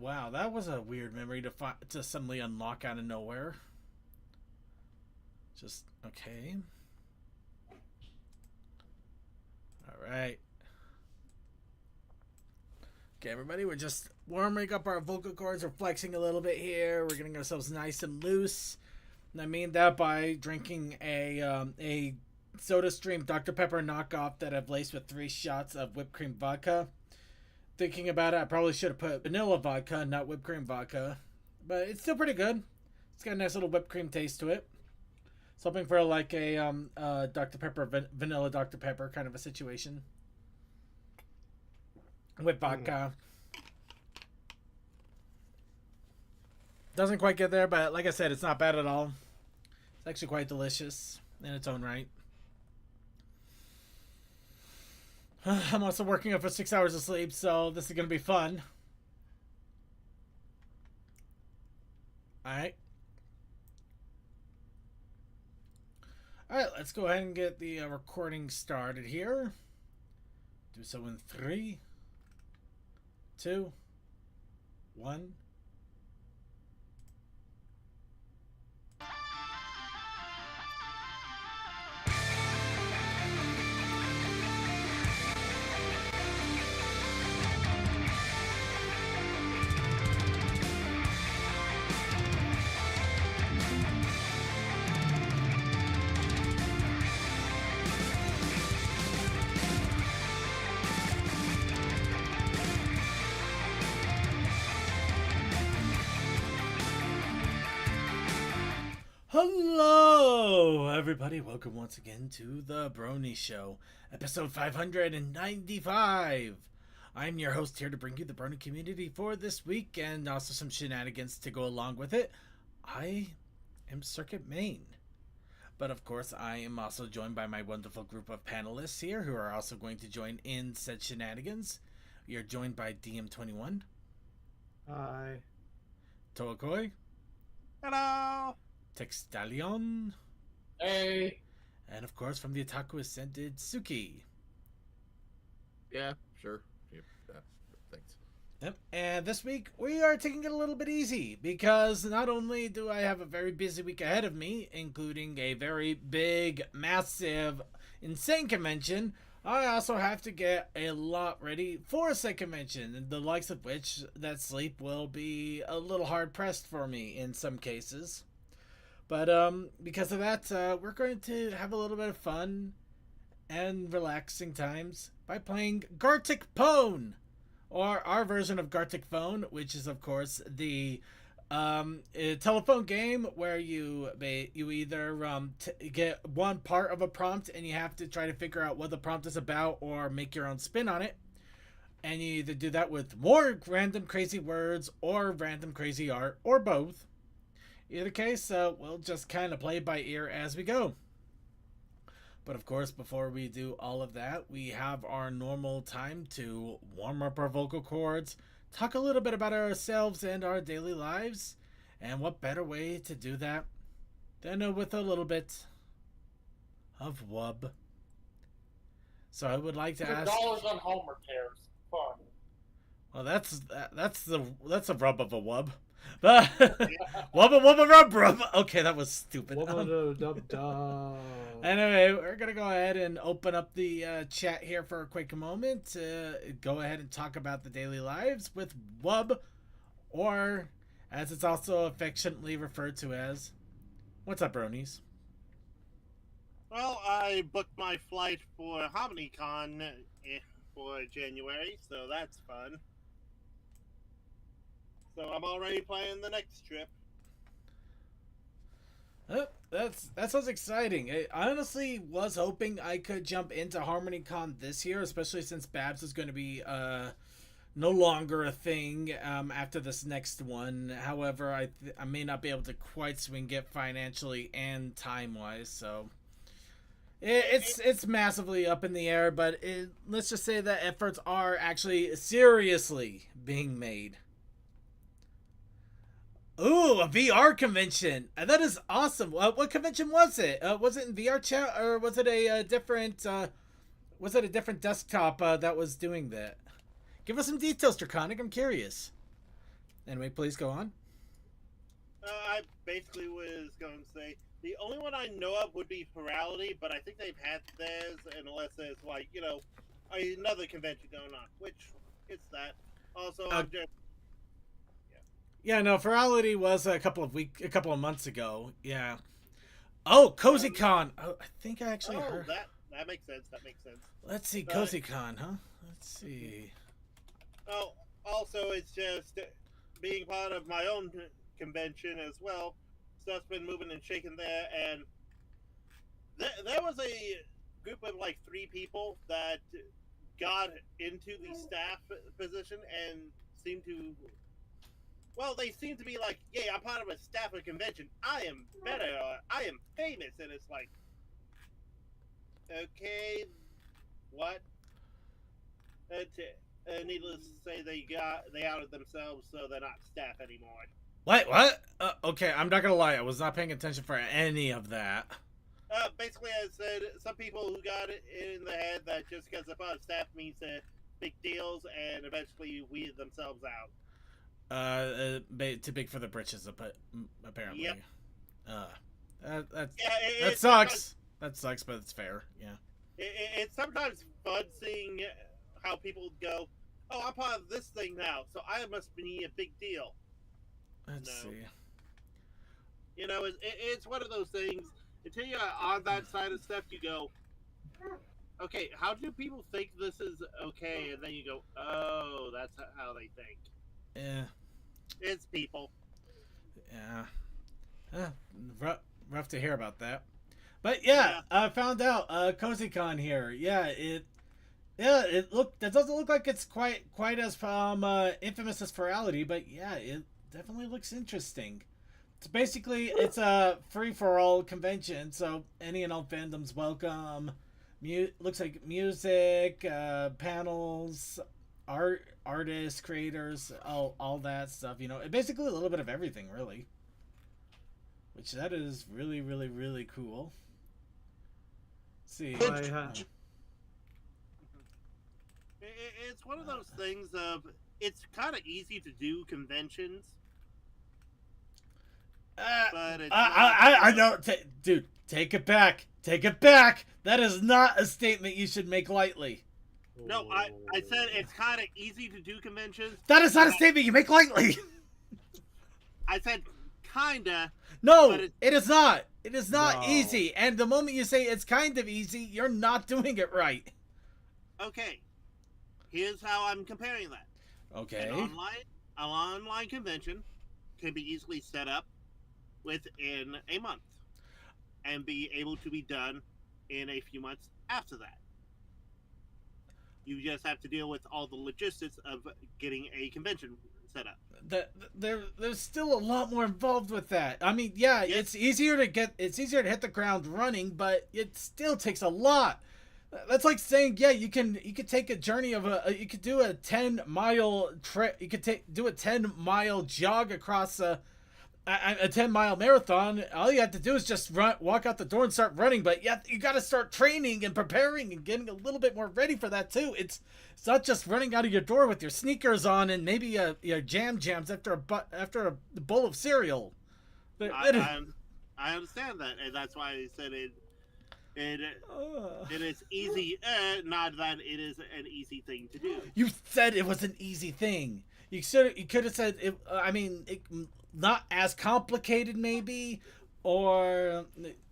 Wow, that was a weird memory to suddenly unlock out of nowhere. Just okay. All right. Okay, everybody, we're just warming up our vocal cords. We're flexing a little bit here. We're getting ourselves nice and loose. And I mean that by drinking a Soda Stream Dr. Pepper knockoff that I've laced with 3 shots of whipped cream vodka. Thinking about it, I probably should have put vanilla vodka, not whipped cream vodka. But it's still pretty good. It's got a nice little whipped cream taste to it. So hoping for like a Dr. Pepper, vanilla Dr. Pepper kind of a situation. With vodka. Doesn't quite get there, but like I said, it's not bad at all. It's actually quite delicious in its own right. I'm also working up for 6 hours of sleep, so this is going to be fun. Alright. Alright, let's go ahead and get the recording started here. Do so in 3, 2, 1. Hello, everybody. Welcome once again to the Brony Show, episode 595. I'm your host here to bring you the Brony community for this week and also some shenanigans to go along with it. I am Circuit Main. But of course, I am also joined by my wonderful group of panelists here who are also going to join in said shenanigans. We are joined by DM21. Hi. Toakoi. Hello. Textalion. Hey. And of course, from the Otaku Ascended, Suki. Yeah, sure. Yeah, thanks. Yep. And this week, we are taking it a little bit easy because not only do I have a very busy week ahead of me, including a very big, massive, insane convention, I also have to get a lot ready for said convention, the likes of which that sleep will be a little hard pressed for me in some cases. But because of that, we're going to have a little bit of fun and relaxing times by playing Gartic Pone, or our version of Gartic Phone, which is of course the telephone game where you either get one part of a prompt and you have to try to figure out what the prompt is about or make your own spin on it. And you either do that with more random crazy words or random crazy art or both. Either case, we'll just kind of play by ear as we go. But of course, before we do all of that, we have our normal time to warm up our vocal cords, talk a little bit about ourselves and our daily lives, and what better way to do that than with a little bit of wub. So I would like to ask. $2 on home repairs. Fun. Well, that's a rub of a wub. But wubba rub. Okay, that was stupid. Anyway, we're gonna go ahead and open up the chat here for a quick moment to go ahead and talk about the daily lives with Wub, or as it's also affectionately referred to as, what's up, Bronies? Well, I booked my flight for HarmonyCon for January, so that's fun. So I'm already planning the next trip. Oh, that sounds exciting. I honestly was hoping I could jump into HarmonyCon this year, especially since Babs is going to be no longer a thing after this next one. However, I may not be able to quite swing it financially and time-wise, so it's massively up in the air. But let's just say that efforts are actually seriously being made. Ooh, a VR convention. That is awesome. What convention was it? Was it in VR chat or was it a different desktop that was doing that? Give us some details, Draconic. I'm curious. Anyway, please go on. I basically was going to say the only one I know of would be Plurality, but I think they've had theirs unless there's like another convention going on, which it's that. Also, I'm just Yeah, no, Virality was a couple of months ago. Yeah. Oh, CozyCon. Oh, I think I actually heard. that makes sense. That makes sense. Let's see, CozyCon, huh? Let's see. Oh, also, it's just being part of my own convention as well. Stuff's been moving and shaking there, and there was a group of like 3 people that got into the staff position and seemed to. Well, they seem to be like, yeah, I'm part of a staff of convention. I am better. I am famous, and it's like, okay, what? Needless to say, they outed themselves, so they're not staff anymore. What? Okay, I'm not gonna lie. I was not paying attention for any of that. Basically, I said some people who got it in the head that just because they're part of staff means big deals, and eventually weed themselves out. Too big for the britches, apparently. Yep. That sucks. That sucks, but it's fair. Yeah. It's sometimes fun seeing how people go, "Oh, I'm part of this thing now, so I must be a big deal." Let's see. It's one of those things. Until you're on that side of stuff, you go, "Okay, how do people think this is okay?" And then you go, "Oh, that's how they think." Yeah. It's people. Yeah. Rough to hear about that. But yeah, I found out CozyCon here. Yeah, it doesn't look like it's quite as infamous as Virality, but yeah, it definitely looks interesting. It's basically it's a free for all convention, so any and all fandoms welcome. Looks like music, panels, artists, creators, all that stuff. Basically a little bit of everything, really. Which that is really, really, really cool. Let's see. It's one of those things of it's kind of easy to do conventions. But I know, dude. Take it back. Take it back. That is not a statement you should make lightly. No, I said it's kind of easy to do conventions. That is not a statement you make lightly. I said kinda. No, it is not. It is not easy. And the moment you say it's kind of easy, you're not doing it right. Okay. Here's how I'm comparing that. Okay. An online convention can be easily set up within a month and be able to be done in a few months after that. You just have to deal with all the logistics of getting a convention set up. There's still a lot more involved with that. I mean, yeah, yes. It's easier to hit the ground running, but it still takes a lot. That's like saying, yeah, you could take a journey you could do a 10-mile trip. You could do a 10-mile jog across a 10-mile marathon. All you have to do is just walk out the door and start running. But yeah, you got to start training and preparing and getting a little bit more ready for that too. It's not just running out of your door with your sneakers on and maybe your jams after a bowl of cereal. I understand that, and that's why I said it. It is easy, not that it is an easy thing to do. You said it was an easy thing. You could have said it. I mean, not as complicated, maybe, or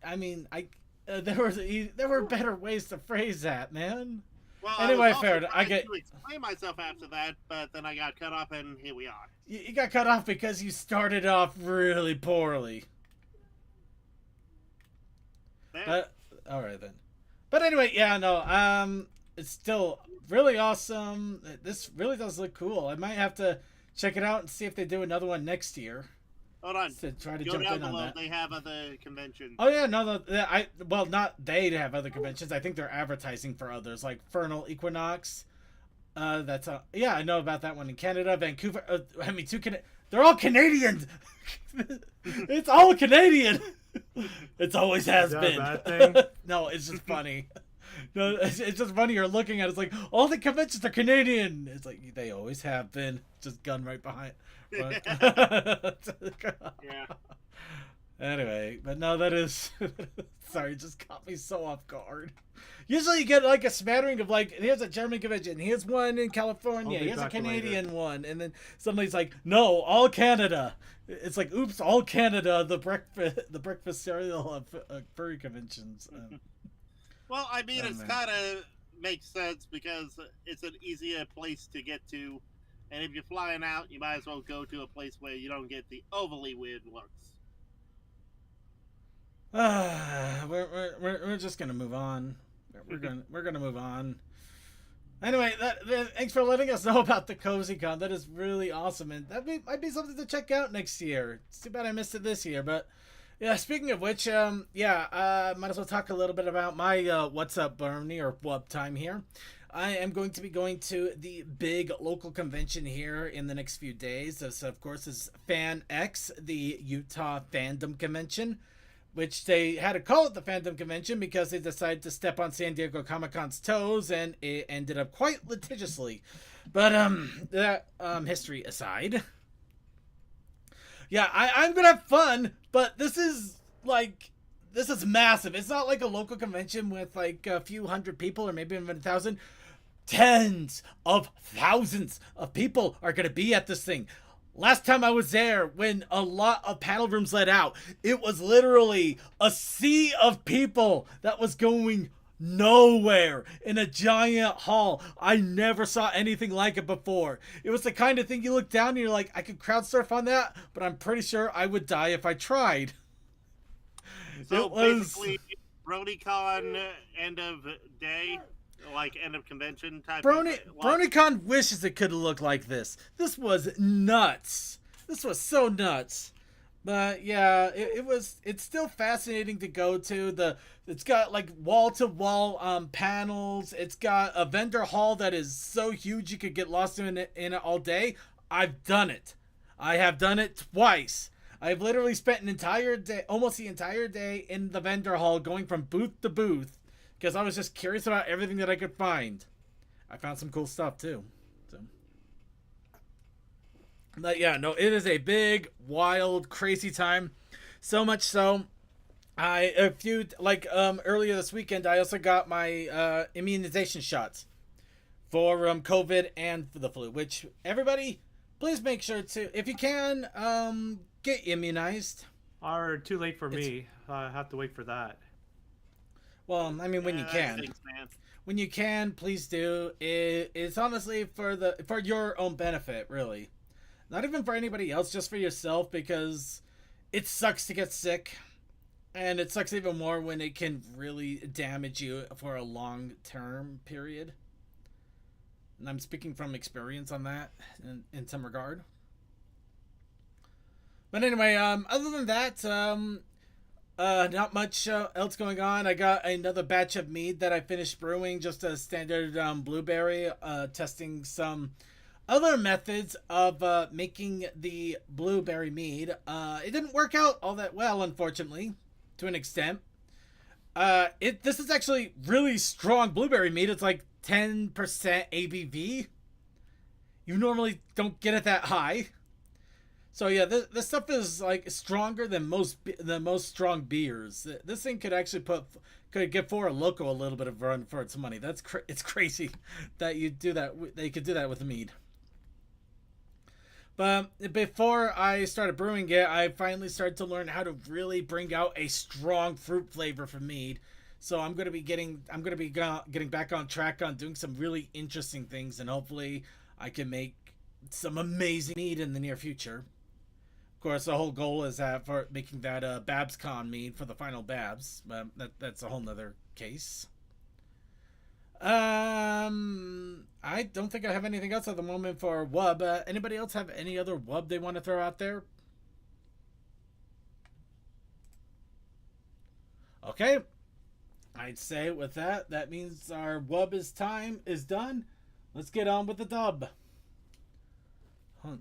I mean, there were better ways to phrase that, man. Well, anyway, I get to explain myself after that, but then I got cut off, and here we are. You got cut off because you started off really poorly. But all right then. But anyway, yeah, no, it's still really awesome. This really does look cool. I might have to check it out and see if they do another one next year. Hold on. To try to Go jump down in on below. that. They have other conventions. Oh yeah, no, not they have other conventions. I think they're advertising for others, like Fernal Equinox. Yeah, I know about that one in Canada, Vancouver. I mean, they're all Canadian. It's all Canadian. It's always has been. A bad thing? No, it's just funny. No, it's just funny. You're looking at it, it's like all the conventions are Canadian. It's like they always have been. Just gun right behind. But, Yeah. anyway, but no, that is sorry, it just caught me so off guard. Usually you get like a smattering of like, here's a German convention, here's one in California, I'll be here's a back Canadian one, and then somebody's like, no, all Canada. It's like, oops, all Canada, the breakfast cereal of furry conventions. Well, I mean, Oh, it's man. kind of makes sense because it's an easier place to get to, and if you're flying out, you might as well go to a place where you don't get the overly weird looks. We're just gonna move on. We're gonna move on. Anyway, thanks for letting us know about the Cozy Con. That is really awesome, and might be something to check out next year. It's too bad I missed it this year, but yeah. Speaking of which, might as well talk a little bit about my What's Up Brony or Wub time here. I am going to be going to the big local convention here in the next few days. This, of course, is Fan X, the Utah Fandom Convention, which they had to call it the Fandom Convention because they decided to step on San Diego Comic-Con's toes, and it ended up quite litigiously. But that history aside, yeah, I'm gonna have fun. But this is massive. It's not like a local convention with like a few hundred people or maybe even 1,000. Tens of thousands of people are gonna be at this thing. Last time I was there, when a lot of panel rooms let out, it was literally a sea of people that was going nowhere in a giant hall. I never saw anything like it before. It was the kind of thing you look down and you're like, I could crowd surf on that, but I'm pretty sure I would die if I tried. So It was- basically, BronyCon end of day, like end of convention type. BronyCon wishes it could look like this. This was nuts. This was so nuts. But yeah, it's still fascinating to go to. It's got like wall to wall panels. It's got a vendor hall that is so huge you could get lost in it all day. I've done it. I have done it twice. I've literally spent an entire day, almost the entire day in the vendor hall going from booth to booth because I was just curious about everything that I could find. I found some cool stuff too. So. But yeah, no, it is a big, wild, crazy time. So much so, earlier this weekend, I also got my immunization shots for COVID and for the flu. Which everybody, please make sure to, if you can, get immunized. Are too late for me. I have to wait for that. Well, I mean, when you can. Thanks, man. When you can, please do. It's honestly for your own benefit, really. Not even for anybody else, just for yourself, because it sucks to get sick. And it sucks even more when it can really damage you for a long-term period. And I'm speaking from experience on that in some regard. But anyway, other than that, not much else going on. I got another batch of mead that I finished brewing, just a standard blueberry, testing some other methods of making the blueberry mead. It didn't work out all that well, unfortunately, to an extent. This is actually really strong blueberry mead. It's like 10% ABV. You normally don't get it that high. So yeah, this stuff is like stronger than most strong beers. This thing could actually could give Four Loko a little bit of run for its money. It's crazy that you do that. They could do that with mead. But before I started brewing it, I finally started to learn how to really bring out a strong fruit flavor for mead. So I'm gonna be getting back on track on doing some really interesting things, and hopefully I can make some amazing mead in the near future. Of course, the whole goal is for making that BabsCon mead for the final Babs, but that's a whole nother case. I don't think I have anything else at the moment for Wub. Anybody else have any other Wub they want to throw out there? Okay. I'd say with that means our Wub time is done. Let's get on with the dub. Huh.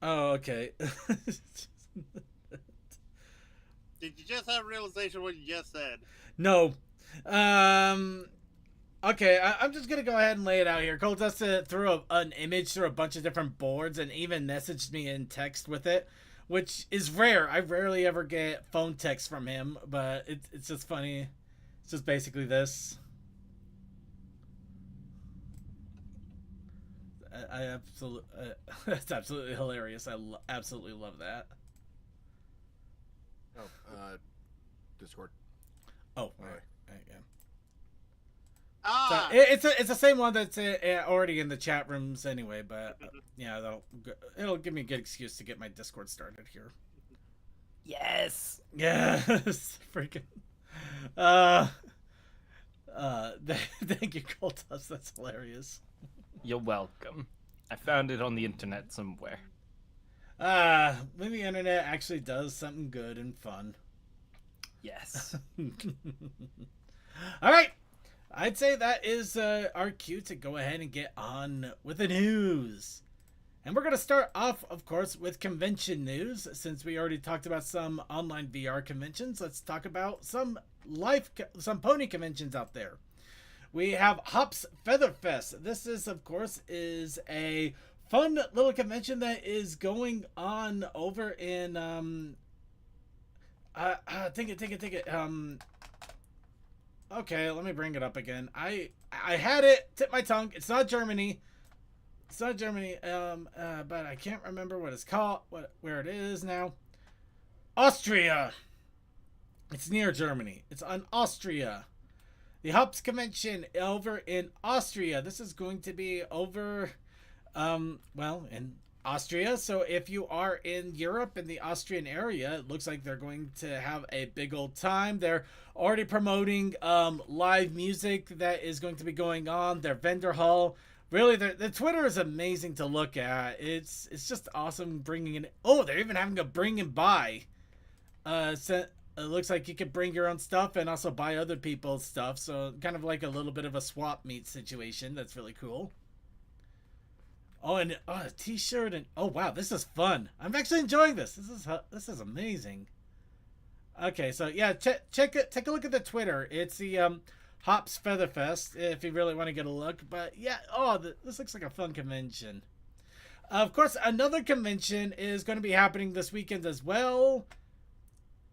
Oh, okay. Did you just have a realization of what you just said? No. Okay, I'm just gonna go ahead and lay it out here. Coltesta threw an image through a bunch of different boards and even messaged me in text with it, which is rare. I rarely ever get phone text from him, but it's just funny. It's just basically this. I absolutely, it's absolutely hilarious. I absolutely love that. Oh, Discord. Oh, all right. Yeah. Ah, So it's the same one that's already in the chat rooms anyway, but yeah, it'll give me a good excuse to get my Discord started here. Yes. Yes, freaking. Thank you, Coltus. That's hilarious. You're welcome. I found it on the internet somewhere. When the internet actually does something good and fun. Yes. All right. I'd say that is our cue to go ahead and get on with the news. And we're going to start off, of course, with convention news. Since we already talked about some online VR conventions, let's talk about some pony conventions out there. We have Hops Feather Fest. This is, of course, is a fun little convention that is going on over in take it. Okay, let me bring it up again. I had it, tip my tongue. It's not Germany. It's not Germany. But I can't remember what it's called, where it is now. Austria. It's near Germany. It's on Austria. The Hops Convention over in Austria. This is going to be over, in Austria. So if you are in Europe, in the Austrian area, it looks like they're going to have a big old time. They're already promoting live music that is going to be going on. Their vendor hall. Really, the Twitter is amazing to look at. It's just awesome bringing in. Oh, they're even having a bring and buy. It looks like you could bring your own stuff and also buy other people's stuff. So kind of like a little bit of a swap meet situation. That's really cool. Oh, and a t-shirt and oh wow, this is fun. I'm actually enjoying this. This is amazing. Okay, so yeah, take a look at the Twitter. It's the Hops Feather Fest if you really want to get a look. But yeah, this looks like a fun convention. Of course, another convention is going to be happening this weekend as well.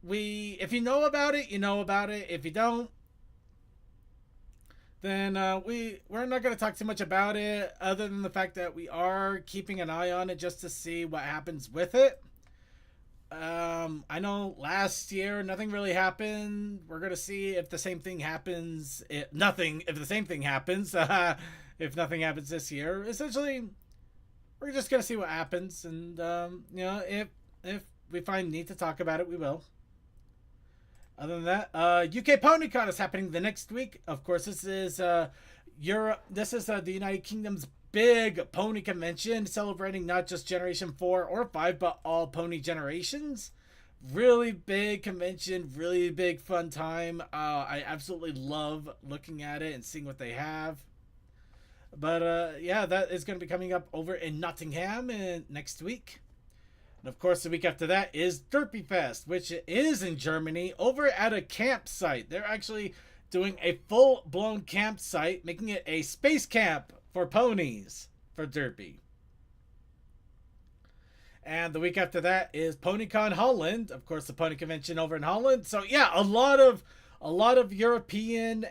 If you know about it, you know about it. If you don't, then we're not going to talk too much about it, other than the fact that we are keeping an eye on it just to see what happens with it. I know last year nothing really happened. We're going to see if the same thing happens. If the same thing happens, if nothing happens this year, essentially, we're just going to see what happens. And, if we find need to talk about it, we will. Other than that, UK PonyCon is happening the next week. Of course, this is Europe. This is the United Kingdom's big pony convention, celebrating not just Generation 4 or 5, but all pony generations. Really big convention, really big fun time. I absolutely love looking at it and seeing what they have. But yeah, that is going to be coming up over in Nottingham next week. And of course, the week after that is Derpy Fest, which is in Germany, over at a campsite. They're actually doing a full-blown campsite, making it a space camp for ponies for Derpy. And the week after that is PonyCon Holland, of course, the pony convention over in Holland. So yeah, a lot of European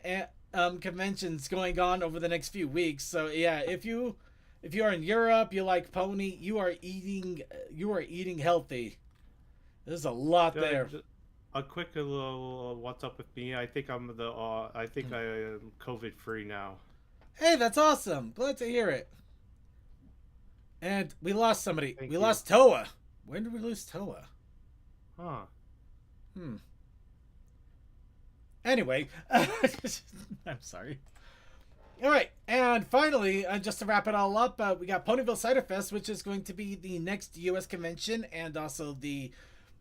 conventions going on over the next few weeks. So yeah, if you are in Europe, you like pony, you are eating healthy. There's a lot there. A quick little what's up with me. I think I am COVID free now. Hey, that's awesome. Glad to hear it. And we lost somebody. Thank we you. lost Toa. When did we lose Toa? Huh. Anyway, I'm sorry. All right, and finally, just to wrap it all up, we got Ponyville Cider Fest, which is going to be the next U.S. convention and also the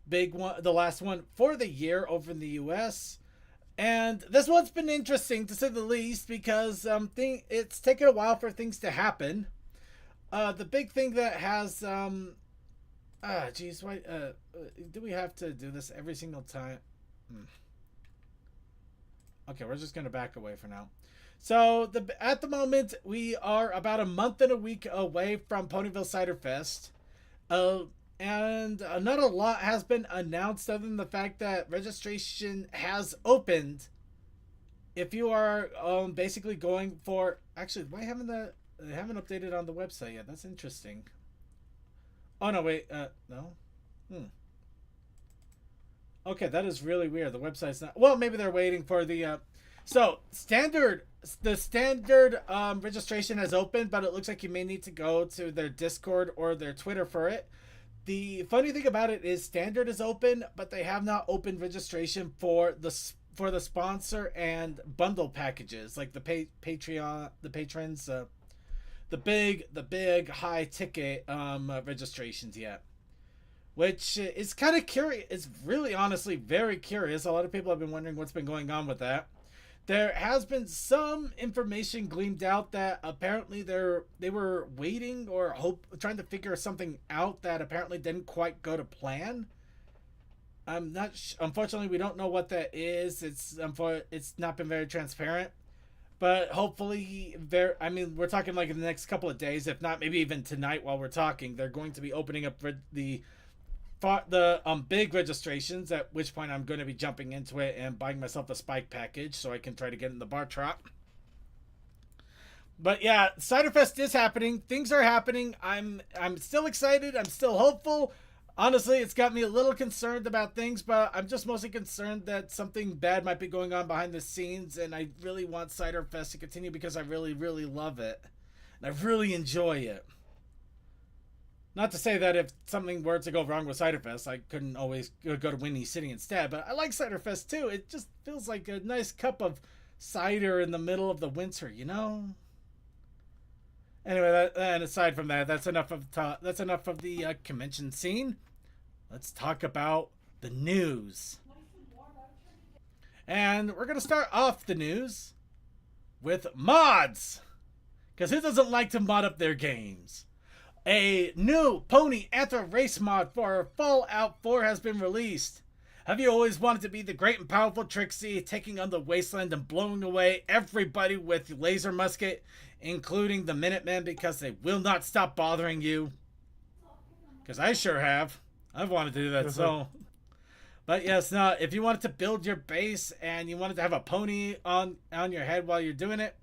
big one, the last one for the year over in the U.S. And this one's been interesting to say the least because it's taken a while for things to happen. The big thing that has why do we have to do this every single time? Okay, we're just gonna back away for now. So at the moment we are about a month and a week away from Ponyville Cider Fest, uh, and not a lot has been announced other than the fact that registration has opened. If you are basically going for, actually, why haven't they haven't updated on the website yet? That's interesting. Oh no, wait, no. Okay, that is really weird. The website's not. Well, maybe they're waiting for the. So the standard registration has opened, but it looks like you may need to go to their Discord or their Twitter for it. The funny thing about it is standard is open, but they have not opened registration for the sponsor and bundle packages, like the Patreon, the patrons, the big high ticket registrations yet. Which is kind of curious. It's really honestly very curious. A lot of people have been wondering what's been going on with that. There has been some information gleamed out that apparently they were waiting or trying to figure something out that apparently didn't quite go to plan. I'm not. Unfortunately, we don't know what that is. It's not been very transparent. But hopefully, we're talking like in the next couple of days, if not maybe even tonight while we're talking, they're going to be opening up the big registrations, at which point I'm going to be jumping into it and buying myself a spike package so I can try to get in the bar trot. But yeah, Ciderfest is happening. Things are happening. I'm still excited. I'm still hopeful. Honestly, it's got me a little concerned about things, but I'm just mostly concerned that something bad might be going on behind the scenes, and I really want Ciderfest to continue because I really, really love it. And I really enjoy it. Not to say that if something were to go wrong with Ciderfest, I couldn't always go to Windy City instead, but I like Ciderfest too. It just feels like a nice cup of cider in the middle of the winter, you know? Anyway, and aside from that, that's enough of the convention scene. Let's talk about the news. And we're going to start off the news with mods. Because who doesn't like to mod up their games? A new Pony Anthro Race mod for Fallout 4 has been released. Have you always wanted to be the great and powerful Trixie, taking on the wasteland and blowing away everybody with laser musket, including the Minutemen, because they will not stop bothering you? Because I sure have. I've wanted to do that, so... But yes, now, if you wanted to build your base and you wanted to have a pony on your head while you're doing it,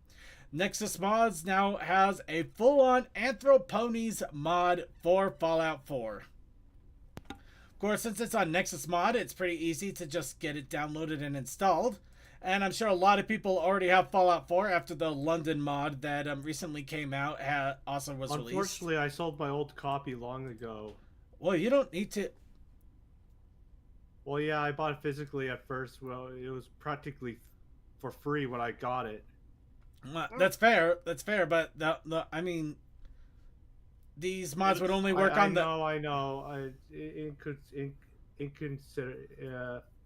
Nexus Mods now has a full-on Anthroponies mod for Fallout 4. Of course, since it's on Nexus Mod, it's pretty easy to just get it downloaded and installed. And I'm sure a lot of people already have Fallout 4 after the London mod that recently came out also was released. Unfortunately, I sold my old copy long ago. Well, you don't need to... Well, yeah, I bought it physically at first. Well, it was practically for free when I got it. Well, that's fair. That's fair, but I mean, these mods would only work on the... I know.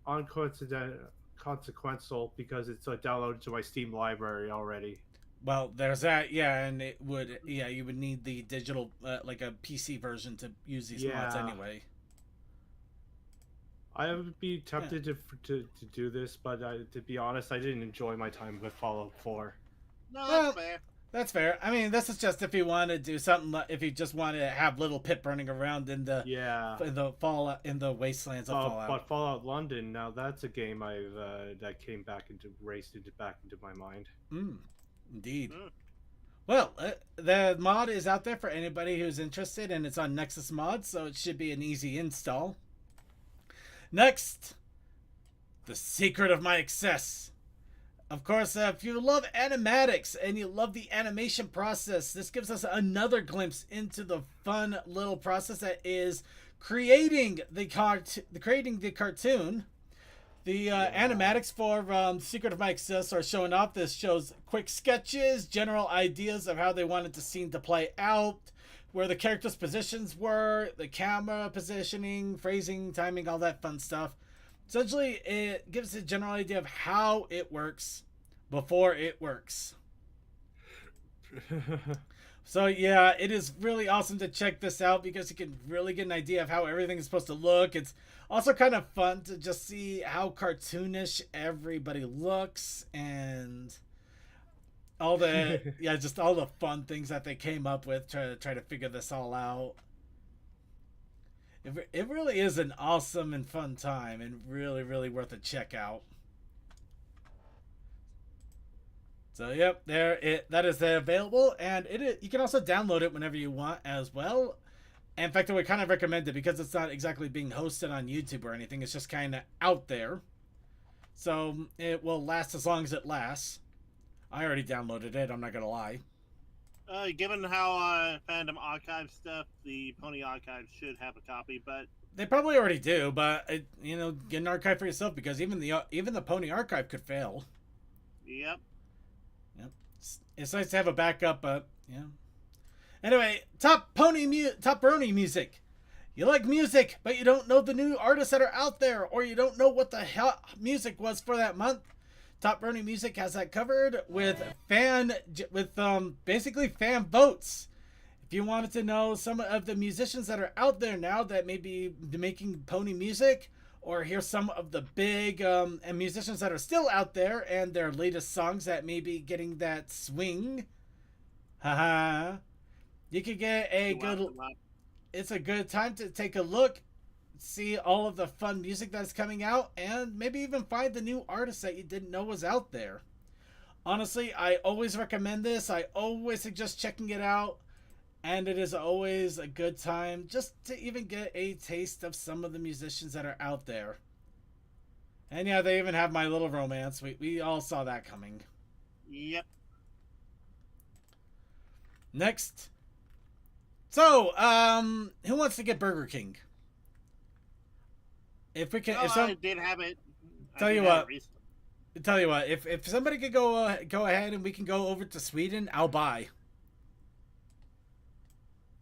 Unconsequential because it's downloaded to my Steam library already. Well, there's that, yeah, and it would, yeah, you would need the digital, like a PC version to use these mods anyway. I would be tempted to do this, but to be honest, I didn't enjoy my time with Fallout 4. No, that's fair. That's fair. I mean, this is just if you want to do something, if you just want to have little Pip running around in the in the wastelands of Fallout. But Fallout London, now that's a game that came back into my mind. Indeed. Well, the mod is out there for anybody who's interested, and it's on Nexus Mod, so it should be an easy install. Next, the secret of my excess. Of course, if you love animatics and you love the animation process, this gives us another glimpse into the fun little process that is creating the cartoon. The animatics for Secret of My Excess are showing off. This shows quick sketches, general ideas of how they wanted the scene to play out, where the characters' positions were, the camera positioning, phrasing, timing, all that fun stuff. Essentially, it gives a general idea of how it works before it works. So yeah, it is really awesome to check this out because you can really get an idea of how everything is supposed to look. It's also kind of fun to just see how cartoonish everybody looks and all the yeah, just all the fun things that they came up with to try to figure this all out. It really is an awesome and fun time and really worth a check out. So yep, that is available, and you can also download it whenever you want as well. In fact, I would kind of recommend it because it's not exactly being hosted on YouTube or anything. It's just kind of out there, so it will last as long as it lasts. I already downloaded it. I'm not gonna lie. Given how fandom archive stuff, the Pony archive should have a copy, but They probably already do, but get an archive for yourself because even the Pony archive could fail. yep. Yep. It's nice to have a backup, but yeah. Anyway, top Brony music. You like music, but you don't know the new artists that are out there, or you don't know what the hell music was for that month. Top Brony Music has that covered with basically fan votes. If you wanted to know some of the musicians that are out there now that may be making pony music, or hear some of the big and musicians that are still out there and their latest songs that may be getting that swing, haha, you could get it's a good time to take a look, see all of the fun music that's coming out, and maybe even find the new artists that you didn't know was out there. Honestly, I always recommend this. I always suggest checking it out, and it is always a good time just to even get a taste of some of the musicians that are out there. And yeah, they even have My Little Romance. We all saw that coming. Yep. Next. So, who wants to get Burger King? If we can, I did have it. Tell you what, if somebody could go ahead and we can go over to Sweden, I'll buy.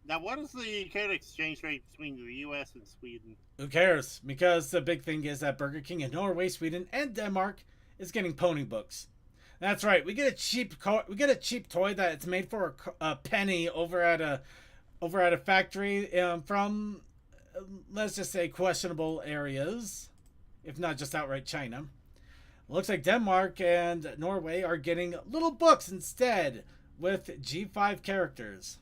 Now, what is the current exchange rate between the U.S. and Sweden? Who cares? Because the big thing is that Burger King in Norway, Sweden, and Denmark is getting pony books. That's right. We get a cheap toy that it's made for a penny over at a factory from, let's just say, questionable areas, if not just outright China. Looks like Denmark and Norway are getting little books instead with G5 characters.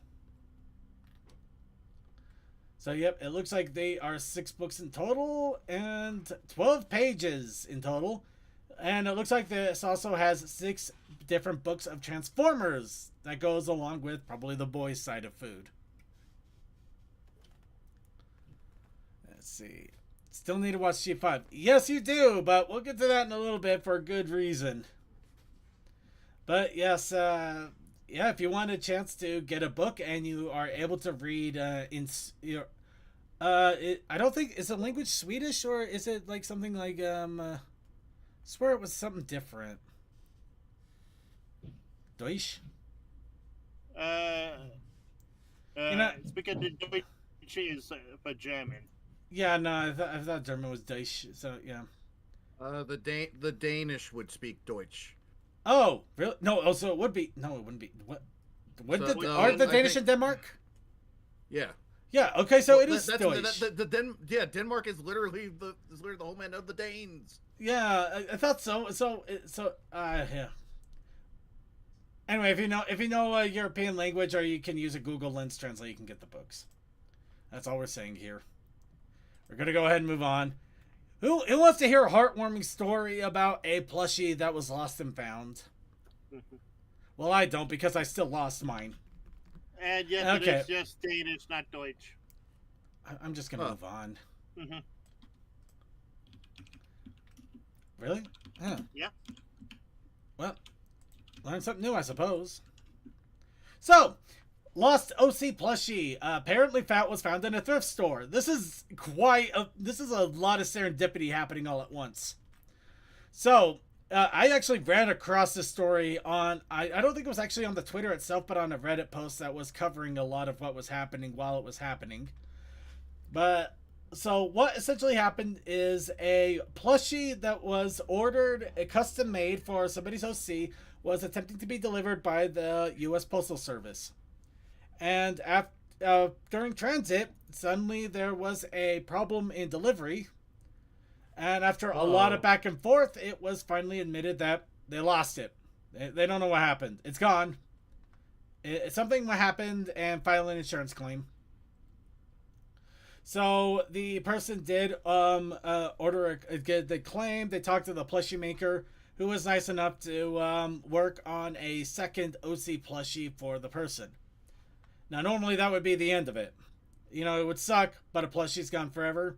So yep, it looks like they are 6 books in total and 12 pages in total. And it looks like this also has 6 different books of Transformers that goes along with probably the boys' side of food. Let's see. Still need to watch G5. Yes, you do, but we'll get to that in a little bit for a good reason. But yes, yeah, if you want a chance to get a book and you are able to read I don't think, is the language Swedish or is it like something like I swear it was something different. Deutsch? Speaking of Deutsch is for German. Yeah, no, I thought German was Deutsch. So yeah. The Danish would speak Deutsch. Oh, really? No, also it would be. No, it wouldn't be. What? Are the I Danish think- in Denmark? Yeah. Yeah. Okay, so it is Deutsch. Denmark is literally the homeland of the Danes. Yeah, I thought so. Yeah. Anyway, if you know a European language, or you can use a Google Lens translate, you can get the books. That's all we're saying here. We're gonna go ahead and move on. Who wants to hear a heartwarming story about a plushie that was lost and found? Well, I don't, because I still lost mine. And yes, Okay. it is just Danish, not Deutsch. I'm just gonna move on. Mm-hmm. Really? Huh. Yeah. Well, learn something new, I suppose. So, lost OC plushie apparently was found in a thrift store. This is a lot of serendipity happening all at once. So, I actually ran across this story on, I don't think it was actually on the Twitter itself, but on a Reddit post that was covering a lot of what was happening while it was happening. But, so what essentially happened is a plushie that was ordered, a custom made for somebody's OC, was attempting to be delivered by the U.S. Postal Service. And during transit, suddenly there was a problem in delivery. And after a lot of back and forth, it was finally admitted that they lost it. They don't know what happened. It's gone. Something happened and filed an insurance claim. So the person did order the claim. They talked to the plushie maker, who was nice enough to work on a second OC plushie for the person. Now, normally that would be the end of it. You know, it would suck, but a plushie's gone forever.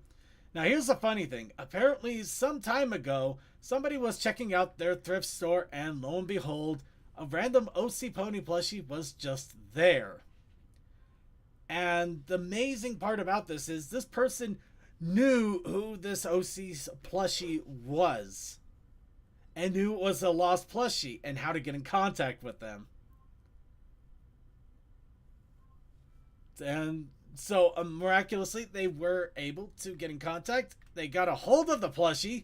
Now, here's the funny thing. Apparently, some time ago, somebody was checking out their thrift store, and lo and behold, a random OC Pony plushie was just there. And the amazing part about this is this person knew who this OC plushie was, and knew it was a lost plushie, and how to get in contact with them. And so miraculously, they were able to get in contact. They got a hold of the plushie,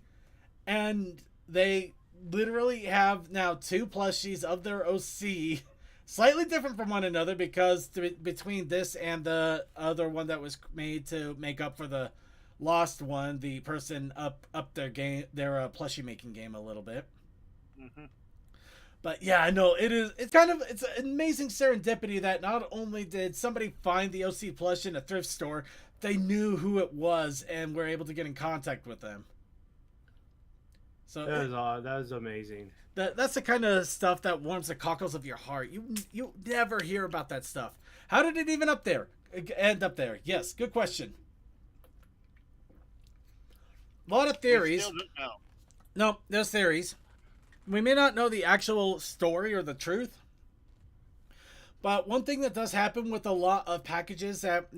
and they literally have now 2 plushies of their OC, slightly different from one another because between this and the other one that was made to make up for the lost one, the person up their game, their plushie making game a little bit. Mm-hmm. But yeah, I know it's an amazing serendipity that not only did somebody find the OC plush in a thrift store, they knew who it was and were able to get in contact with them. So that is amazing. That's the kind of stuff that warms the cockles of your heart. You never hear about that stuff. How did it even end up there? Yes, good question. A lot of theories. We still don't know. No, there's theories. We may not know the actual story or the truth, but one thing that does happen with a lot of packages that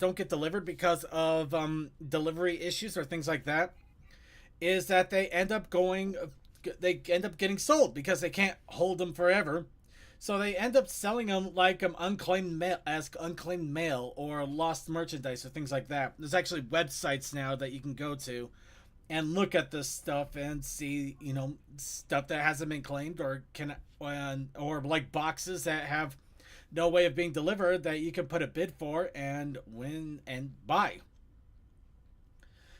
don't get delivered because of delivery issues or things like that is that they end up getting sold because they can't hold them forever. So they end up selling them like unclaimed mail or lost merchandise or things like that. There's actually websites now that you can go to and look at this stuff and see, stuff that hasn't been claimed or like boxes that have no way of being delivered that you can put a bid for and win and buy.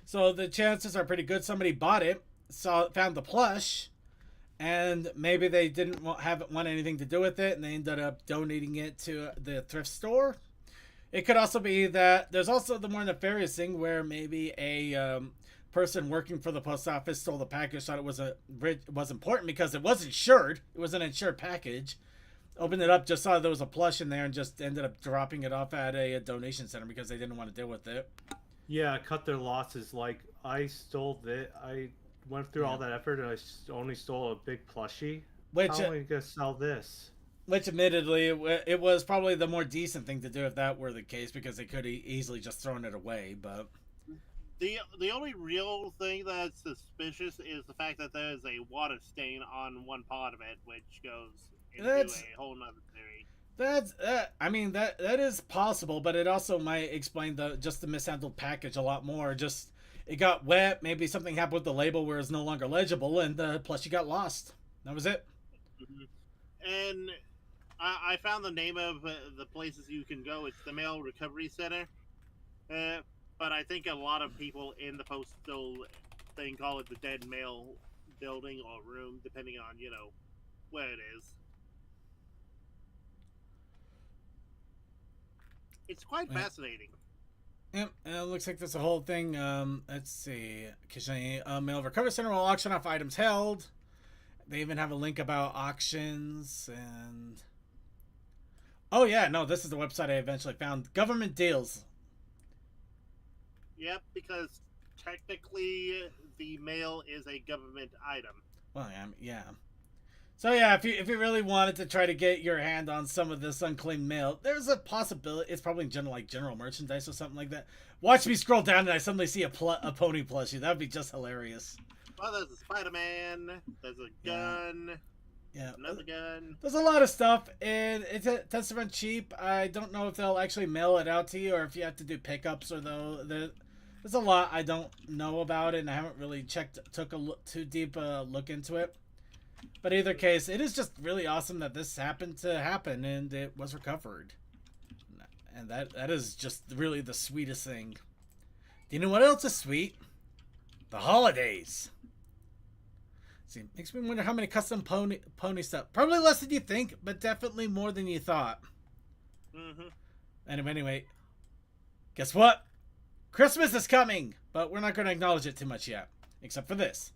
So the chances are pretty good somebody bought it, found the plush, and maybe they didn't want anything to do with it, and they ended up donating it to the thrift store. It could also be that there's also the more nefarious thing where maybe a person working for the post office stole the package, thought it was important because it was insured. It was an insured package. Opened it up, just saw there was a plush in there, and just ended up dropping it off at a donation center because they didn't want to deal with it. Yeah, cut their losses. Like, I stole it. I went through all that effort, and I only stole a big plushie. How am I going to sell this? Which, admittedly, it was probably the more decent thing to do if that were the case, because they could easily just thrown it away, but... The only real thing that's suspicious is the fact that there is a water stain on one part of it, which goes into a whole nother theory. That is possible, but it also might explain the mishandled package a lot more. Just, it got wet, maybe something happened with the label where it's no longer legible, and the plushie got lost. That was it. Mm-hmm. And I found the name of the places you can go. It's the Mail Recovery Center. But I think a lot of people in the postal thing call it the dead mail building or room, depending on, where it is. It's quite fascinating. Yep, and it looks like there's a whole thing. Let's see. Mail Recovery Center will auction off items held. They even have a link about auctions and... Oh yeah, no, this is the website I eventually found. Government deals. Yep, because technically the mail is a government item. Well, yeah. So yeah, if you really wanted to try to get your hand on some of this unclaimed mail, there's a possibility. It's probably general merchandise or something like that. Watch me scroll down and I suddenly see a pony plushie. That'd be just hilarious. Well, there's a Spider-Man. There's a gun. Yeah. Another gun. There's a lot of stuff, and it tends to run cheap. I don't know if they'll actually mail it out to you or if you have to do pickups or though. There's a lot I don't know about it, and I haven't really took a too deep a look into it. But either case, it is just really awesome that this happened to happen and it was recovered. And that is just really the sweetest thing. Do you know what else is sweet? The holidays. See, makes me wonder how many custom pony stuff. Probably less than you think, but definitely more than you thought. Mm-hmm. Anyway, guess what? Christmas is coming, but we're not going to acknowledge it too much yet, except for this.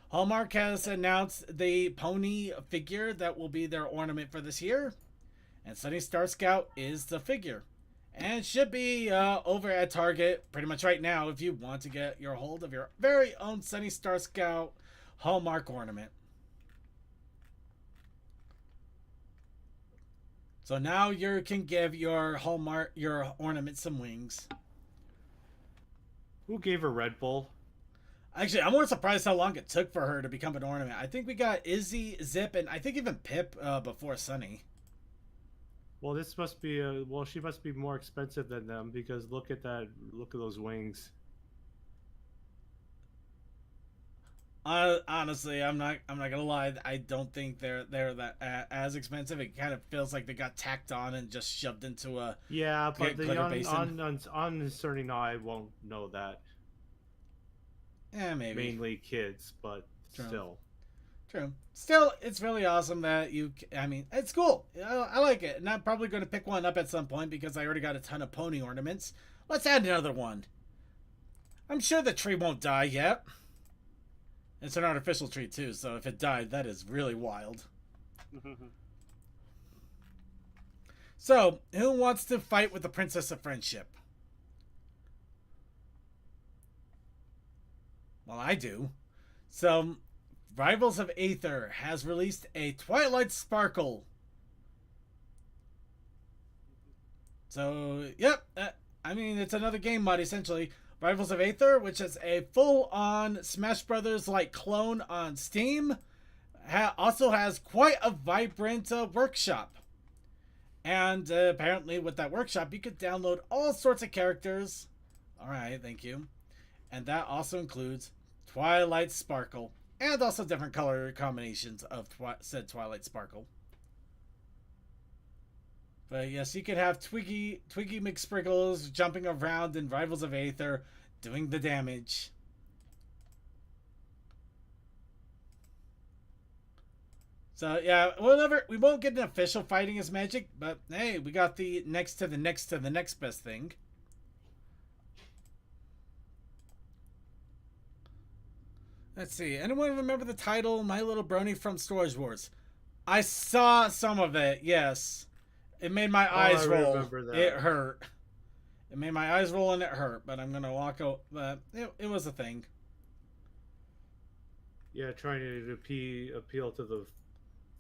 Hallmark has announced the pony figure that will be their ornament for this year, and Sunny Star Scout is the figure. And it should be over at Target pretty much right now if you want to get your hold of your very own Sunny Star Scout Hallmark ornament. So now you can give your Hallmark, your ornament, some wings. Who gave her Red Bull? Actually, I'm more surprised how long it took for her to become an ornament. I think we got Izzy, Zip, and I think even Pip before Sunny. Well, this must be she must be more expensive than them because look at that. Look at those wings. Honestly, I'm not gonna lie. I don't think they're that as expensive. It kind of feels like they got tacked on and just shoved into a but glitter basin. on discerning eye won't know that. Yeah, maybe. Mainly kids, but True. still. True. Still, it's really awesome that I mean, it's cool. I like it. And I'm probably going to pick one up at some point because I already got a ton of pony ornaments. Let's add another one. I'm sure the tree won't die yet. It's an artificial tree too, so if it died, that is really wild. So, who wants to fight with the Princess of Friendship? Well, I do. So, Rivals of Aether has released a Twilight Sparkle. So, yep. I mean, it's another game mod, essentially. Rivals of Aether, which is a full-on Smash Brothers-like clone on Steam, also has quite a vibrant workshop. And apparently with that workshop, you could download all sorts of characters. Alright, thank you. And that also includes Twilight Sparkle. And also different color combinations of said Twilight Sparkle. But yes, you could have Twiggy McSpriggles jumping around in Rivals of Aether, doing the damage. So yeah, we won't get an official Fighting is Magic, but hey, we got the next to the next to the next best thing. Let's see. Anyone remember the title My Little Brony from Storage Wars? I saw some of it, yes. It made my eyes roll. It hurt. It made my eyes roll and it hurt, but I'm gonna walk out. But it was a thing. Yeah, trying to appeal to the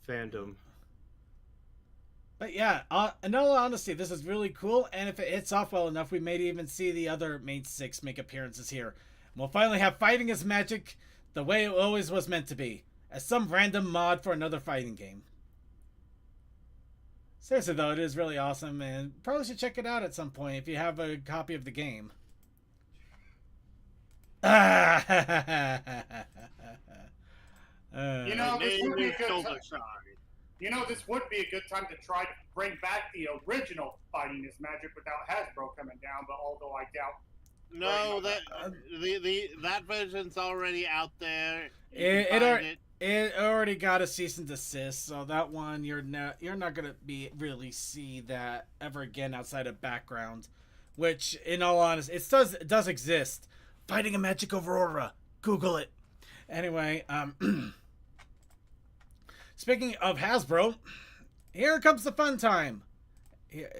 fandom. But yeah, in all honesty, this is really cool, and if it hits off well enough, we may even see the other main 6 make appearances here. And we'll finally have Fighting is Magic the way it always was meant to be, as some random mod for another fighting game. Seriously though, it is really awesome, and probably should check it out at some point if you have a copy of the game. You know, this would be a good time. You know, this would be a good time to try to bring back the original Fighting is Magic without Hasbro coming down, but although I doubt. No, that version's already out there. It already got a cease and desist, so that one you're not gonna really see that ever again outside of background, which in all honesty it does exist. Fighting a Magic Aurora, Google it. Anyway, speaking of Hasbro, here comes the fun time.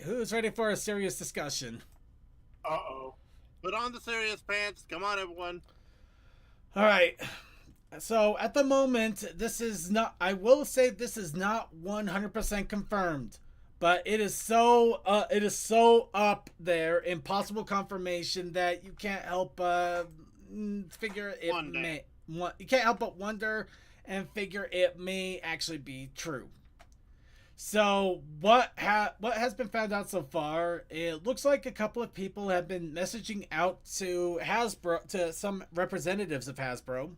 Who's ready for a serious discussion? Uh-oh. Put on the serious pants. Come on, everyone. All right. So at the moment, this is not. I will say this is not 100% confirmed, but it is so up there in possible confirmation that you can't help figure it you can't help but wonder and figure it may actually be true. So what has been found out so far, it looks like a couple of people have been messaging out to Hasbro, to some representatives of Hasbro,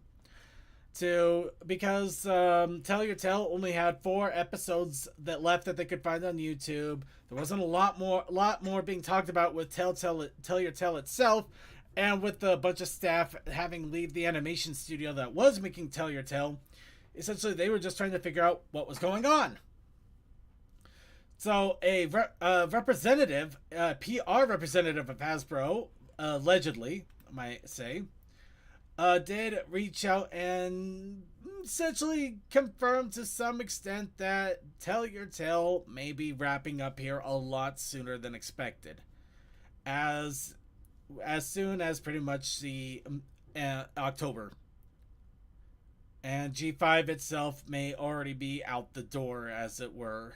because Tell Your Tale only had 4 episodes that left that they could find on YouTube. There wasn't a lot more being talked about with Tell Your Tale itself, and with a bunch of staff having leave the animation studio that was making Tell Your Tale. Essentially, they were just trying to figure out what was going on. So a representative, PR representative of Hasbro, allegedly, I might say, did reach out and essentially confirm to some extent that Tell Your Tale may be wrapping up here a lot sooner than expected. As soon as pretty much the October. And G5 itself may already be out the door, as it were.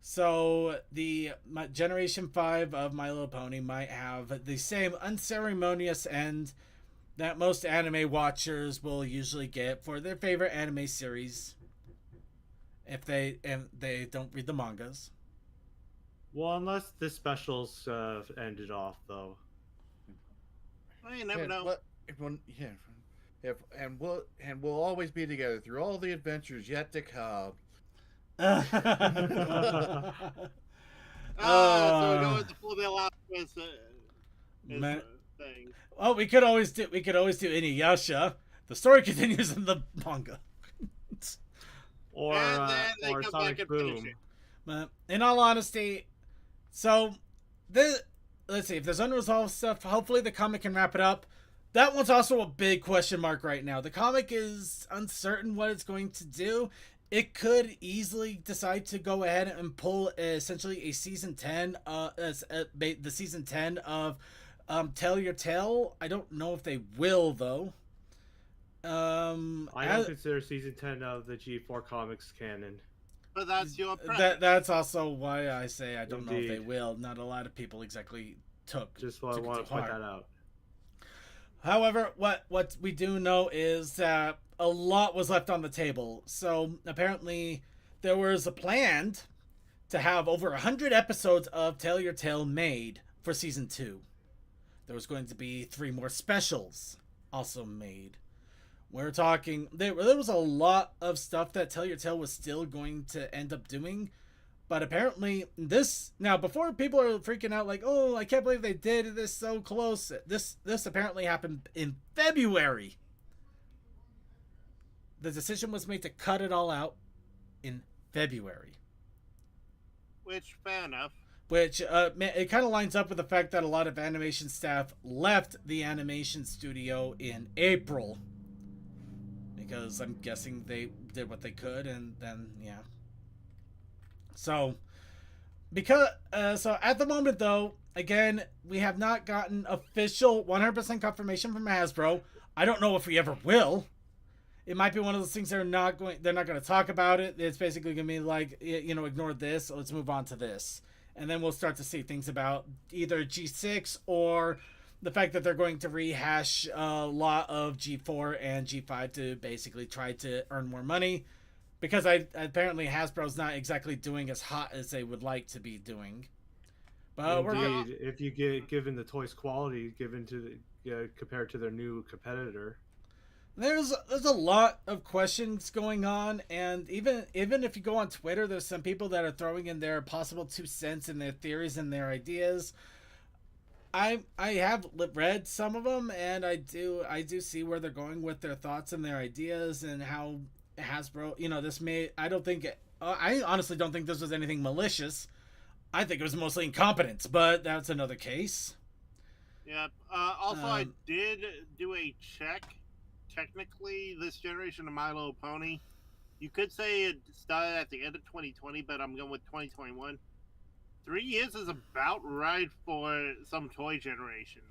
So the Generation 5 of My Little Pony might have the same unceremonious end that most anime watchers will usually get for their favorite anime series if they don't read the mangas. Well, unless this special's ended off, though. Well, you never know. But we'll always be together through all the adventures yet to come. So we go with the Full Metal Alchemist thing. Well, we could always do Inuyasha. The story continues in the manga. or And then they or come Sonic back and finish Boom. it. But in all honesty, so let's see, if there's unresolved stuff, hopefully the comic can wrap it up. That one's also a big question mark right now. The comic is uncertain what it's going to do. It could easily decide to go ahead and pull essentially a season 10, the season 10 of Tell Your Tale. I don't know if they will, though. I don't consider season 10 of the G4 comics canon. But that's your preference. That's also why I say I don't know if they Indeed. will. Not a lot of people exactly took. Just want to point that out. However, what we do know is that a lot was left on the table. So apparently there was a plan to have over 100 episodes of Tell Your Tale made for season 2. There was going to be 3 more specials also made. We're talking, there was a lot of stuff that Tell Your Tale was still going to end up doing. But apparently now before people are freaking out like, oh, I can't believe they did this so close. This apparently happened in February. The decision was made to cut it all out in February. Which, fair enough. Which, it kind of lines up with the fact that a lot of animation staff left the animation studio in April. Because I'm guessing they did what they could, and then, yeah. So at the moment, though, again, we have not gotten official 100% confirmation from Hasbro. I don't know if we ever will. It might be one of those things they're not going to talk about it. It's basically going to be like, ignore this. Let's move on to this. And then we'll start to see things about either G6 or the fact that they're going to rehash a lot of G4 and G5 to basically try to earn more money. Because apparently Hasbro's not exactly doing as hot as they would like to be doing. But Indeed, if you get given the toys quality given to compared to their new competitor, there's a lot of questions going on, and even if you go on Twitter, there's some people that are throwing in their possible 2 cents and their theories and their ideas. I have read some of them, and I do see where they're going with their thoughts and their ideas and how Hasbro, I honestly don't think this was anything malicious. I think it was mostly incompetence, but that's another case. Yeah. Also, I did do a check. Technically, this generation of My Little Pony, you could say it started at the end of 2020, but I'm going with 2021. 3 years is about right for some toy generations.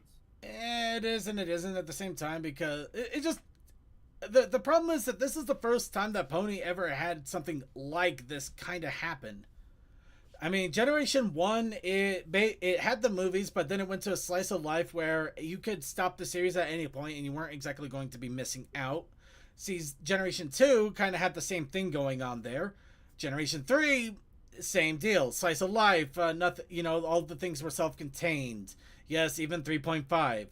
It is and it isn't at the same time, because it just... The problem is that this is the first time that Pony ever had something like this kind of happen. I mean, Generation 1, it had the movies, but then it went to a slice of life where you could stop the series at any point and you weren't exactly going to be missing out. See, Generation 2 kind of had the same thing going on there. Generation 3, same deal. Slice of life, nothing, all the things were self-contained. Yes, even 3.5.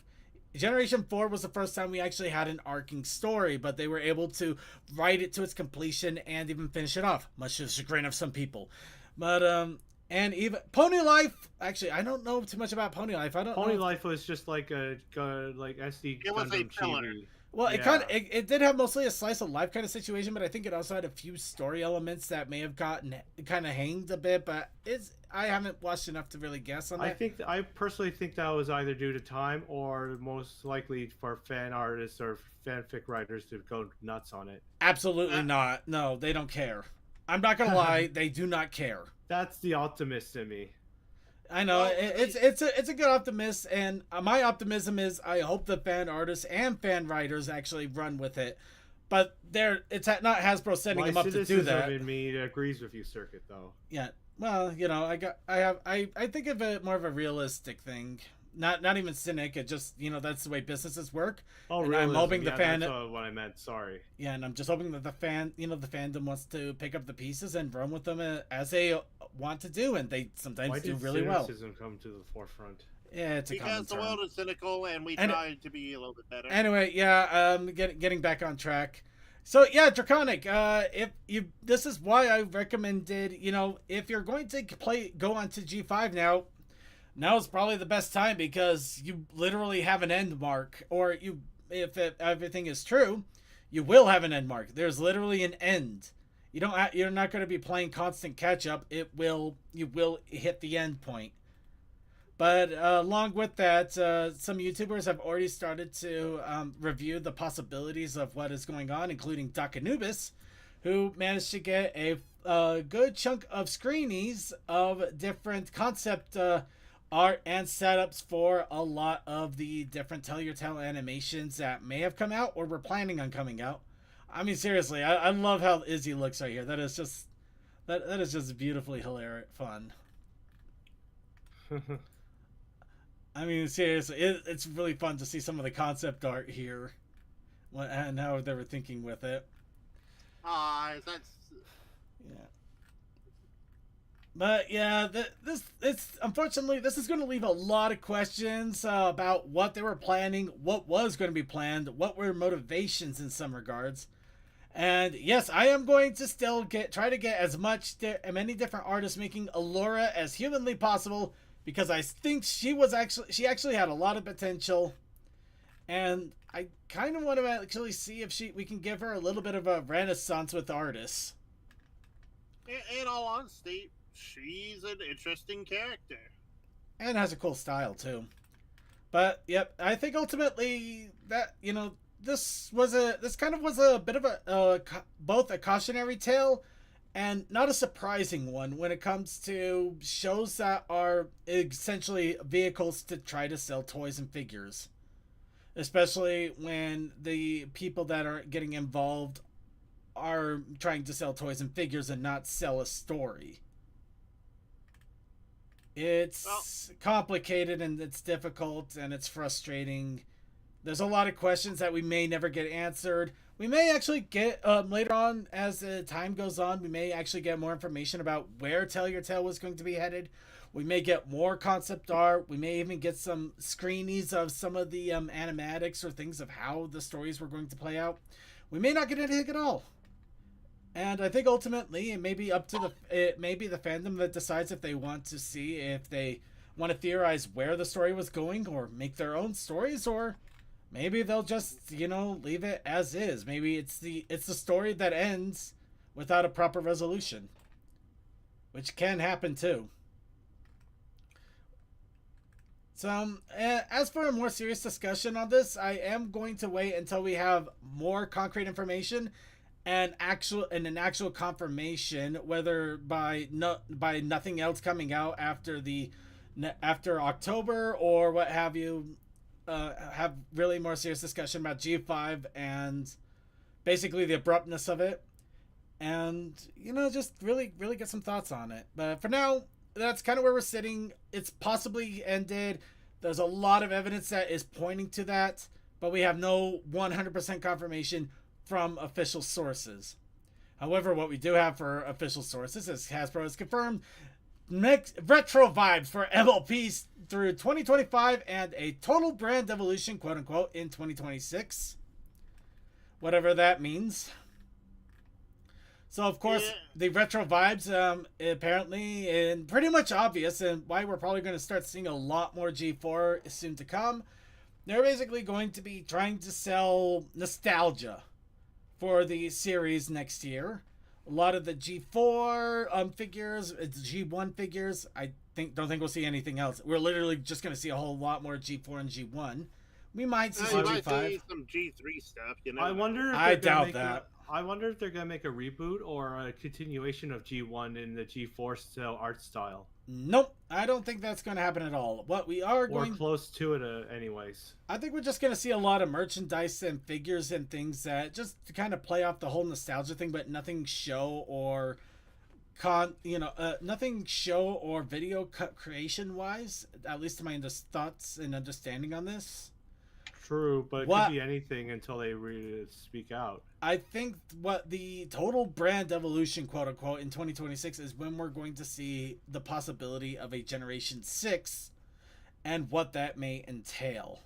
Generation 4 was the first time we actually had an arcing story, but they were able to write it to its completion and even finish it off, much to the chagrin of some people. But and even Pony Life, actually, I don't know too much about Pony Life. I don't. Pony Life was just like a like SD It was a Gundam filler. TV. Well, Yeah. it did have mostly a slice of life kind of situation, but I think it also had a few story elements that may have gotten kind of hanged a bit. But I haven't watched enough to really guess on that. I personally think that was either due to time or most likely for fan artists or fanfic writers to go nuts on it. Absolutely not. No, they don't care. I'm not gonna lie, they do not care. That's the optimist in me. I know Well, it's a good optimist, and my optimism is I hope the fan artists and fan writers actually run with it. But it's not Hasbro sending My them up to do cynicism that. in me agrees with you, Circuit, though. Yeah. Well, I think of it more of a realistic thing. Not even cynic. It just that's the way businesses work. Oh, And really? I'm hoping the fan. That's what I meant. Sorry. Yeah, and I'm just hoping that the fandom wants to pick up the pieces and run with them as they want to do, and they sometimes Why do did really well. cynicism come to the forefront? Yeah, it's a common Because the term. world is cynical, and we And- try to be a little bit better. Anyway, yeah, getting back on track. So yeah, Draconic. This is why I recommended. If you're going to go on to G5 now is probably the best time because you literally have an end mark, or if everything is true, you will have an end mark. There's literally an end. You're not going to be playing constant catch up. You will hit the end point. But along with that, some YouTubers have already started to review the possibilities of what is going on, including Doc Anubis, who managed to get a good chunk of screenies of different concept art and setups for a lot of the different Tell Your Tale animations that may have come out or were planning on coming out. I mean, seriously, I love how Izzy looks right here. That is just beautifully hilarious fun. I mean, seriously, it's really fun to see some of the concept art here, and how they were thinking with it. That's Yeah. But yeah, unfortunately this is going to leave a lot of questions about what they were planning, what was going to be planned, what were motivations in some regards. And yes, I am going to still try to get as many different artists making Allura as humanly possible, because I think she actually had a lot of potential, and I kind of want to actually see if we can give her a little bit of a renaissance with artists. in all honesty, she's an interesting character. And has a cool style too. But yep, I think ultimately that this kind of was a bit of both a cautionary tale and not a surprising one when it comes to shows that are essentially vehicles to try to sell toys and figures, especially when the people that are getting involved are trying to sell toys and figures and not sell a story. It's complicated, and it's difficult, and it's frustrating. There's a lot of questions that we may never get answered. We may actually get, later on, as the time goes on, we may actually get more information about where Tell Your Tale was going to be headed. We may get more concept art. We may even get some screenies of some of the animatics or things of how the stories were going to play out. We may not get anything at all. And I think ultimately it may be up to the fandom that decides if they want to theorize where the story was going or make their own stories, or maybe they'll just, leave it as is. Maybe it's the story that ends without a proper resolution, which can happen too. So, as for a more serious discussion on this, I am going to wait until we have more concrete information and an actual confirmation, whether by nothing else coming out after October or what have you. Have really more serious discussion about G5 and basically the abruptness of it, and just really get some thoughts on it. But for now, that's kind of where we're sitting. It's possibly ended. There's a lot of evidence that is pointing to that, but we have no 100% confirmation from official sources. However, what we do have for official sources is Hasbro has confirmed retro vibes for MLP through 2025 and a total brand evolution, quote unquote, in 2026. Whatever that means. So, of course, the retro vibes, apparently, and pretty much obvious, and why we're probably going to start seeing a lot more G4 soon to come. They're basically going to be trying to sell nostalgia for the series next year. A lot of the G4 figures, G1 figures, don't think we'll see anything else. We're literally just going to see a whole lot more G4 and G1. We might see some G5. Might see some G3 stuff. You know. I doubt that. I wonder if they're gonna make a reboot or a continuation of G1 in the G4 style art style. Nope, I don't think that's going to happen at all. What we are going, or close to it, anyways. I think we're just going to see a lot of merchandise and figures and things that just to kind of play off the whole nostalgia thing, but nothing show or nothing show or video creation wise. At least to my thoughts and understanding on this. True, but it could be anything until they really speak out. I think what the total brand evolution, quote unquote, in 2026 is when we're going to see the possibility of a Generation 6 and what that may entail.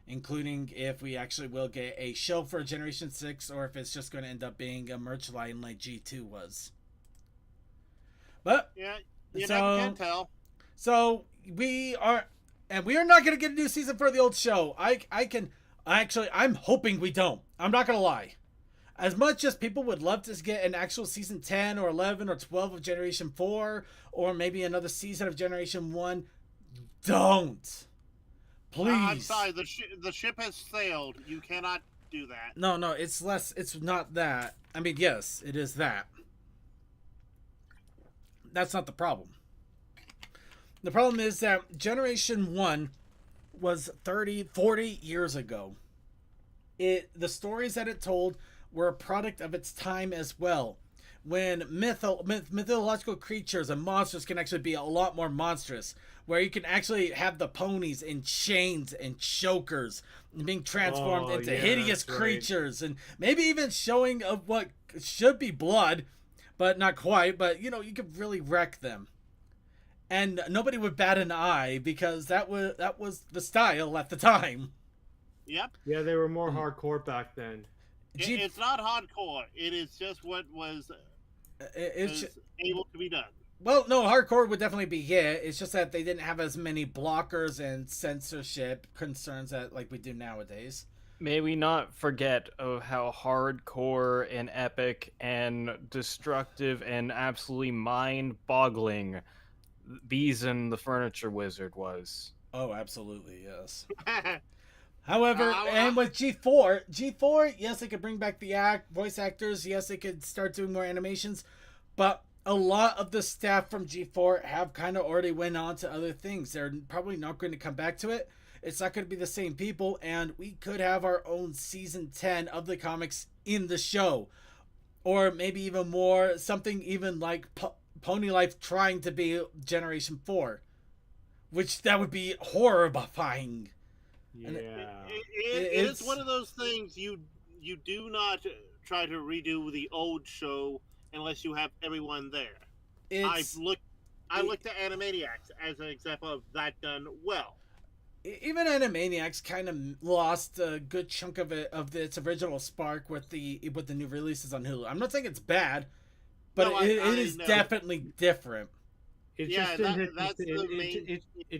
Including if we actually will get a show for Generation 6 or if it's just going to end up being a merch line like G2 was. But, yeah, you never can tell. So, we are not going to get a new season for the old show. I'm hoping we don't. I'm not going to lie. As much as people would love to get an actual season 10 or 11 or 12 of Generation 4 or maybe another season of Generation 1, don't. Please. I'm sorry, the ship has sailed. You cannot do that. No, it's not that. I mean, yes, it is that. That's not the problem. The problem is that Generation 1 was 30, 40 years ago. The stories that it told were a product of its time as well. When mythological creatures and monsters can actually be a lot more monstrous. Where you can actually have the ponies in chains and chokers and being transformed into hideous creatures. And maybe even showing of what should be blood, but not quite. But, you could really wreck them. And nobody would bat an eye because that was the style at the time. Yep. Yeah, they were more hardcore back then. It's not hardcore. It is just what was able to be done. Well, no, hardcore would definitely be it. It's just that they didn't have as many blockers and censorship concerns that like we do nowadays. May we not forget of how hardcore and epic and destructive and absolutely mind-boggling Beeson the Furniture Wizard was. Oh, absolutely, yes. However, and with G4, yes, they could bring back the voice actors. Yes, they could start doing more animations. But a lot of the staff from G4 have kind of already went on to other things. They're probably not going to come back to it. It's not going to be the same people. And we could have our own Season 10 of the comics in the show. Or maybe even more, something even like Pony Life trying to be Generation 4. Which that would be horrifying. Yeah. It is one of those things you do not try to redo the old show unless you have everyone there. I looked at Animaniacs as an example of that done well. Even Animaniacs kind of lost a good chunk of its original spark with the new releases on Hulu. I'm not saying it's bad, but it is definitely different. It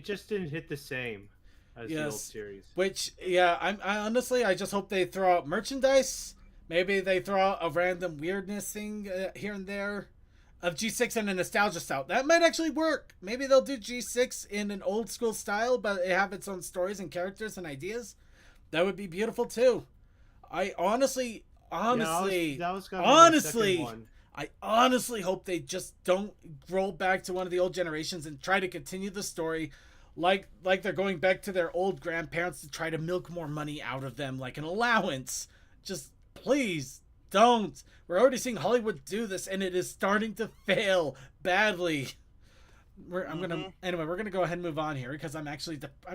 just didn't hit the same as the old series. Which, I honestly, I just hope they throw out merchandise. Maybe they throw out a random weirdness thing here and there of G6 in a nostalgia style. That might actually work. Maybe they'll do G6 in an old school style, but it have its own stories and characters and ideas. That would be beautiful too. I honestly, I honestly hope they just don't roll back to one of the old generations and try to continue the story like they're going back to their old grandparents to try to milk more money out of them like an allowance. Just please don't. We're already seeing Hollywood do this and it is starting to fail badly. We're gonna go ahead and move on here because I'm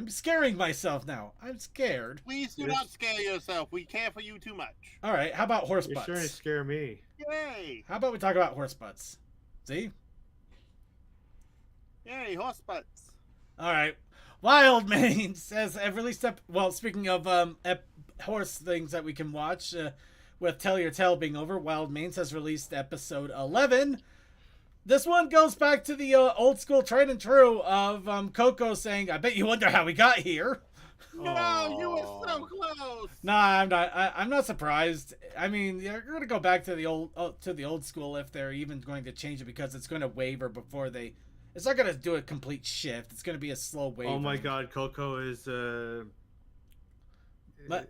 scaring myself now. I'm scared. Please do not scare yourself. We care for you too much. All right, how about horse butts? You're sure to scare me. Yay! How about we talk about horse butts? See? Yay, horse butts. All right. Wild Mane says I've released well, speaking of horse things that we can watch, with Tell Your Tale being over, Wild Mane has released episode 11. This one goes back to the old school tried and true of Coco saying, "I bet you wonder how we got here." No, you were so close. Nah, I'm not. I'm not surprised. I mean, you're gonna go back to the old school if they're even going to change it, because it's going to waver before they. It's not going to do a complete shift. It's going to be a slow waver. Oh my God, Coco is But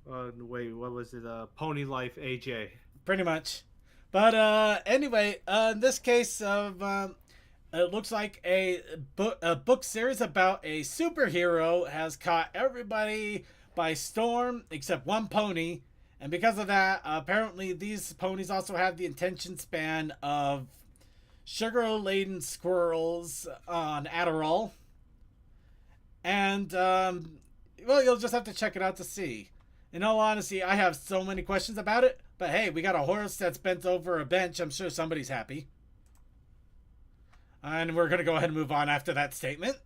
wait, what was it? Pony Life AJ. pretty much. But anyway, in this case of it looks like a book series about a superhero has caught everybody by storm except one pony, and because of that, apparently these ponies also have the attention span of sugar-laden squirrels on Adderall. And well, you'll just have to check it out to see. In all honesty, I have so many questions about it, but hey, we got a horse that's bent over a bench. I'm sure somebody's happy. And we're going to go ahead and move on after that statement.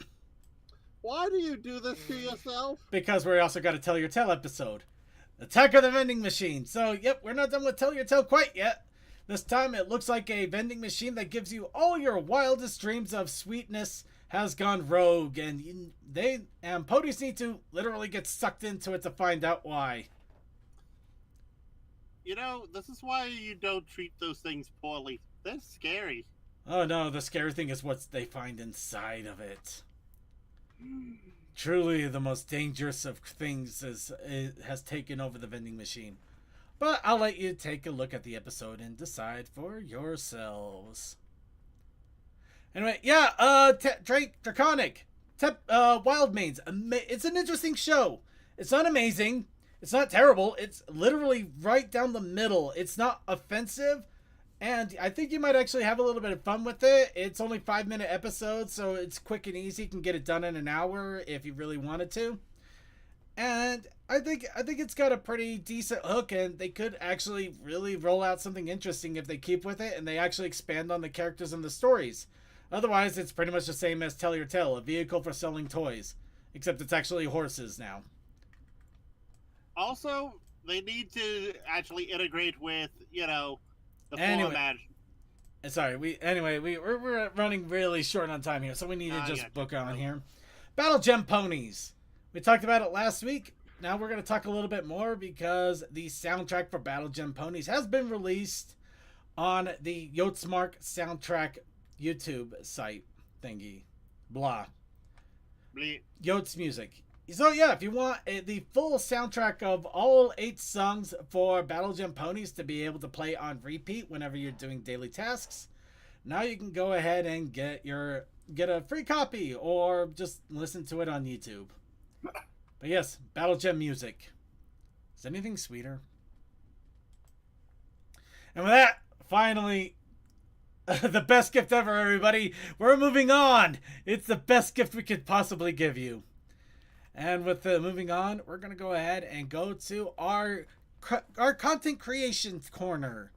Why do you do this to yourself? Because we also got a Tell Your Tale episode. Attack of the Vending Machine. So, yep, we're not done with Tell Your Tale quite yet. This time it looks like a vending machine that gives you all your wildest dreams of sweetness has gone rogue. And ponies need to literally get sucked into it to find out why. You know, this is why you don't treat those things poorly. They're scary. Oh no, the scary thing is what they find inside of it. Truly the most dangerous of things has taken over the vending machine. But I'll let you take a look at the episode and decide for yourselves. Anyway, yeah, Draconic. Wild Manes. It's an interesting show. It's not amazing. It's not terrible. It's literally right down the middle. It's not offensive. And I think you might actually have a little bit of fun with it. It's only 5-minute episodes, so it's quick and easy. You can get it done in an hour if you really wanted to. And I think it's got a pretty decent hook, and they could actually really roll out something interesting if they keep with it and they actually expand on the characters and the stories. Otherwise, it's pretty much the same as Tell Your Tale, a vehicle for selling toys. Except it's actually horses now. Also, they need to actually integrate with, the Anyway. format. Sorry, we're running really short on time here, so we need to just book on here. Battle Gem Ponies. We talked about it last week. Now we're going to talk a little bit more because the soundtrack for Battle Gem Ponies has been released on the Yotsmark soundtrack YouTube site thingy. Blah. Bleep. Yots Music. So yeah, if you want the full soundtrack of all 8 songs for Battle Gem Ponies to be able to play on repeat whenever you're doing daily tasks, now you can go ahead and get a free copy or just listen to it on YouTube. But yes, Battle Gem Music. Is anything sweeter? And with that, finally, the best gift ever, everybody. We're moving on. It's the best gift we could possibly give you. And with moving on, we're going to go ahead and go to our content creation corner,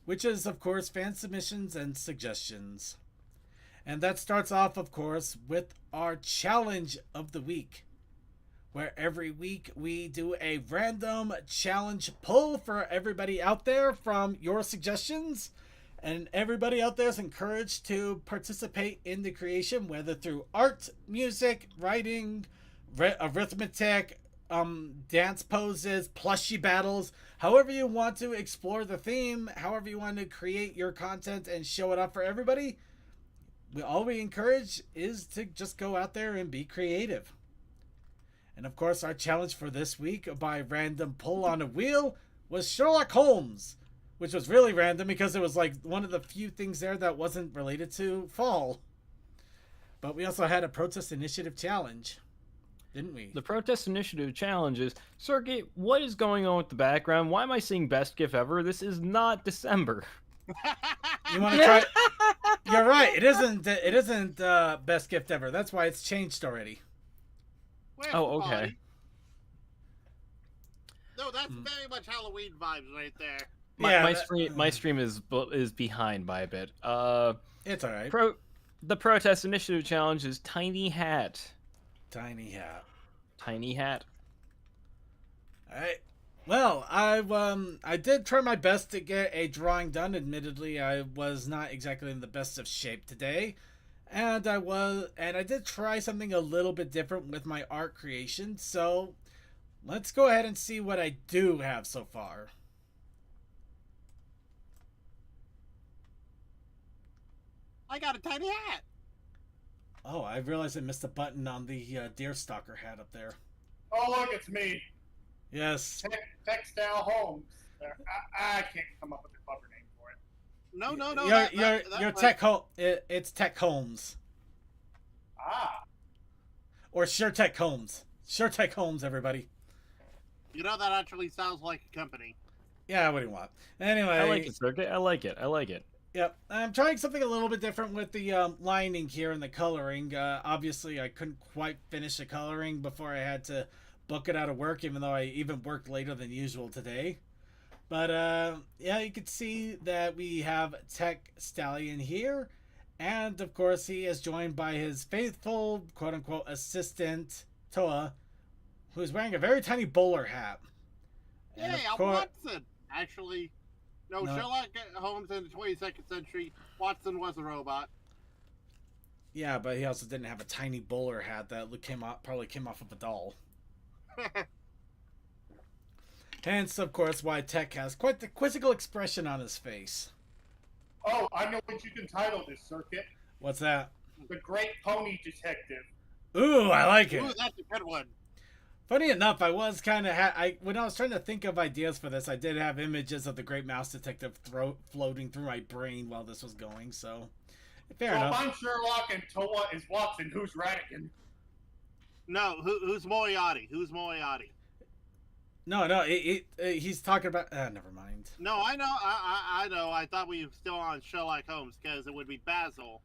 which is, of course, fan submissions and suggestions. And that starts off, of course, with our challenge of the week, where every week we do a random challenge pull for everybody out there from your suggestions. And everybody out there is encouraged to participate in the creation, whether through art, music, writing, arithmetic, dance poses, plushie battles, however you want to explore the theme, however you want to create your content and show it up for everybody. All we encourage is to just go out there and be creative. And of course, our challenge for this week by random pull on a wheel was Sherlock Holmes, which was really random because it was like one of the few things there that wasn't related to fall. But we also had a protest initiative challenge, didn't we? The protest initiative challenge is, Sergey, what is going on with the background? Why am I seeing best gift ever? This is not December. You want to try? You're right. It isn't best gift ever. That's why it's changed already. Where's Oh, the okay. party? No, that's very much Halloween vibes right there. My stream is behind by a bit. It's all right. The Protest Initiative Challenge is Tiny Hat. Tiny hat. Tiny Hat. Alright. Well, I did try my best to get a drawing done. Admittedly, I was not exactly in the best of shape today. And I did try something a little bit different with my art creation. So, let's go ahead and see what I do have so far. I got a tiny hat. Oh, I realized I missed a button on the deerstalker hat up there. Oh, look, it's me. Yes. Textile Homes. I can't come up with a clever name for it. No. Your Tech it's Tech Homes. Ah. Or Sure Tech Homes. Sure Tech Homes, everybody. You know, that actually sounds like a company. Yeah, what do you want? Anyway. I like it, Circuit. I like it. Yep. I'm trying something a little bit different with the lining here and the coloring. Obviously, I couldn't quite finish the coloring before I had to book it out of work, even though I even worked later than usual today. But, yeah, you can see that we have Tech Stallion here. And, of course, he is joined by his faithful, quote-unquote, assistant, Toa, who's wearing a very tiny bowler hat. And Hey, I'm Watson. Actually, no, Sherlock Holmes in the 22nd century, Watson was a robot. Yeah, but he also didn't have a tiny bowler hat that probably came off of a doll. Hence, of course, why Tech has quite the quizzical expression on his face. Oh, I know what you can title this circuit. What's that? The Great Pony Detective. Ooh, I like it. Ooh, that's a good one. Funny enough, I was kind of when I was trying to think of ideas for this, I did have images of the Great Mouse Detective floating through my brain while this was going. So, fair enough. If I'm Sherlock and Toa is Watson, who's Radigan? No, who's Moriarty? Who's Moriarty? No, he's talking about. Never mind. No, I know. I know. I thought we were still on Sherlock Holmes because it would be Basil.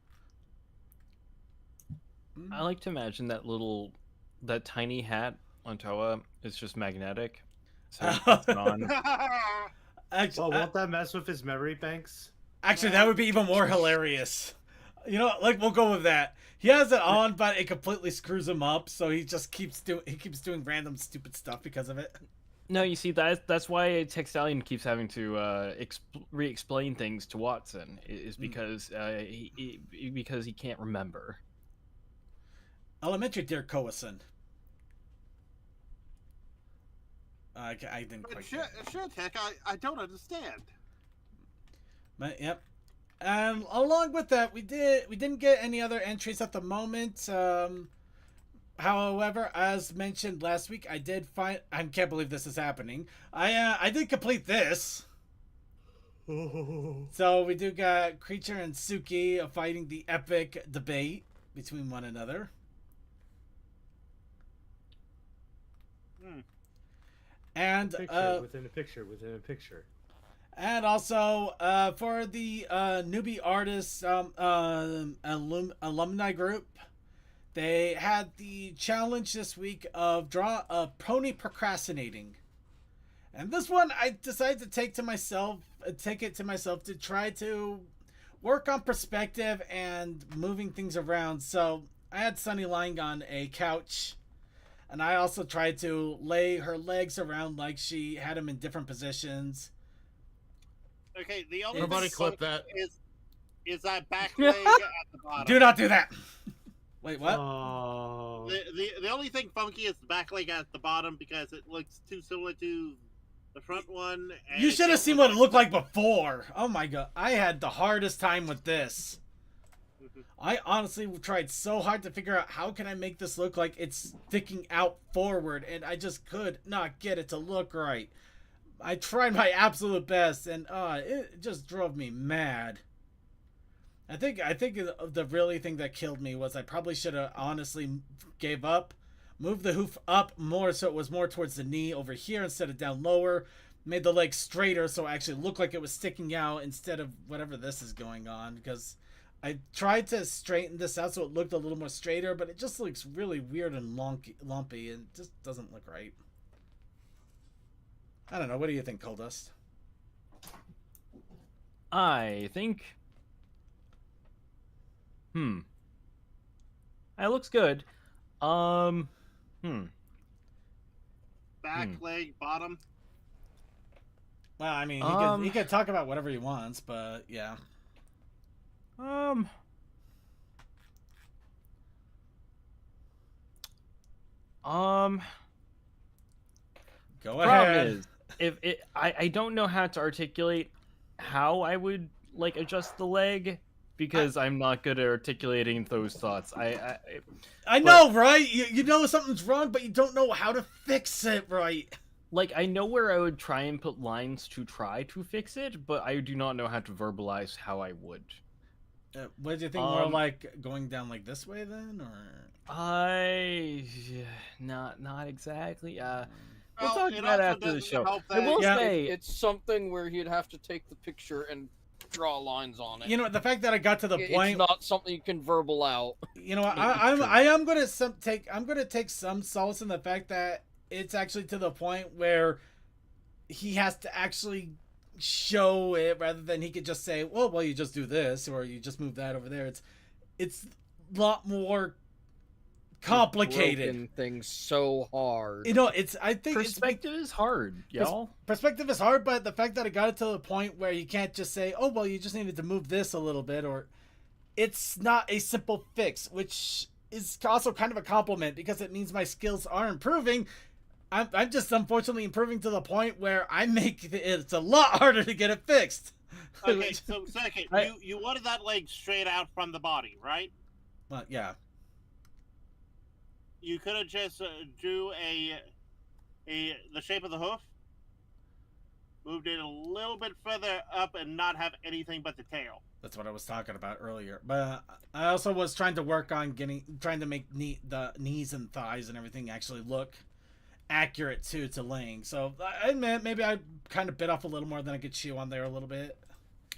I like to imagine that tiny hat on Toa is just magnetic. So it's on. Actually, Well, won't that mess with his memory banks? Actually, that would be even more hilarious. You know, like we'll go with that. He has it on, but it completely screws him up. So he just keeps doing random stupid stuff because of it. No, you see, that's why Tech Stallion keeps having to re-explain things to Watson, is because because he can't remember. Elementary, dear Coason. I didn't quite. Sure, Tech. I don't understand. But yep. Along with that, we didn't get any other entries at the moment. However, as mentioned last week, I can't believe this is happening. I did complete this. So we do got Creature and Suki fighting the epic debate between one another. And within a picture. And also, for the newbie artists alumni group, they had the challenge this week of draw a pony procrastinating. And this one, I decided to take it to myself to try to work on perspective and moving things around. So I had Sunny lying on a couch, and I also tried to lay her legs around like she had them in different positions. Okay, the only Everybody clip that. Is that back leg at the bottom. Do not do that. Wait, what? Oh. The only thing funky is the back leg at the bottom because it looks too similar to the front one. And you should have seen what it looked like before. Oh my god, I had the hardest time with this. I honestly tried so hard to figure out how can I make this look like it's sticking out forward, and I just could not get it to look right. I tried my absolute best, and it just drove me mad. I think the really thing that killed me was I probably should have honestly gave up, moved the hoof up more so it was more towards the knee over here instead of down lower, made the leg straighter so it actually looked like it was sticking out instead of whatever this is going on, because I tried to straighten this out so it looked a little more straighter, but it just looks really weird and lumpy and just doesn't look right. I don't know. What do you think, Coldust? I think... That looks good. Back, leg, bottom. Well, I mean, he could talk about whatever he wants, but yeah. Go ahead. Is, I don't know how to articulate how I would like adjust the leg because I'm not good at articulating those thoughts. I know, right? You know something's wrong, but you don't know how to fix it, right? Like, I know where I would try and put lines to try to fix it, but I do not know how to verbalize how I would. What do you think? More like going down like this way then, or? Not exactly. Well, We'll talk about it after the show. I will say it's something where he'd have to take the picture and draw lines on it. You know, the fact that I got to the point, it's not something you can verbal out. You know, I am gonna take some solace in the fact that it's actually to the point where he has to actually show it rather than he could just say, well, you just do this or you just move that over there. It's a lot more complicated. Things so hard. You know, I think perspective is hard, y'all. Perspective is hard, but the fact that it got it to the point where you can't just say, oh, well, you just needed to move this a little bit, or it's not a simple fix, which is also kind of a compliment because it means my skills are improving. I'm just unfortunately improving to the point where it's a lot harder to get it fixed. Okay, so second, you wanted that leg straight out from the body, right? Well, yeah. You could have just drew the shape of the hoof, moved it a little bit further up, and not have anything but the tail. That's what I was talking about earlier. But I also was trying to work on trying to make the knees and thighs and everything actually look accurate to laying. So I admit maybe I kind of bit off a little more than I could chew on there a little bit.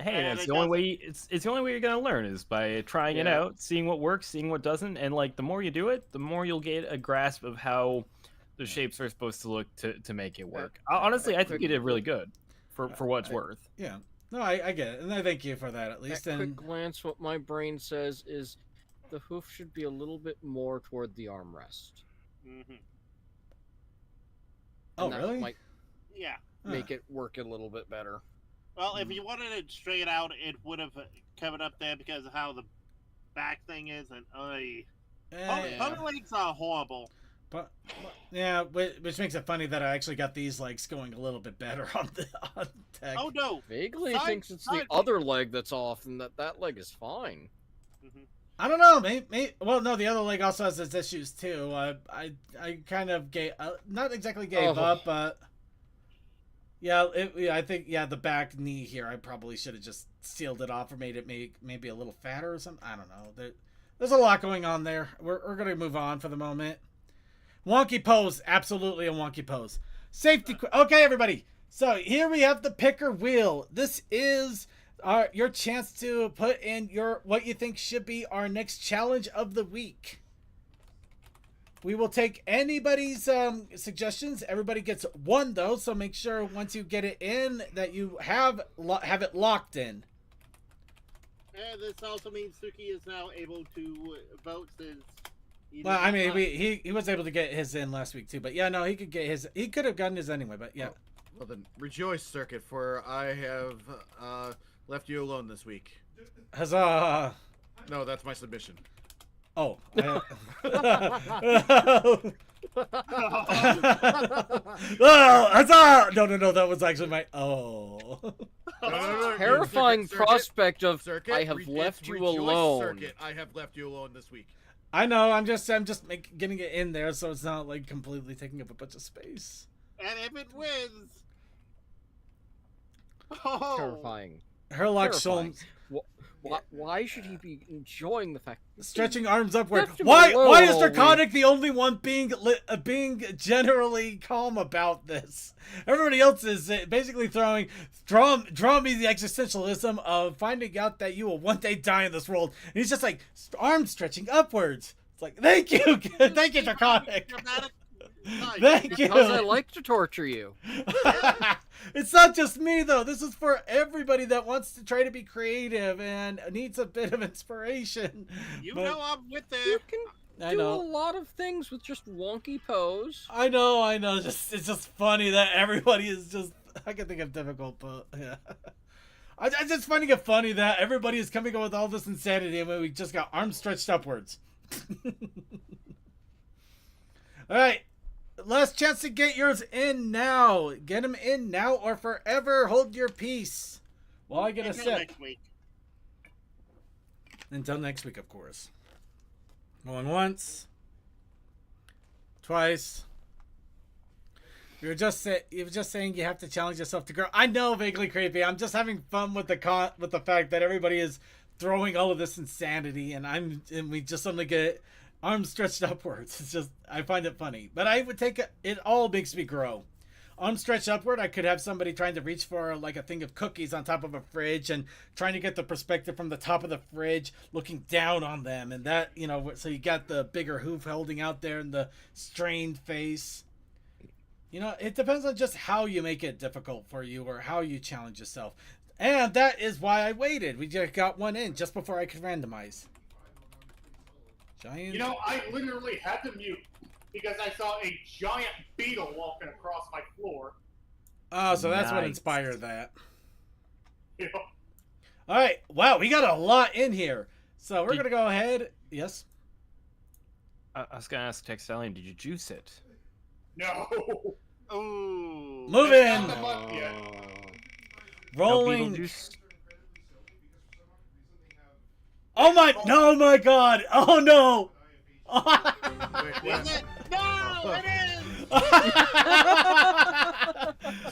Hey, that's the only way. It's the only way you're gonna learn is by trying it out, seeing what works, seeing what doesn't, and like the more you do it, the more you'll get a grasp of how the shapes are supposed to look to make it work. Honestly, I think you did really good for what it's worth. Yeah, no, I get it, and I thank you for that at least. At quick glance, what my brain says is the hoof should be a little bit more toward the armrest. Mm-hmm. Oh, really? Might yeah. Make it work a little bit better. Well, if you wanted it straight out, it would have covered up there because of how the back thing is, and pony legs are horrible. But yeah, which makes it funny that I actually got these legs going a little bit better on tech. Oh no! Vaguely thinks it's the other leg that's off, and that leg is fine. Mm-hmm. I don't know. Maybe. Well, no, the other leg also has its issues too. I kind of not exactly gave up, but. Yeah, I think the back knee here, I probably should have just sealed it off or made it maybe a little fatter or something. I don't know. There's a lot going on there. We're going to move on for the moment. Wonky pose. Absolutely a wonky pose. Safety. Okay, everybody. So here we have the picker wheel. This is your chance to put in what you think should be our next challenge of the week. We will take anybody's suggestions. Everybody gets one, though, so make sure once you get it in that you have it locked in. And this also means Suki is now able to vote since... Well, I mean, he was able to get his in last week, too. But, yeah, no, he could get his... He could have gotten his anyway, but, yeah. Well, then, rejoice, Circuit, for I have left you alone this week. Huzzah! No, that's my submission. Oh. Oh, huzzah! No, that was actually my... Oh. No. Terrifying prospect of Circuit, I have left you alone. Circuit, I have left you alone this week. I know, I'm just getting it in there so it's not, like, completely taking up a bunch of space. And if it wins... Terrifying. Herlock Sholmes... Why should he be enjoying the fact stretching arms upward? Why is Draconic the only one being generally calm about this? Everybody else is basically drawing me the existentialism of finding out that you will one day die in this world. And he's just like arms stretching upwards. It's like, thank you, thank you, Draconic. Nice. Thank you. Because I like to torture you. It's not just me though. This is for everybody that wants to try to be creative and needs a bit of inspiration. You But know I'm with You there. can I do a know. lot of things with just wonky pose. I know. It's just funny that everybody is just. I can think of difficult, but yeah. I just finding it funny that everybody is coming up with all this insanity and we just got arms stretched upwards. All right. Last chance to get yours in now. Get them in now or forever hold your peace. While I get a Until sip. next week. Until next week, of course. Going once. Twice. You were just saying you have to challenge yourself to grow. I know, vaguely creepy. I'm just having fun with the fact that everybody is throwing all of this insanity, and we just suddenly get arms stretched upwards. It's just I find it funny, but I would take it all makes me grow. Arms stretched upward, I could have somebody trying to reach for like a thing of cookies on top of a fridge and trying to get the perspective from the top of the fridge, looking down on them, and that so you got the bigger hoof holding out there and the strained face. It depends on just how you make it difficult for you or how you challenge yourself. And that is why I waited. We just got one in just before I could randomize. Giant. I literally had to mute because I saw a giant beetle walking across my floor. Oh, so that's what Nice. inspired that. You know? All right. Wow, we got a lot in here. So we're going to go ahead. Yes? I was gonna ask Textilian, did you juice it? No. Ooh. Move That's in. not the button yet. No Rolling. Beetlejuice? Oh my God. Oh no. Wait, Is it? No, it is.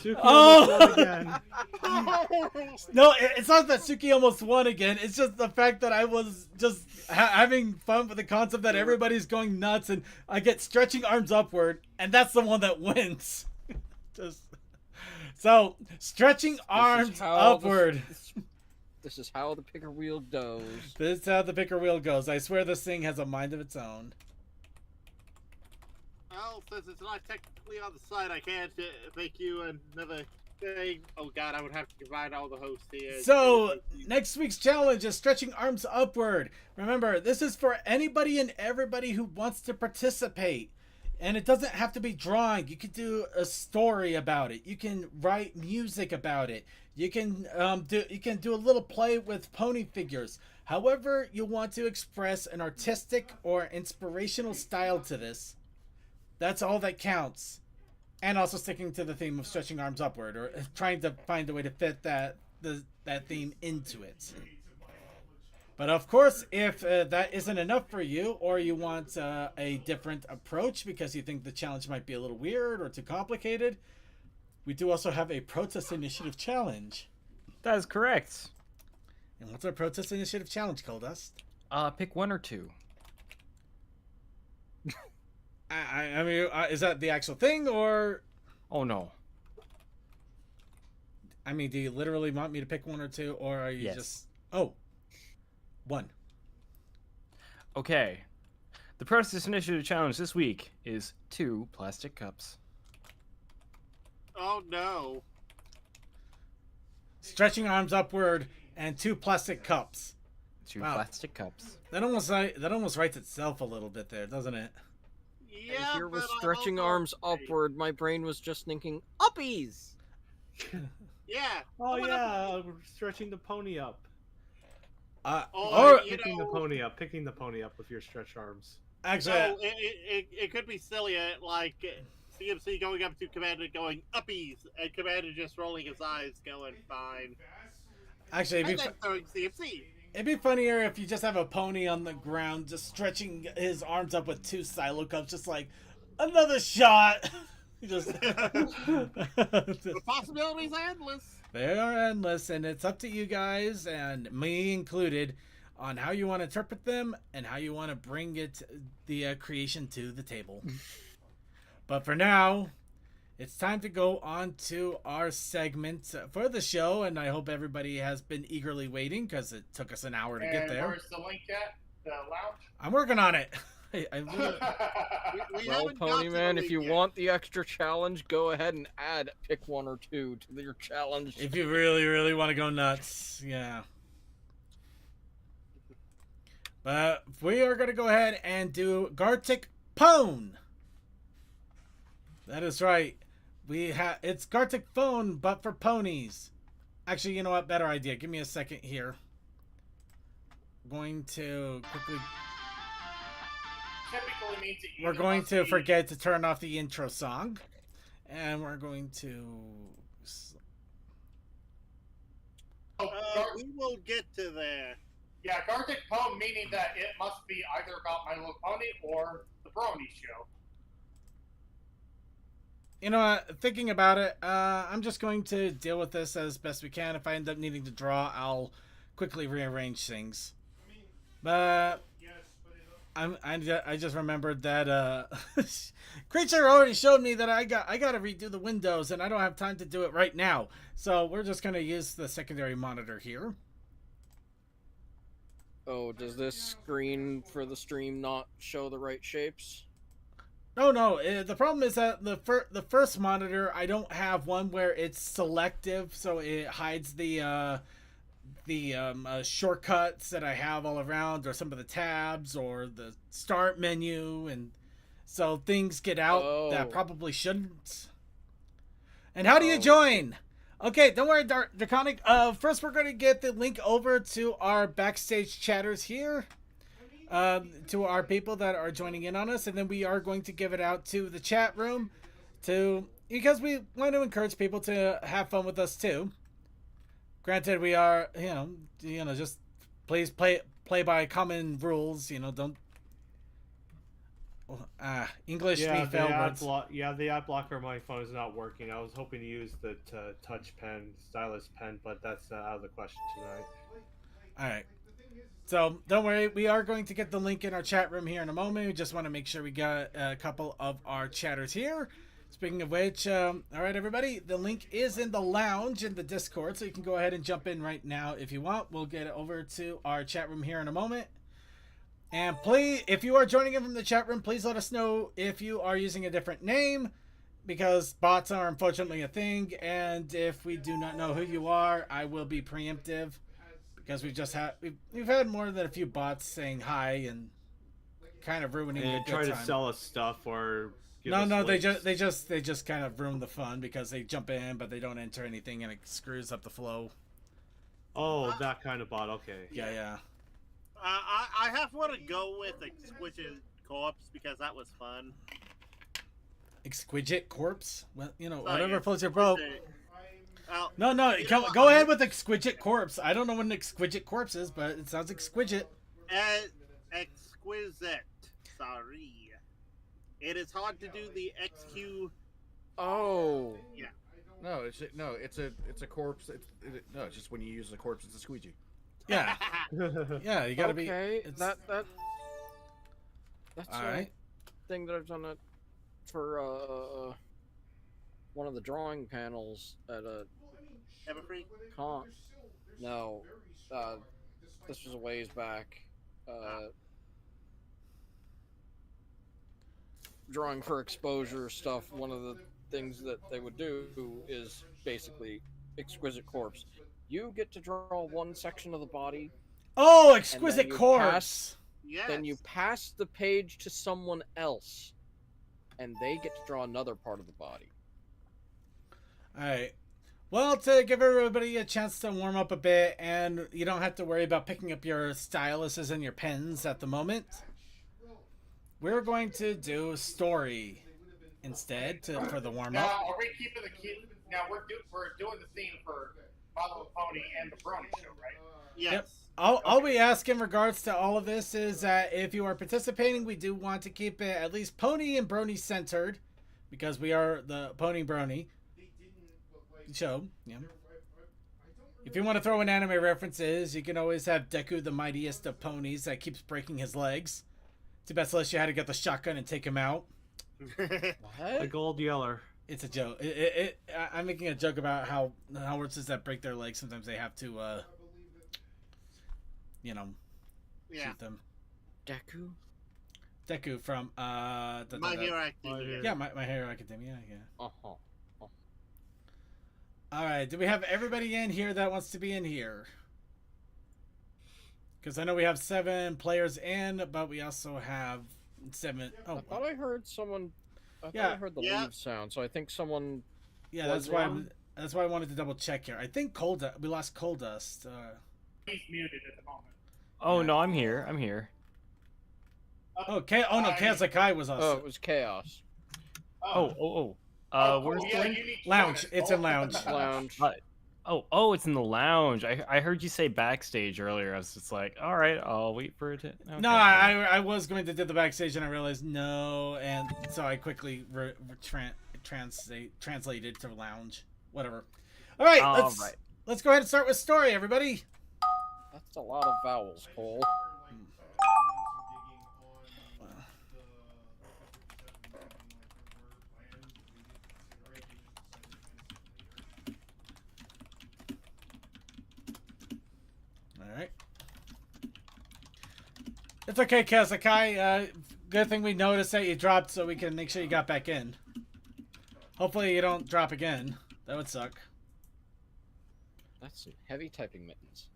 Suki Oh. almost won again. No, it's not that Suki almost won again. It's just the fact that I was just having fun with the concept that everybody's going nuts and I get stretching arms upward, and that's the one that wins. So stretching arms upward. This is how the picker wheel goes. This is how the picker wheel goes. I swear this thing has a mind of its own. Well, since it's not technically on the side, I can't make you another thing. Oh god, I would have to combine all the hosts here. So, next week's challenge is stretching arms upward. Remember, this is for anybody and everybody who wants to participate. And it doesn't have to be drawing. You can do a story about it. You can write music about it. You can do a little play with pony figures. However you want to express an artistic or inspirational style to this, that's all that counts. And also sticking to the theme of stretching arms upward, or trying to find a way to fit that theme into it. But of course, if that isn't enough for you, or you want a different approach because you think the challenge might be a little weird or too complicated, we do also have a protest initiative challenge. That is correct. And what's our protest initiative challenge, Coldust? Pick one or two. I mean, is that the actual thing, or? Oh no. I mean, do you literally want me to pick one or two, or are you Yes. just? Oh, one. Okay. The Protest Initiative challenge this week is 2 plastic cups. Oh no. Stretching arms upward and 2 plastic cups. 2 Wow. plastic cups. That almost writes itself a little bit there, doesn't it? Yeah, And here with but I'm stretching also- arms upward, my brain was just thinking, uppies! Yeah. Oh What yeah, we're stretching the pony up. Or, you Picking know, picking the pony up with your stretched arms. Actually, so it could be sillier, like CMC going up to Commander going uppies, and Commander just rolling his eyes going fine. actually, And then throwing CMC. it'd be funnier if you just have a pony on the ground, just stretching his arms up with 2 silo cups, just like another shot. just The possibilities are endless. they are endless, and it's up to you guys and me included on how you want to interpret them and how you want to bring the creation to the table. But for now, it's time to go on to our segment for the show, and I hope everybody has been eagerly waiting because it took us an hour to get And there. where's the link at? The lounge? I'm working on it. We Well, haven't got Pony to the Man, if league you yet. want the extra challenge, go ahead and add pick 1 or 2 to your challenge. If you really, really want to go nuts, yeah. But we are going to go ahead and do Gartic Pone. That is right. It's Gartic Phone, but for ponies. Actually, you know what? Better idea. Give me a second here. I'm going to quickly. Typically means that We're going to forget to turn off the intro song, and we're going to. We will get to there. Yeah, Gartic Pone, meaning that it must be either about My Little Pony or the Brony show. You know what? Thinking about it, I'm just going to deal with this as best we can. If I end up needing to draw, I'll quickly rearrange things. But I just remembered that Creature already showed me that I got to redo the windows, and I don't have time to do it right now. So we're just gonna use the secondary monitor here. Oh, does this screen for the stream not show the right shapes? No. The problem is that the first monitor, I don't have one where it's selective, so it hides the shortcuts that I have all around, or some of the tabs, or the start menu, and so things get out that probably shouldn't. And how do you join? Okay, don't worry, Draconic. First, we're going to get the link over to our backstage chatters here. To our people that are joining in on us, and then we are going to give it out to the chat room because we want to encourage people to have fun with us too. Granted, we are, just please play by common rules, don't English Yeah, me fail words. The ad blocker on my phone is not working. I was hoping to use the touch pen, stylus pen, but that's out of the question tonight. All right. So don't worry, we are going to get the link in our chat room here in a moment. We just want to make sure we got a couple of our chatters here. Speaking of which, all right, everybody, the link is in the lounge in the Discord, so you can go ahead and jump in right now if you want. We'll get it over to our chat room here in a moment. And please, if you are joining in from the chat room, please let us know if you are using a different name, because bots are unfortunately a thing, and if we do not know who you are, I will be preemptive. Because we've had more than a few bots saying hi and kind of ruining the good try to time. sell us stuff or they just kind of ruin the fun because they jump in but they don't enter anything and it screws up the flow. Oh, that kind of bot. Okay. Yeah. I have to go with Exquisite Corpse because that was fun. Exquisite Corpse? Well, Sorry, whatever floats your boat. No, go ahead with Exquisite Corpse. I don't know what an Exquisite Corpse is, but it sounds exquisite. Exquisite. Sorry. It is hard to do the XQ. Oh. Yeah. No, it's a corpse. It's just when you use the corpse, it's a squeegee. Yeah. Yeah, you gotta be. Okay, that's all right. Thing that I've done for one of the drawing panels at a con. No, this was a ways back. Drawing for exposure stuff. One of the things that they would do is basically Exquisite Corpse. You get to draw one section of the body. Oh, Exquisite Corpse! Then you pass the page to someone else, and they get to draw another part of the body. Alright. Well, to give everybody a chance to warm up a bit, and you don't have to worry about picking up your styluses and your pens at the moment, we're going to do story instead for the warm up. Now, are we keeping the key? Now, we're doing the theme for My Little Pony and the Brony show, right? Yes. Yep. All we ask in regards to all of this is that if you are participating, we do want to keep it at least Pony and Brony centered, because we are the Pony Brony show. Yeah. If you want to throw in anime references, you can always have Deku, the mightiest of ponies, that keeps breaking his legs. Too bad Celestia had to get the shotgun and take him out. The Gold Yeller. It's a joke. I'm making a joke about how horses that break their legs, sometimes they have to, shoot them. Deku? Deku from My Hero Academia. Yeah, my Hero Academia. Yeah. Uh-huh. All right. Do we have everybody in here that wants to be in here? Because I know we have 7 players in, but we also have 7. Oh, I thought I heard someone. I Yeah. thought I heard the leave sound, so I think someone. yeah. was That's why I wanted to double check here. I think we lost Coal Dust. He's muted at the moment. Oh no, I'm here. I'm here. Oh, Chaos Akai was Oh, also it was chaos. Where's yeah, the you need to lounge. join us. It's in lounge. Lounge. it's in the lounge. I heard you say backstage earlier. I was just like, all right, I'll wait for it. Okay. No, I was going to do the backstage and I realized no, and so I quickly translated to lounge. Whatever. All right, let's go ahead and start with story, everybody. That's a lot of vowels, Cole. All right. It's okay, Kazakai. Good thing we noticed that you dropped so we can make sure you got back in. Hopefully you don't drop again. That would suck. That's some heavy typing mittens.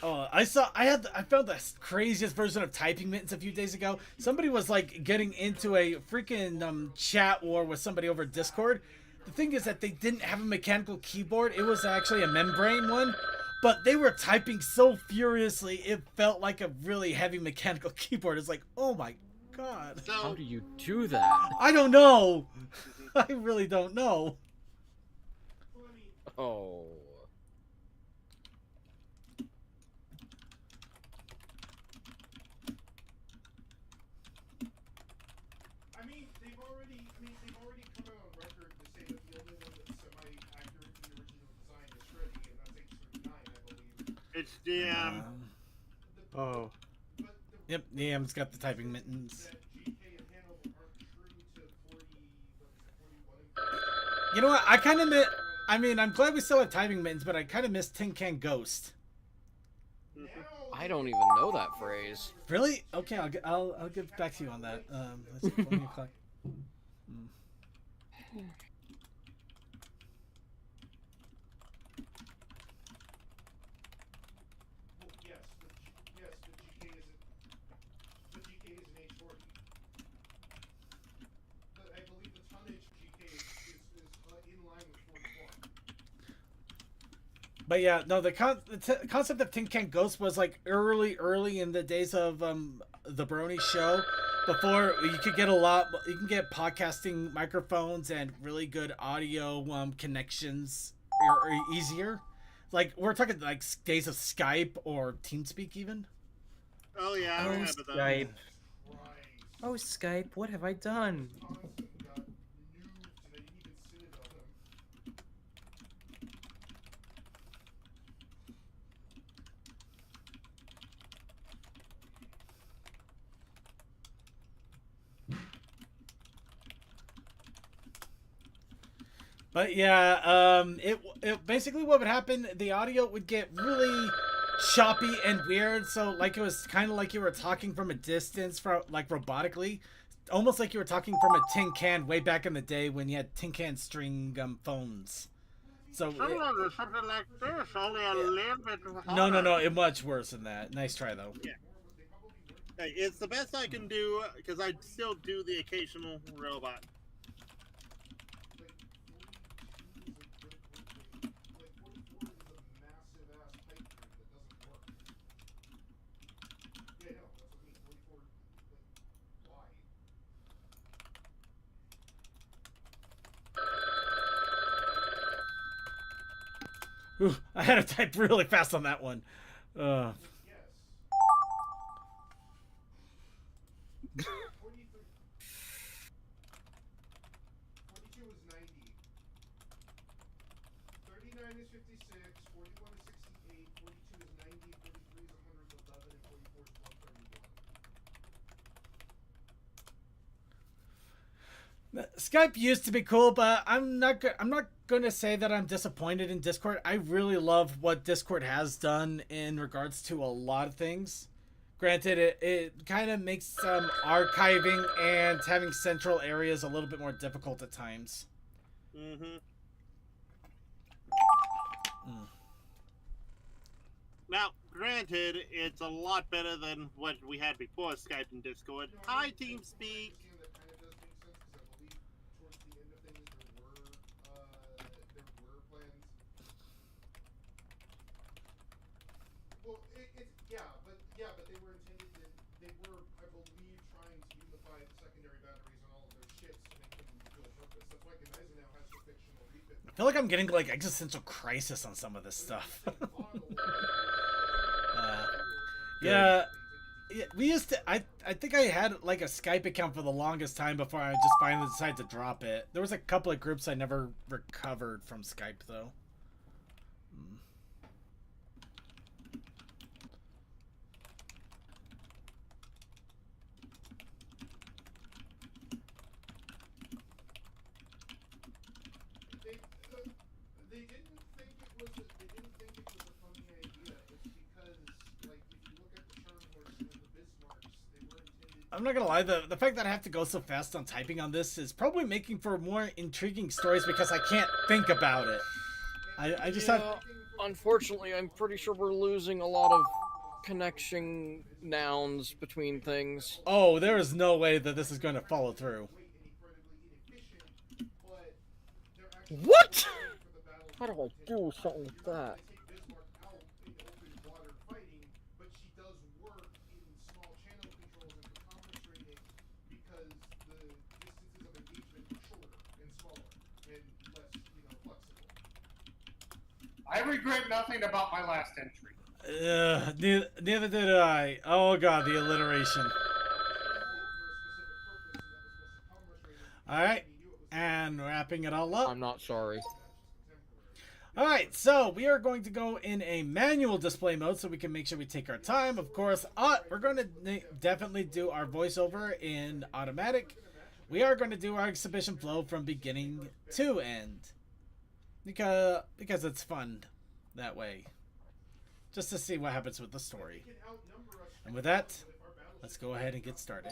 Oh, I found the craziest version of typing mittens a few days ago. Somebody was like getting into a freaking chat war with somebody over Discord. The thing is that they didn't have a mechanical keyboard. It was actually a membrane one, but they were typing so furiously it felt like a really heavy mechanical keyboard. It's like, oh my god. How do you do that? I don't know. I really don't know. Oh. They've already come out on record to say that the only one that's semi-accurate to the original design is Shreddy, and that's H39, I believe. It's DM. Oh. Yep, Niam's got the typing mittens. You know what? I kind of miss. I mean, I'm glad we still have typing mittens, but I kind of miss Tin Can Ghost. I don't even know that phrase. Really? Okay, I'll get back to you on that. Let's see, 20 o'clock. The GK is an H40. I believe the tonnage GK is in line with 44. But yeah, no, the concept of Tin Can Ghost was like early in the days of the Brony show, before you could get you can get podcasting microphones and really good audio connections easier. Like we're talking like days of Skype or TeamSpeak even. Oh yeah, I remember that. Skype. Oh Skype, what have I done? But yeah, it basically what would happen, the audio would get really choppy and weird, so like it was kind of like you were talking from a distance, from like robotically, almost like you were talking from a tin can way back in the day when you had tin can string phones. So something like this, only a little bit harder. No, it much worse than that. Nice try though. Yeah. Hey, it's the best I can do because I still do the occasional robot. Ooh, I had to type really fast on that one. Skype used to be cool, but I'm not going to say that I'm disappointed in Discord. I really love what Discord has done in regards to a lot of things, Granted, it kind of makes archiving and having central areas a little bit more difficult at times. Mm-hmm. Now, granted, it's a lot better than what we had before Skype and Discord. Hi, TeamSpeak. That kind of does make sense because I believe towards the end of things there were plans. Well, but they were intended to. They were, I believe, trying to unify the secondary batteries on all of their ships to make them dual purpose. That's why Geniza now has the fictional refit. I feel like I'm getting like existential crisis on some of this stuff. Yeah, we used to. I think I had like a Skype account for the longest time before I just finally decided to drop it. There was a couple of groups I never recovered from Skype though. They didn't think it was a funny idea. It's because, like, if you look at the Scharnhorst and the Bismarcks, they were intended. I'm not gonna lie, the fact that I have to go so fast on typing on this is probably making for more intriguing stories because I can't think about it. I just have. Unfortunately, I'm pretty sure we're losing a lot of connection nouns between things. Oh, there is no way that this is going to follow through. What? How do I do something like that? I regret nothing about my last entry. Neither did I. Oh god, the alliteration. Alright, and wrapping it all up. I'm not sorry. Alright, so we are going to go in a manual display mode so we can make sure we take our time. Of course, we're going to definitely do our voiceover in automatic. We are going to do our exhibition flow from beginning to end. Because it's fun that way. Just to see what happens with the story. And with that, let's go ahead and get started.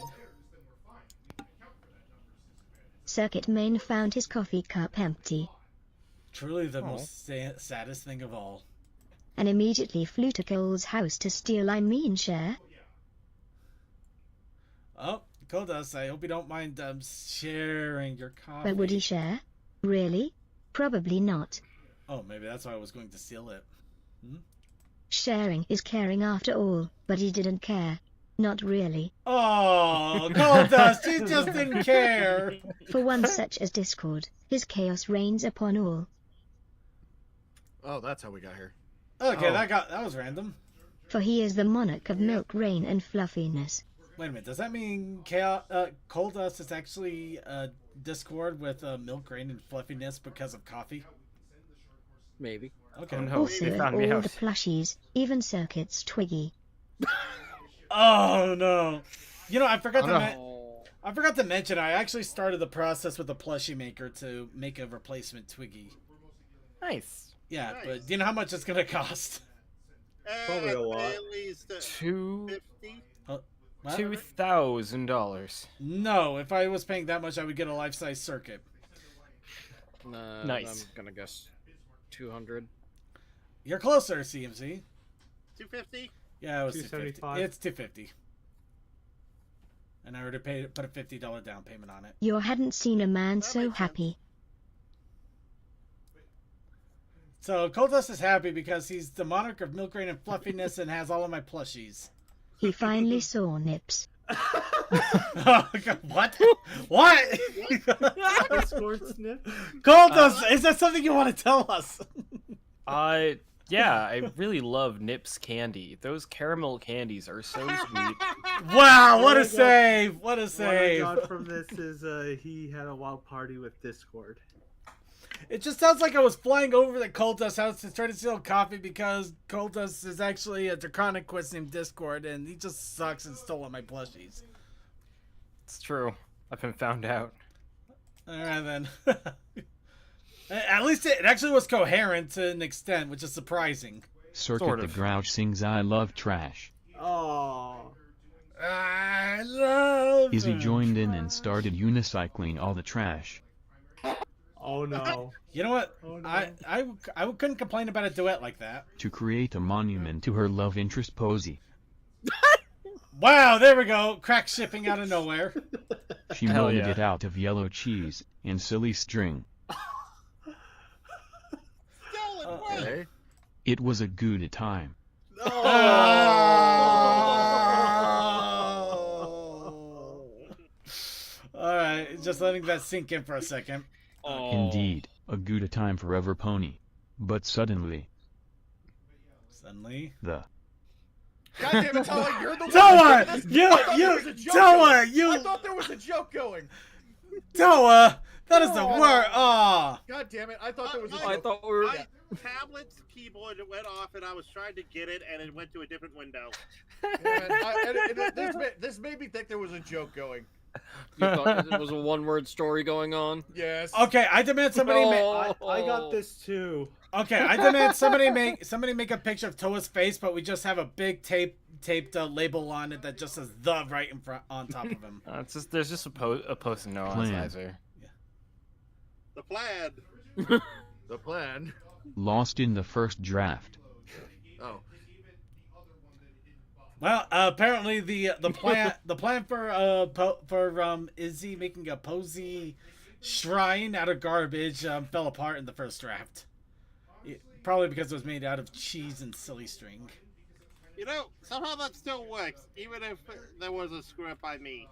Circuit Main found his coffee cup empty, Truly the most saddest thing of all. and immediately flew to Cole's house to steal share. Oh, Kodas, I hope you don't mind sharing your coffee. But would he share? Really? Probably not. Oh, maybe that's why I was going to steal it. Sharing is caring after all, but he didn't care. Not really. Oh, Kodas, she just didn't care. For one such as Discord, his chaos reigns upon all. Oh, that's how we got here. Okay, that was random. For he is the monarch of milk, rain, and fluffiness. Wait a minute, does that mean Kodas is actually Discord with milk, rain, and fluffiness because of coffee? Maybe. Okay. Oh, no. Also, They found all me the out. plushies, even Circuit's Twiggy. Oh no! You know, I forgot Oh, to no. I forgot to mention I actually started the process with a plushie maker to make a replacement Twiggy. Nice. Yeah, Nice. but do you know how much it's gonna cost? Probably a lot. At least $50. What? $2,000. No, if I was paying that much, I would get a life-size circuit. Nice. I'm gonna guess 200. You're closer, CMC. $250. Yeah, it was 275. $250. It's $250. And I already put a $50 down payment on it. You hadn't seen a man That so makes sense. happy. So Kodas is happy because he's the monarch of milk, rain, and fluffiness and has all of my plushies. He finally saw Nips. Oh, God, what? What? Discord snip. Kodas, is that something you want to tell us? Yeah, I really love Nips candy. Those caramel candies are so sweet. Wow, what a I got- save! What a What I save! got from this is he had a wild party with Discord. It just sounds like I was flying over the Kodas house to try to steal coffee because Kodas is actually a draconic quest named Discord and he just sucks and stole all my plushies. It's true. I've been found out. Alright then. At least it actually was coherent to an extent, which is surprising. Circuit Sort the of. Grouch sings I love trash. Oh. I love Izzy it. joined in and started unicycling all the trash. Oh no. You know what? Oh, no. I couldn't complain about a duet like that. To create a monument to her love interest Posey. Wow, there we go. Crack shipping out of nowhere. She Hell molded yeah. it out of yellow cheese and silly string. Stolen work! Okay. It was a good time. Alright, just letting that sink in for a second. Oh. Indeed, a good time forever Pony. But suddenly, Suddenly. the God damn it, Toa, you're the one. Toa! that did this. You- I thought you- there was a joke Toa, going. you- I thought there was a joke going. Toa! That is the word. Oh. God damn it, I thought there was a joke. I thought we were. My tablet's keyboard went off, and I was trying to get it, and it went to a different window. This made me think there was a joke going. You thought it was a one-word story going on? Yes. Okay, I demand somebody make. I got this too. Okay, I demand somebody make a picture of Toa's face, but we just have a big taped label on it that just says "the" right in front on top of him. It's just, there's just a post-it note on Plan. Sizer. The plaid. The plan. lost in the first draft. Oh. Well, apparently the plan for Izzy making a Posey shrine out of garbage fell apart in the first draft. Probably because it was made out of cheese and silly string. You know, somehow that still works, even if there was a screw up by me.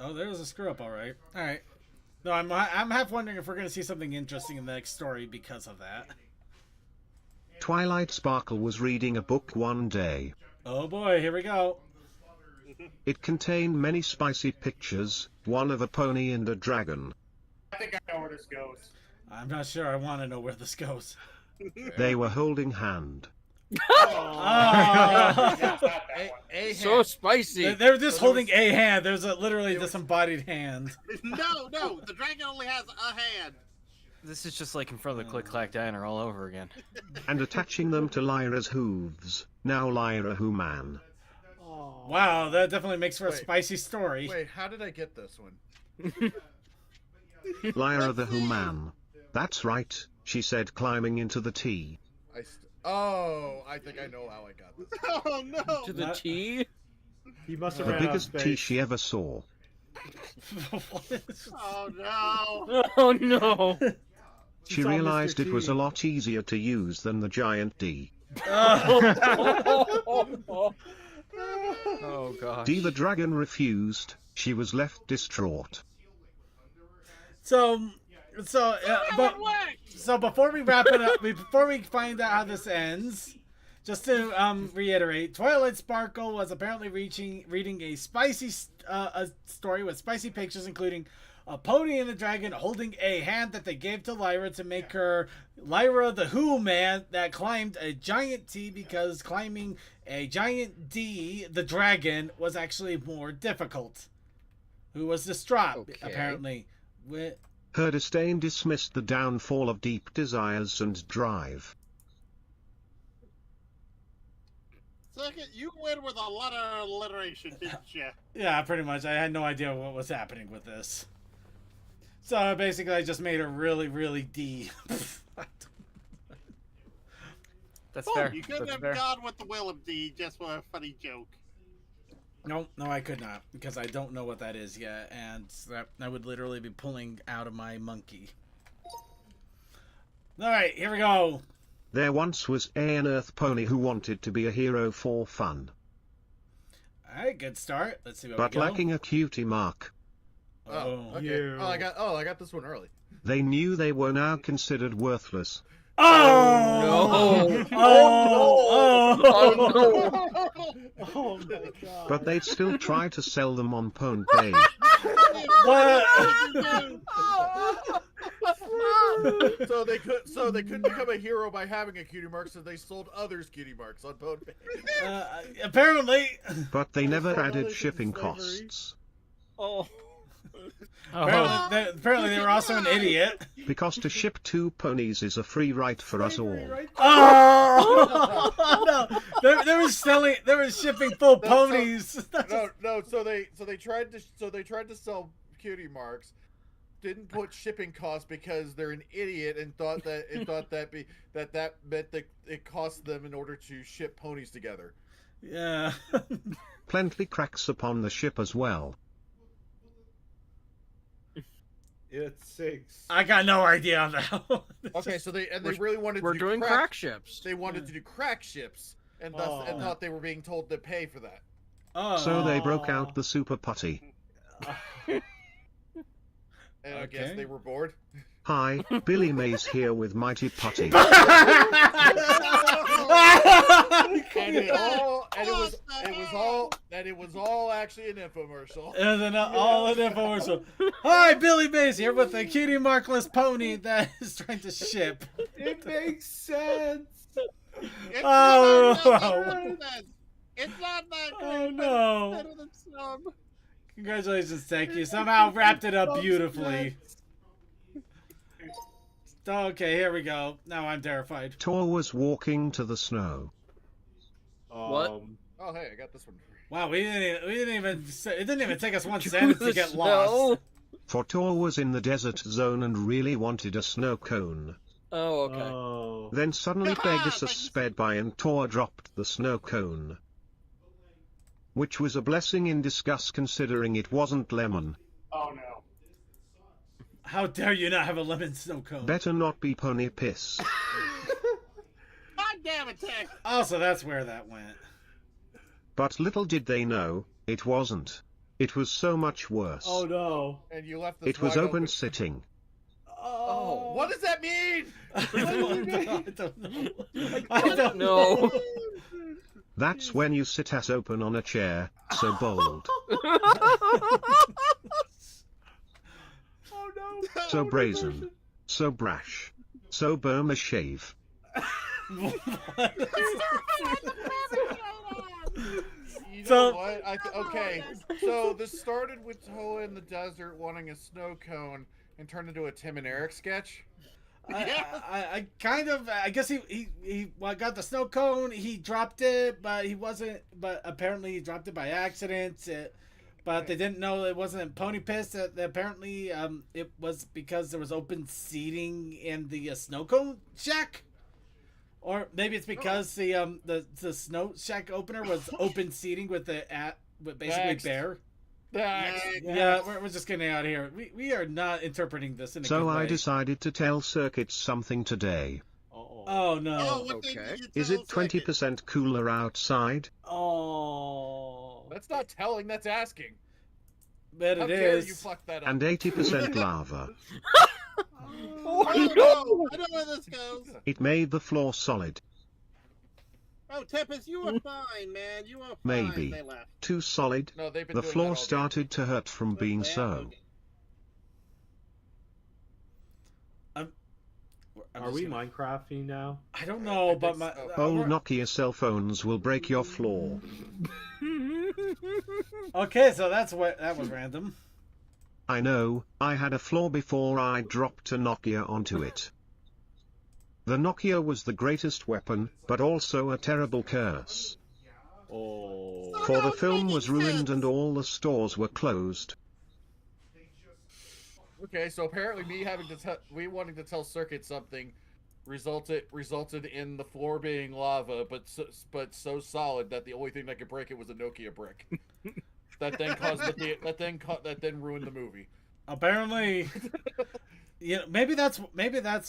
Oh, there's a screw up, all right. All right. No, I'm half wondering if we're gonna see something interesting in the next story because of that. Twilight Sparkle was reading a book one day. Oh boy, here we go. It contained many spicy pictures, one of a pony and a dragon. I think I know where this goes. I'm not sure I want to know where this goes. They were holding hand. Oh. So spicy. They're just holding a hand. There's a literally disembodied hand. No, the dragon only has a hand. This is just like in front of the Click Clack Diner all over again. And attaching them to Lyra's hooves. Now Lyra Who Man. Wow, that definitely makes for a Wait. spicy story. Wait, how did I get this one? Lyra the Who Man. That's right, she said, climbing into the tea. Oh, I think I know how I got this. Oh no! To the T? He must have The ran out of biggest tea space. she ever saw. Oh no! Oh no! She It's all realized Mr. it was T. a lot easier to use than the giant D. Oh gosh. D the dragon refused, she was left distraught. So before we wrap it up, before we find out how this ends, just to reiterate, Twilight Sparkle was apparently reading a spicy a story with spicy pictures, including a pony and a dragon holding a hand that they gave to Lyra to make her Lyra the Who Man that climbed a giant T because climbing a giant D, the dragon, was actually more difficult. Who was distraught, Okay. apparently. Her disdain dismissed the downfall of deep desires and drive. Second, you went with a lot of alliteration, didn't you? Yeah, pretty much. I had no idea what was happening with this. So basically, I just made her really, really D. That's fair. You couldn't That's have fair. gone with the will of D just for a funny joke. No, I could not, because I don't know what that is yet, and I would literally be pulling out of my monkey. Alright, here we go. There once was an Earth pony who wanted to be a hero for fun, Alright, good start. Let's see what but we go. lacking a cutie mark. Oh. Okay. You. I got this one early. They knew they were now considered worthless. Oh! No. Oh! Oh my god. But they'd still try to sell them on Pone Pay. What? So they couldn't become a hero by having a cutie mark, so they sold others cutie marks on Pone Pay. Apparently. But they never Sold added others shipping into slavery. costs. Oh. Apparently they were also an idiot. Because to ship 2 ponies is a free right for us all. Oh no! They were shipping full ponies. No. So they tried to sell cutie marks. Didn't put shipping costs because they're an idiot and thought that meant that it cost them in order to ship ponies together. Yeah. Plenty cracks upon the ship as well. It sinks. I got no idea on that one. Okay, so they really wanted to do doing crack ships. They wanted to do crack ships and thought they were being told to pay for that. Oh. So they broke out the super putty. And I guess they were bored. Hi, Billy Mays here with Mighty Putty. And it was all actually an infomercial. And all an infomercial. Hi, Billy Mays here with a cutie markless pony that is trying to ship. It makes sense. It's Oh, not that great. Oh no! Better than some. Congratulations, thank you. Somehow wrapped it up beautifully. Okay, here we go. Now I'm terrified. Tor was walking to the snow. What? Oh hey, I got this one. Wow, we didn't even. It didn't even take us one sentence to get lost. For Tor was in the desert zone and really wanted a snow cone. Oh, okay. Then suddenly Pegasus sped by and Tor dropped the snow cone. Which was a blessing in disguise considering it wasn't lemon. Oh no. How dare you not have a lemon snow cone? Better not be pony piss. God damn it, Tech. Oh, so that's where that went. But little did they know, it wasn't. It was so much worse. Oh no. And you left this It was wide open sitting. Oh, what does that mean? I don't know. I don't know. That's when you sit as open on a chair, so bold. Oh no. So brazen. So brash. So Burma shave. You know what? Okay, so this started with Toa in the desert wanting a snow cone and turned into a Tim and Eric sketch. I guess he got the snow cone. He dropped it, but apparently he dropped it by accident. But they didn't know it wasn't pony piss. Apparently, it was because there was open seating in the snow cone shack, or maybe it's because the snow shack opener was open seating with basically bare. Yeah, we're just getting out of here. We are not interpreting this in a good way. So I decided to tell Circuit something today. Oh no. Oh, okay. Is it 20% cooler outside? Oh. That's not telling, that's asking. But How it dare is. you fuck that up? And 80% lava. Oh no! I know where this goes. It made the floor solid. Oh, Tempest, you were fine, man. You were fine. Maybe. They left. Too solid. No, they've been The doing floor that all day. started to hurt from being so. Are we Minecrafting now? I don't know, but my Old Nokia cell phones will break your floor. Okay, so that was random. I know, I had a floor before I dropped a Nokia onto it. The Nokia was the greatest weapon, but also a terrible curse. Oh. For the film was ruined and all the stores were closed. Okay, so apparently me wanting to tell Circuit something resulted in the floor being lava, but so solid that the only thing that could break it was a Nokia brick. that then ruined the movie. Apparently, maybe that's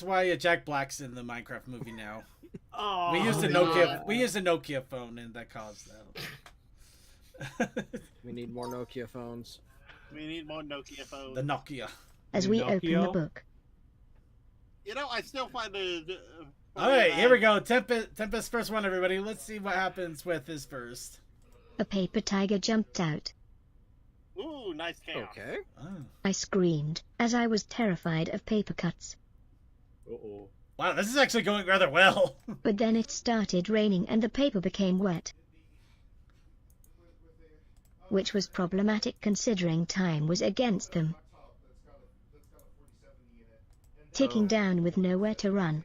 why Jack Black's in the Minecraft movie now. Oh, we used a Nokia. We used a Nokia phone, and that caused that. We need more Nokia phones. We need more Nokia phones. The Nokia. As we open the book. You know, I still find it. All right, here we go. Tempest first one, everybody. Let's see what happens with his first. A paper tiger jumped out. Ooh, nice chaos. Okay. Oh. I screamed, as I was terrified of paper cuts. Uh-oh. Wow, this is actually going rather well. But then it started raining and the paper became wet. Which was problematic considering time was against them. ticking down with nowhere to run.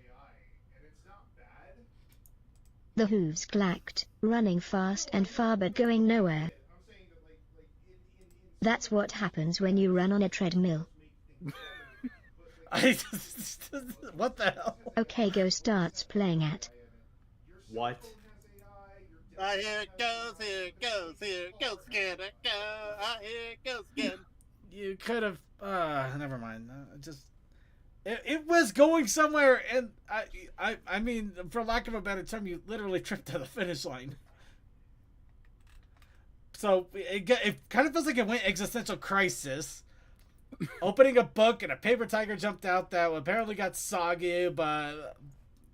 The hooves clacked, running fast and far but going nowhere. That's what happens when you run on a treadmill. What the hell? Okay, Go starts playing at. What? Here it goes, here it goes, here it goes again, here it goes again. You could have, never mind. It was going somewhere, and I mean, for lack of a better term, you literally tripped to the finish line. So it kind of feels like it went existential crisis. Opening a book and a paper tiger jumped out that apparently got soggy, but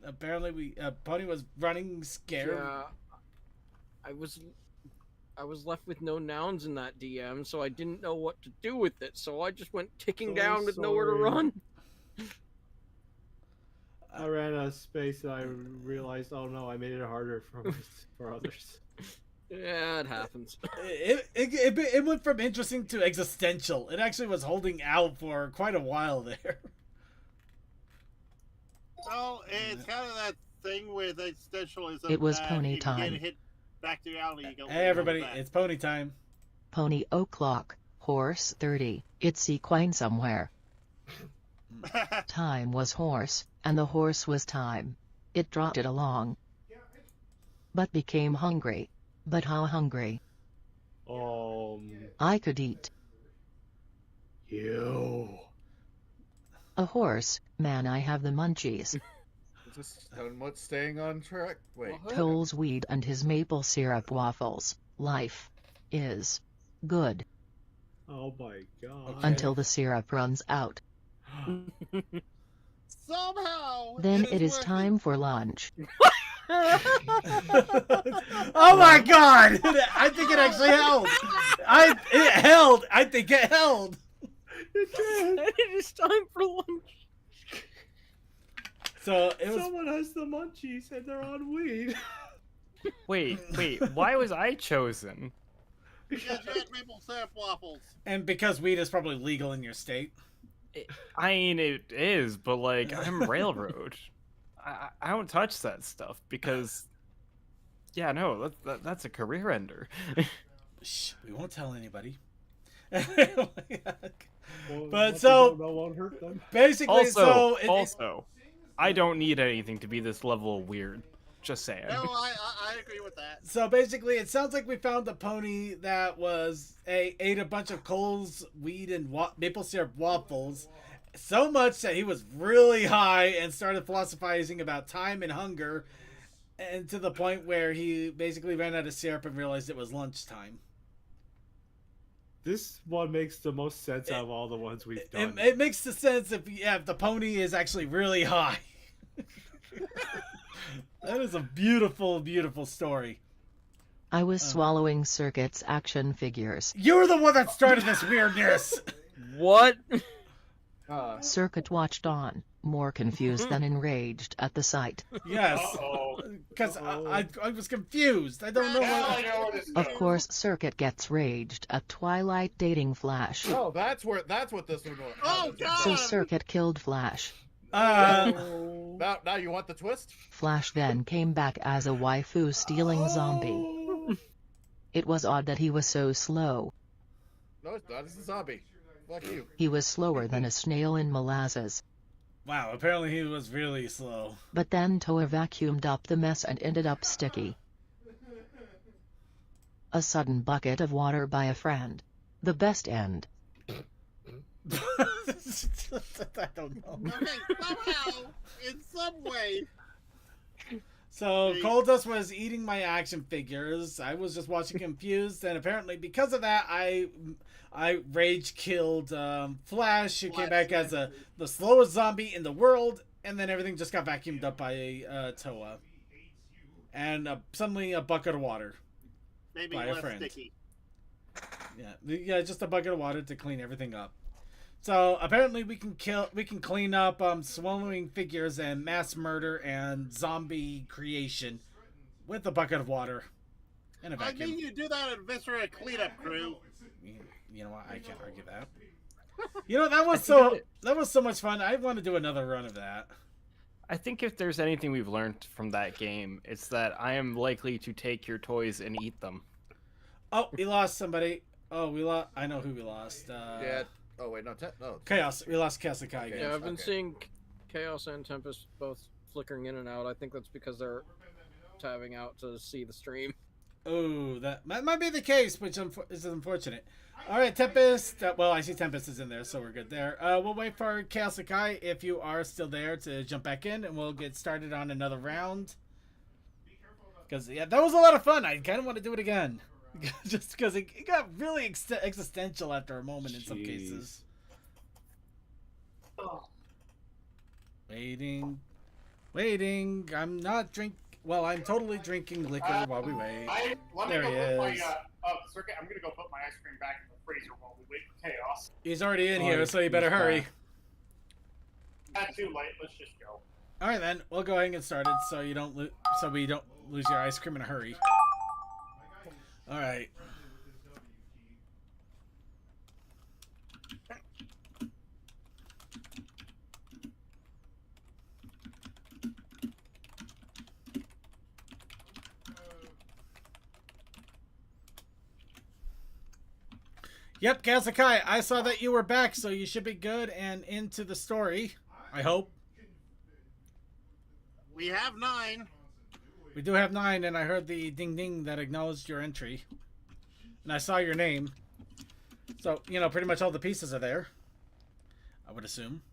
apparently Pony was running scared. Yeah, I was left with no nouns in that DM, so I didn't know what to do with it. So I just went ticking down with nowhere to run. I ran out of space and I realized, oh no, I made it harder for others. Yeah, it happens. It went from interesting to existential. It actually was holding out for quite a while there. Well, it's kind of that thing with existentialism. It was Pony if time. You get hit back to reality, you go, Hey everybody, it's Pony time. Pony o'clock, horse 30, it's equine somewhere. Time was horse, and the horse was time. It trotted along, but became hungry. But how hungry? I could eat. You. A horse, man, I have the munchies. Just somewhat staying on track. Wait. Cole's weed and his maple syrup waffles. Life is good. Oh my god. Until the syrup runs out. Somehow. Then it is time for lunch. Oh my god! I think it actually held. It held. I think it held. It is time for lunch. So it was. Someone has the munchies and they're on weed. Wait, why was I chosen? Because you had maple syrup waffles. And because weed is probably legal in your state. I mean, it is, but like, I'm railroad. I don't touch that stuff because, yeah, no, that's a career ender. Shh, we won't tell anybody. Well, but so won't hurt them. Basically, also, I don't need anything to be this level of weird. Just saying. No, I agree with that. So basically, it sounds like we found a pony that ate a bunch of Cole's weed and maple syrup waffles, so much that he was really high and started philosophizing about time and hunger, and to the point where he basically ran out of syrup and realized it was lunchtime. This one makes the most sense out of all the ones we've done. It makes the sense if the pony is actually really high. That is a beautiful, beautiful story. I was swallowing Circuit's action figures. You're the one that started this weirdness! What? Circuit watched on, more confused than enraged at the sight. Yes. Because I was confused. I don't know what... Of course, Circuit gets raged at Twilight dating Flash. Oh, that's what this one was. Oh, God! So Circuit killed Flash. Now you want the twist? Flash then came back as a waifu stealing zombie. It was odd that he was so slow. No, it's not. It's a zombie. Fuck you. He was slower than a snail in molasses. Wow, apparently he was really slow. But then Toa vacuumed up the mess and ended up sticky. A sudden bucket of water by a friend. The best end. I don't know. Okay, somehow, in some way. So, Coldust was eating my action figures. I was just watching confused, and apparently because of that, I rage killed Flash, who came back as the slowest zombie in the world, and then everything just got vacuumed up by Toa. And suddenly a bucket of water. Maybe by less a friend. sticky. Yeah, just a bucket of water to clean everything up. So apparently we can clean up swallowing figures and mass murder and zombie creation with a bucket of water and a vacuum. I think you do that in Viscera cleanup crew. You know what? I can't argue that. You know, that was so much fun. I want to do another run of that. I think if there's anything we've learned from that game, it's that I am likely to take your toys and eat them. Oh, we lost somebody. Oh, we lost. I know who we lost. Yeah. Oh wait, no. No. Chaos. We lost Kasakai again. Yeah, I've been seeing Chaos and Tempest both flickering in and out. I think that's because they're tabbing out to see the stream. Oh, that might be the case, which is unfortunate. All right, Tempest. Well, I see Tempest is in there, so we're good there. We'll wait for Kasakai if you are still there to jump back in, and we'll get started on another round. Because yeah, that was a lot of fun. I kind of want to do it again, just because it got really existential after a moment in some cases. Waiting. I'm not drink. Well, I'm totally drinking liquor while we wait. There he is. Circuit, I'm gonna go put my ice cream back in the freezer while we wait for Chaos. He's already in here, so you better hurry. Not too late. Let's just go. All right, then we'll go ahead and get started, so we don't lose your ice cream in a hurry. All right. Yep, Kasakai, I saw that you were back, so you should be good and into the story. I hope. We have 9. We do have 9, and I heard the ding-ding that acknowledged your entry. And I saw your name. So, you know, pretty much all the pieces are there, I would assume.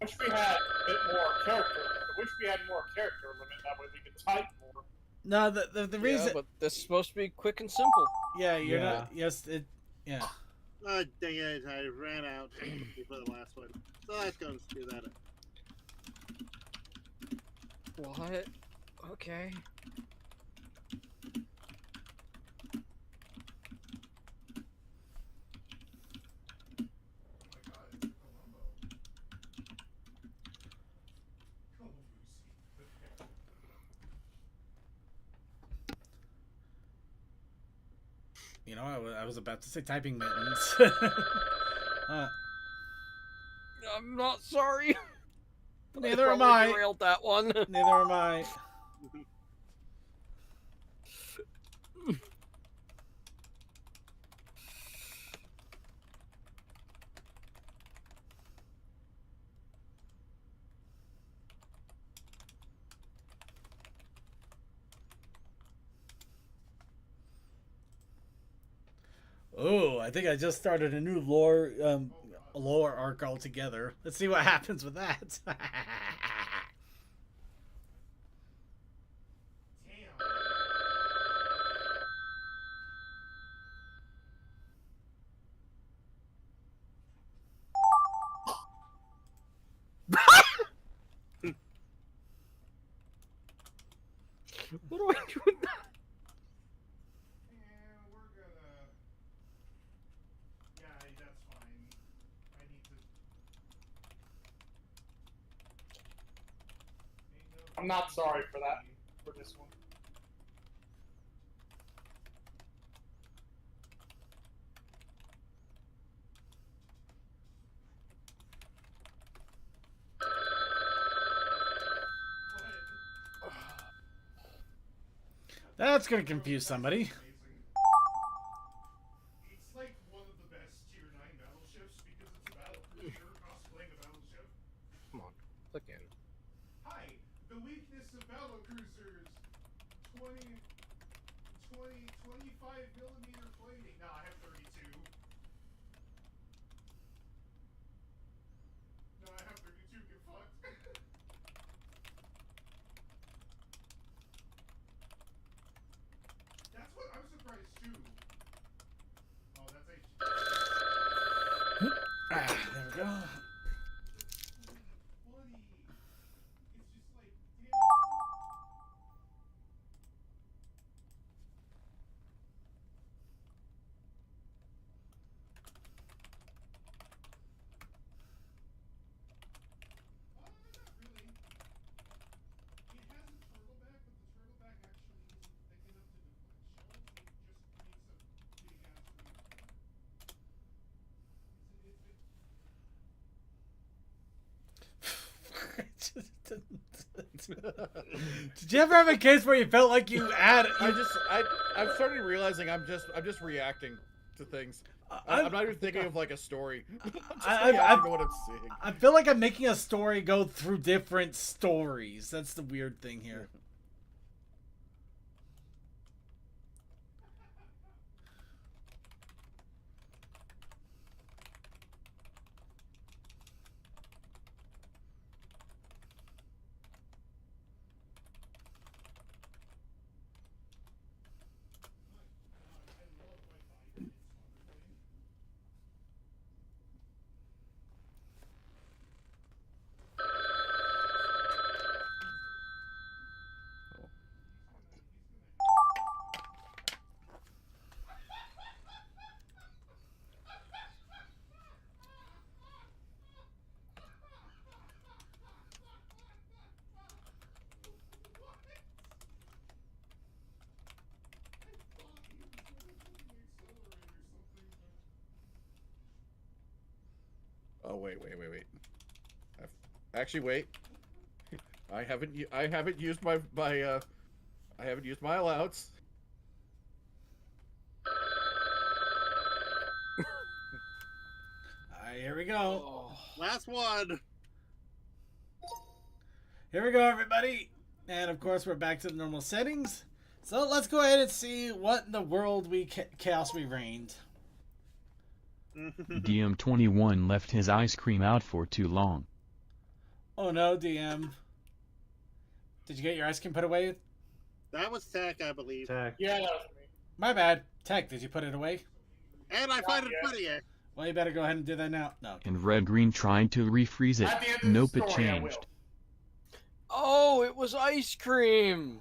I wish we had a bit more character. I wish we had more character limit. That way we could type more. No, the reason. Yeah, but this is supposed to be quick and simple. Yeah, you're not. Yes, it. Yeah. Oh, dang it! I ran out before the last one. So let's go and do that. What? Okay. You know, I was about to say typing mittens. I'm not sorry. Neither am I. Derailed that one. Neither am I. Oh, I think I just started a new lore arc altogether. Let's see what happens with that. What do I do with that? I'm not sorry for that, for this one. That's gonna confuse somebody. It's like one of the best tier 9 battleships because it's a battle cruiser cosplaying a battleship. Come on, click in. Hi, the weakness of battle cruisers. 25 millimeter plating. No, I have 32. No, I have 32. Get fucked. God. Did you ever have a case where you felt like you had? I'm starting realizing I'm just reacting to things. I'm not even thinking of like a story. I'm just reacting to what I'm seeing. I feel like I'm making a story go through different stories. That's the weird thing here. Oh wait. Actually, wait. I haven't used my I haven't used my allowance. Alright, here we go. Oh, last one. Here we go, everybody. And of course, we're back to the normal settings. So let's go ahead and see what in the world chaos we reigned. DM21 left his ice cream out for too long. Oh no, DM. Did you get your ice cream put away? That was Tech, I believe. Tech. Yeah, that was me. My bad. Tech, did you put it away? And I find it funny. Well, you better go ahead and do that now. No. And Red Green tried to refreeze it. At the end of the Nope, it story, I changed. Oh, it was ice cream.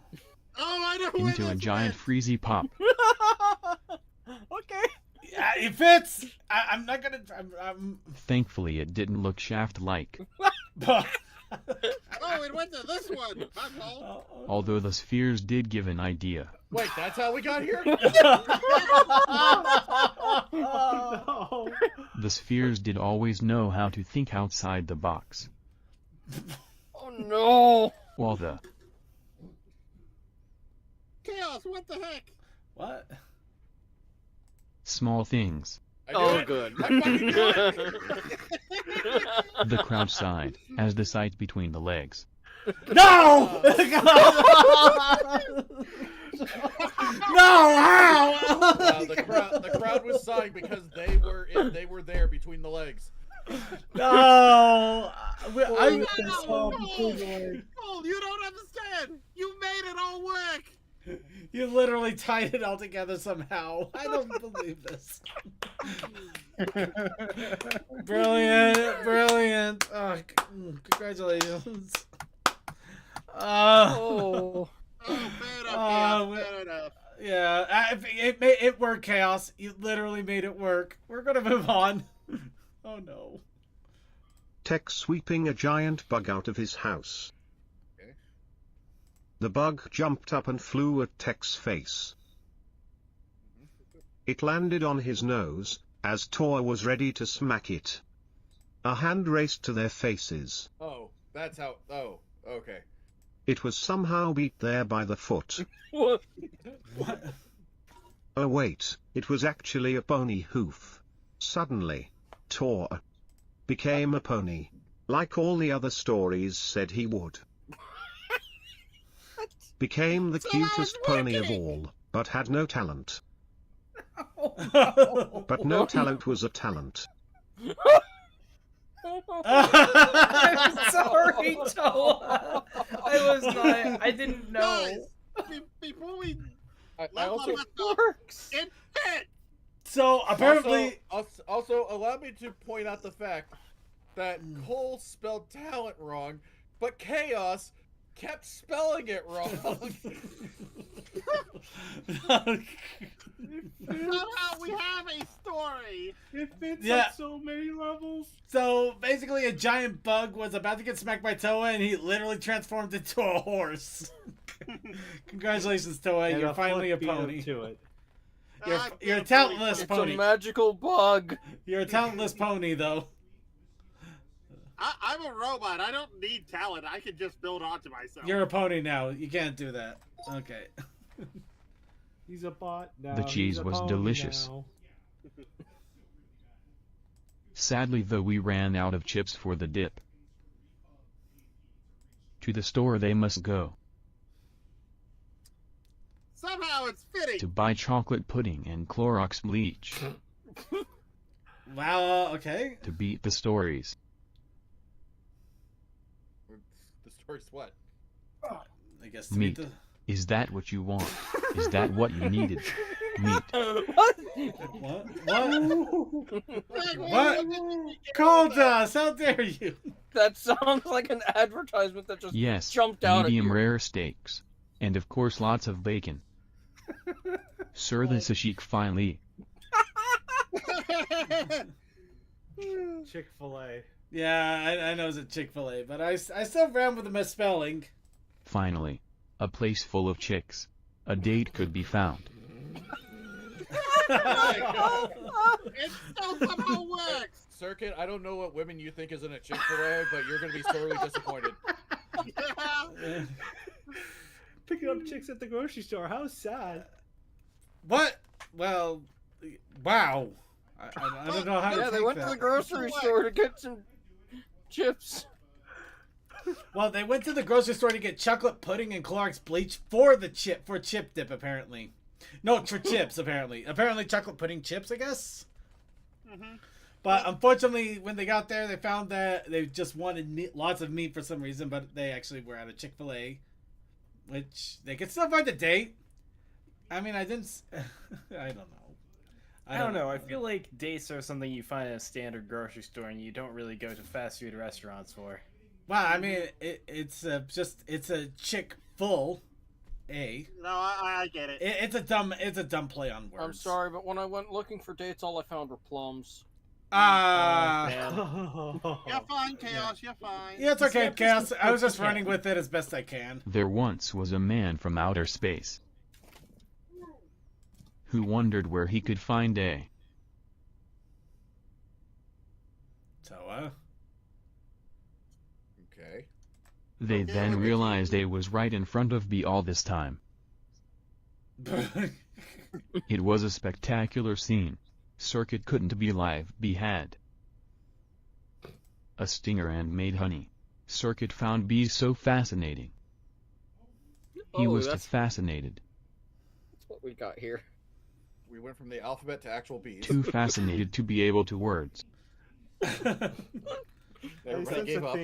Oh, I know where Into a this giant went. freezy pop. Okay. Yeah, it fits. I'm not gonna. I'm Thankfully, it didn't look shaft-like. Oh, it went to this one. My fault. Although the spheres did give an idea. Wait, that's how we got here? Oh, no. The spheres did always know how to think outside the box. Oh no. While the Chaos, what the heck? What? small things. Oh, good. I fucking knew it. The crowd sighed, as the sight between the legs. No! No! How? The crowd was sighing because they were there between the legs. No! Oh, you don't understand. You made it all work. You literally tied it all together somehow. I don't believe this. Brilliant. Oh, congratulations. Oh. Fair enough, fair enough. Yeah, it worked, Chaos. You literally made it work. We're gonna move on. Oh no. Tech sweeping a giant bug out of his house. Okay. The bug jumped up and flew at Tech's face. It landed on his nose, as Tor was ready to smack it. A hand raced to their faces. Oh, that's how. Oh, okay. It was somehow beat there by the foot. What? What? Oh wait, it was actually a pony hoof. Suddenly, Tor became a pony, like all the other stories said he would. Became the cutest pony of all, but had no talent. But no talent was a talent. I'm sorry, Toa. I didn't know. Guys, before we I also Works. it fit. So apparently, also allow me to point out the fact that Cole spelled talent wrong, but Chaos kept spelling it wrong. Somehow we have a story. It fits Yeah. on so many levels. So basically, a giant bug was about to get smacked by Toa, and he literally transformed into a horse. Congratulations, Toa! And You're a finally a foot beat him pony. to it. You're a talentless It's pony. a magical bug. You're a talentless pony, though. I'm a robot. I don't need talent. I can just build onto myself. You're a pony now. You can't do that. Okay. He's a bot now. The cheese He's a was pony delicious. now. Sadly though, we ran out of chips for the dip. To the store they must go Somehow it's fitting. to buy chocolate pudding and Clorox bleach Wow. Okay. to beat the stories. The story's what? I guess. Meat. Is that what you want? Is that what you needed? Meat. What? What? Called us! How dare you? That sounds like an advertisement that just Yes, jumped out at medium you. rare steaks. And of course lots of bacon. Sir, this is chic finally. Chick-fil-A. Yeah, I know it's a Chick-fil-A, but I still ran with the misspelling. Finally. A place full of chicks. A date could be found. It still somehow works. Circuit, I don't know what women you think is in a Chick-fil-A, but you're going to be sorely disappointed. Picking up chicks at the grocery store. How sad. What? Well, wow. I don't know how to Yeah, take they went that. to the grocery store to get some chips. Well, they went to the grocery store to get chocolate pudding and Clorox bleach for chip dip, apparently. No, for chips, apparently. Apparently chocolate pudding chips, I guess. But unfortunately, when they got there, they found that they just wanted lots of meat for some reason, but they actually were at a Chick-fil-A, which they could still find a date. I mean, I didn't... I don't know. I don't know. I feel like dates are something you find in a standard grocery store and you don't really go to fast food restaurants for. Well, I mean, it's a Chick-fil-A. No, I get it. It's a dumb play on words. I'm sorry, but when I went looking for dates, all I found were plums. You're fine, Chaos. You're fine. Yeah, it's okay, Chaos. I was just running with it as best I can. There once was a man from outer space who wondered where he could find a Toa. Okay. They then realized A was right in front of B all this time. It was a spectacular scene. Circuit couldn't be live. B had a stinger and made honey. Circuit found B so fascinating. He was too fascinated. That's what we got here. We went from the alphabet to actual B's. Too fascinated to be able to words. Everybody gave up.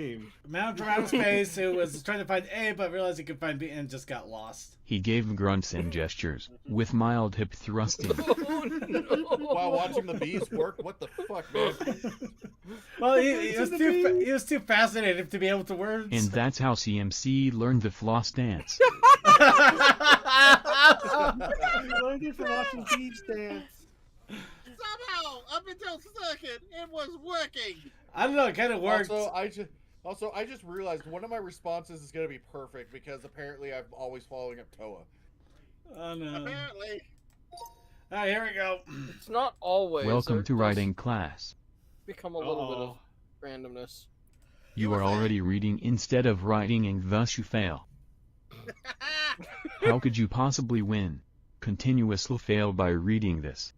Man from outer space who was trying to find A but realized he could find B and just got lost. He gave grunts and gestures, with mild hip thrusting. While watching the bees work, what the fuck, man? Well, he was too fascinated to be able to words. And that's how CMC learned the floss dance. Learned it from watching bees dance. Somehow, up until Circuit, it was working. I don't know, it kind of worked. Also, I just realized one of my responses is going to be perfect because apparently I'm always following up Toa. Oh no. Apparently. Alright, here we go. It's not always. Welcome There to does writing class. Become a little bit of randomness. You are already reading instead of writing and thus you fail. How could you possibly win? Continuously fail by reading this.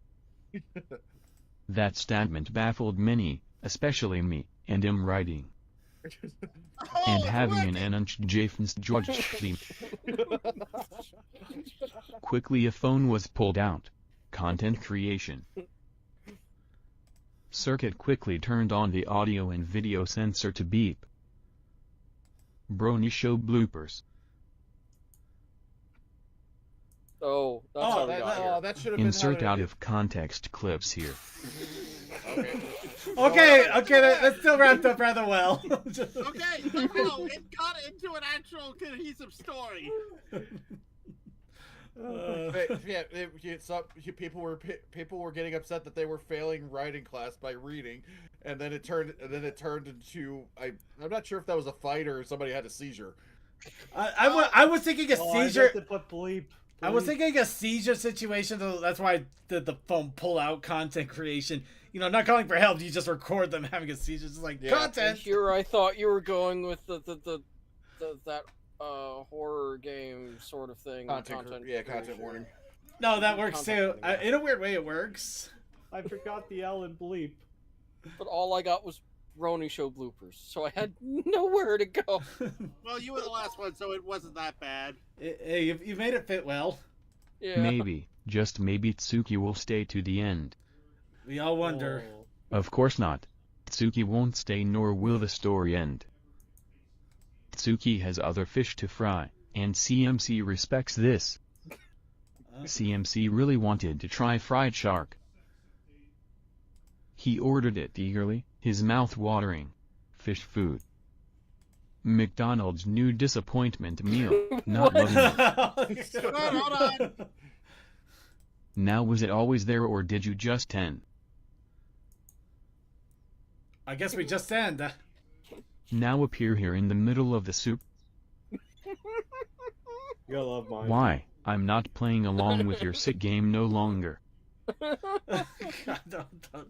That statement baffled many, especially me, and am writing. And having an unchjafenst George theme. Quickly a phone was pulled out. Content creation. Circuit quickly turned on the audio and video sensor to beep. Brony show bloopers. Oh, that's how we got here. That should have been Insert out of context clips here. Okay, that still wrapped up rather well. Okay, no, it got into an actual cohesive story. People were getting upset that they were failing writing class by reading, and then it turned into I'm not sure if that was a fight or somebody had a seizure. I was thinking a seizure. I was Bleep. thinking a seizure situation, so that's why I did the phone pull out content creation. You know, not calling for help. You just record them having a seizure. It's like content. And here I thought you were going with that horror game sort of thing. Content warning. No, that works too. In a weird way, it works. I forgot the L in bleep. But all I got was Brony show bloopers, so I had nowhere to go. Well, you were the last one, so it wasn't that bad. Hey, you made it fit well. Yeah. Maybe, just maybe Tsuki will stay to the end. We all wonder. Of course not. Tsuki won't stay, nor will the story end. Tsuki has other fish to fry, and CMC respects this. CMC really wanted to try fried shark. He ordered it eagerly, his mouth watering. Fish food. McDonald's new disappointment meal. Not loving it. Hold on. Now was it always there, or did you just end? I guess we just end. Now appear here in the middle of the soup. You love mine. Why? I'm not playing along with your sick game no longer.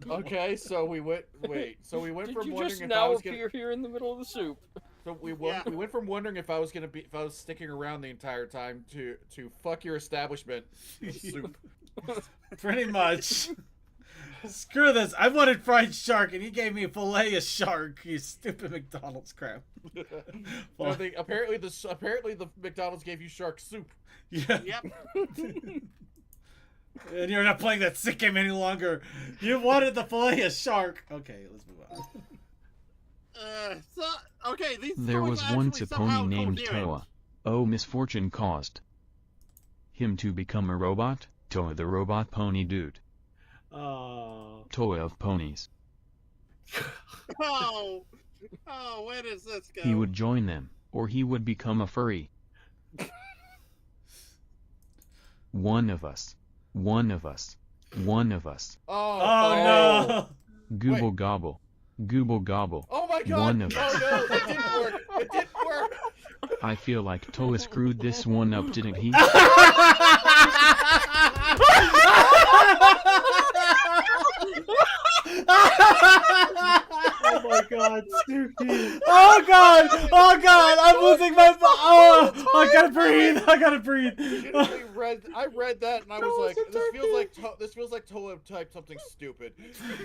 Okay, so we went. Wait, so we went Did from you wondering just if now I was appear here in the middle of the soup? So we went from wondering if I was sticking around the entire time to fuck your establishment soup. Pretty much. Screw this. I wanted fried shark, and he gave me a fillet of shark. You stupid McDonald's crap. No, apparently the McDonald's gave you shark soup. Yeah. Yep. And you're not playing that sick game any longer. You wanted the fillet of shark. Okay, let's move on. There was once a pony named Toa. Oh, misfortune caused him to become a robot. Toa the robot pony dude. Toa of ponies. Oh, where does this go? He would join them, or he would become a furry. One of us. One of us. One of us. Oh no! Gooble gobble. Gooble gobble. Oh my god! One of us. Oh no, it didn't work! It didn't work! I feel like Toa screwed this one up, didn't he? Oh my god, Suki! Oh god! Oh god! I'm losing my. Oh! I gotta breathe! I gotta breathe! I read that and I was like, this feels like Toa typed something stupid.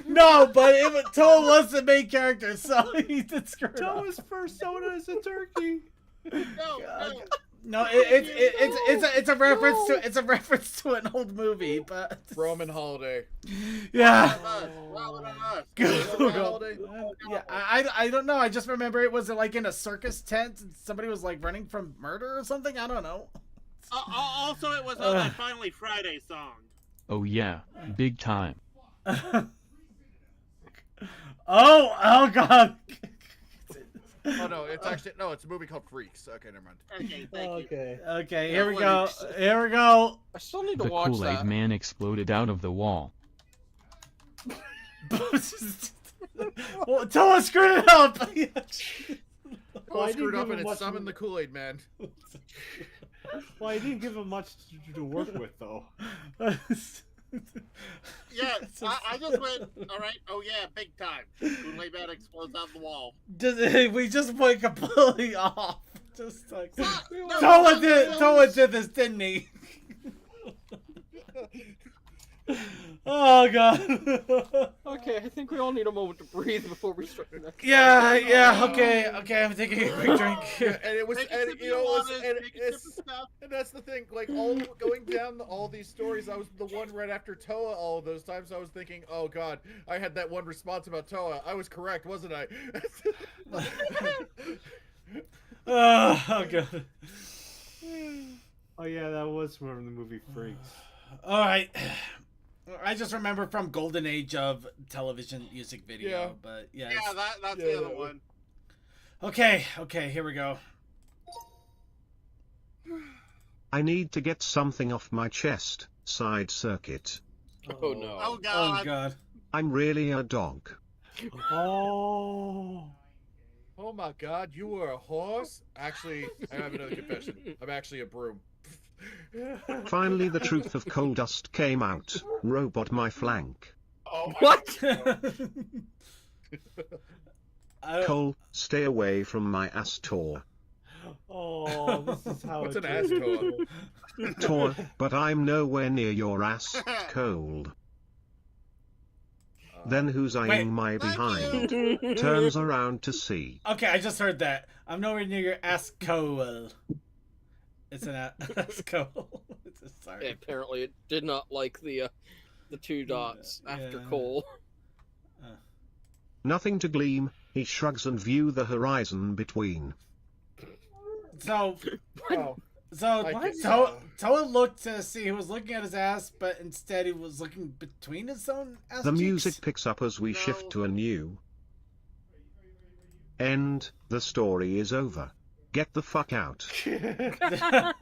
No, but Toa was the main character, so he did screw it up. Toa's persona is a turkey. No, it's a reference to an old movie, but Roman Holiday. Yeah. Holiday. Yeah, I don't know. I just remember it was like in a circus tent and somebody was like running from murder or something. I don't know. Also, it was on that Finally Friday song. Oh yeah, big time. Oh god. Oh no, it's a movie called Freaks. Okay, never mind. Okay, thank you. Okay, here we go. Here we go. I still need to The watch Kool-Aid that. man exploded out of the wall. Well, Toa screwed it up. Toa screwed up and it summoned the Kool-Aid man. Well, I didn't give him much to work with, though. Yeah, I just went, alright, oh yeah, big time. Kool-Aid man explodes out the wall. We just went completely off. Just like No, Toa did this, didn't he? Oh god. Okay, I think we all need a moment to breathe before we start the next. Yeah. Okay. I'm taking a quick drink. And it was, and you know, and that's the thing. Like going down all these stories, I was the one right after Toa. All of those times, I was thinking, oh god, I had that one response about Toa. I was correct, wasn't I? Oh god. Oh yeah, that was from the movie Freaks. All right. I just remember from Golden Age of television music video, but yeah. Yeah, that's the other one. Okay, here we go. I need to get something off my chest. Side circuit. Oh no. Oh god. Oh god. I'm really a dog. Oh. Oh my god, you were a horse? Actually, I have another confession. I'm actually a broom. Finally, the truth of coal dust came out. Robot my flank. Oh What? Cole, stay away from my ass Tor. Oh, this is how What's it an ass is. Tor, but I'm nowhere near your ass, Cole. Then who's eyeing Wait. my behind? Turns around to see. Okay, I just heard that. I'm nowhere near your ass Cole. It's an ass Cole. Sorry. Apparently, it did not like the 2 dots after Yeah. Cole. Nothing to gleam, he shrugs and view the horizon between. So, Oh. Toa looked to see who was looking at his ass, but instead he was looking between his own ass The cheeks. music picks up as we shift to a new end. The story is over. Get the fuck out. You know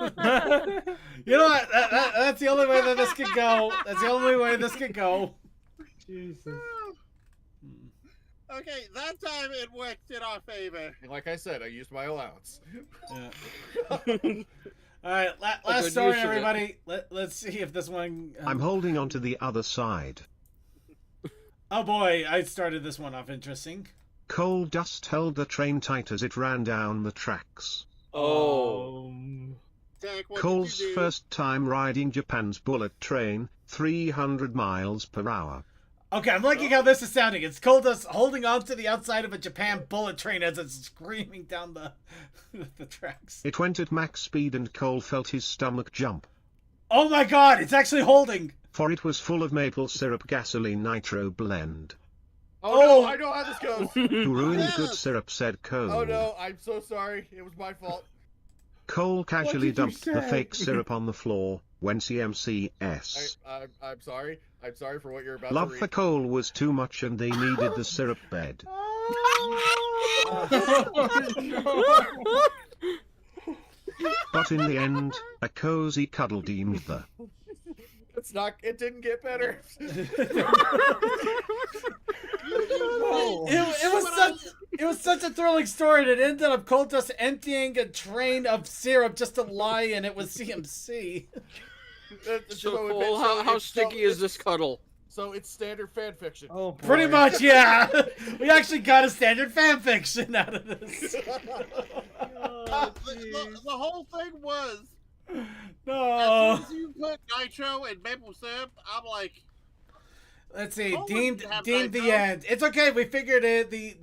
what? That's the only way that this could go. That's the only way this could go. Jesus. Okay, that time it worked in our favor. Like I said, I used my allowance. Yeah. All right, last story, everybody. Let's see if this one. I'm holding on to the other side. Oh boy, I started this one off interesting. Coal dust held the train tight as it ran down the tracks. Oh. Derek, what Cole's did you do? first time riding Japan's bullet train, 300 miles per hour. Okay, I'm liking how this is sounding. It's Coldust holding on to the outside of a Japan bullet train as it's screaming down the tracks. It went at max speed and Cole felt his stomach jump. Oh my god, it's actually holding! For it was full of maple syrup gasoline nitro blend. Oh no, I know how this goes. Who ruined good syrup, said Cole. Oh no, I'm so sorry. It was my fault. Cole casually did you dumped the say? fake syrup on the floor when CMCS. I'm sorry. I'm sorry for what you're about Love to read. for Cole was too much and they needed the syrup bed. But in the end, a cozy cuddle deemed the It's not. It didn't get better. It was such a thrilling story, and it ended up Coldust emptying a train of syrup just to lie in it with CMC. So, Cole, how sticky is this cuddle? So it's standard fan fiction. Oh, boy. Pretty much, yeah. We actually got a standard fan fiction out of this. The whole thing was, No. as soon as you put nitro and maple syrup, I'm like, Let's see. Oh, Deemed have the nitro? end. It's okay. We figured it. We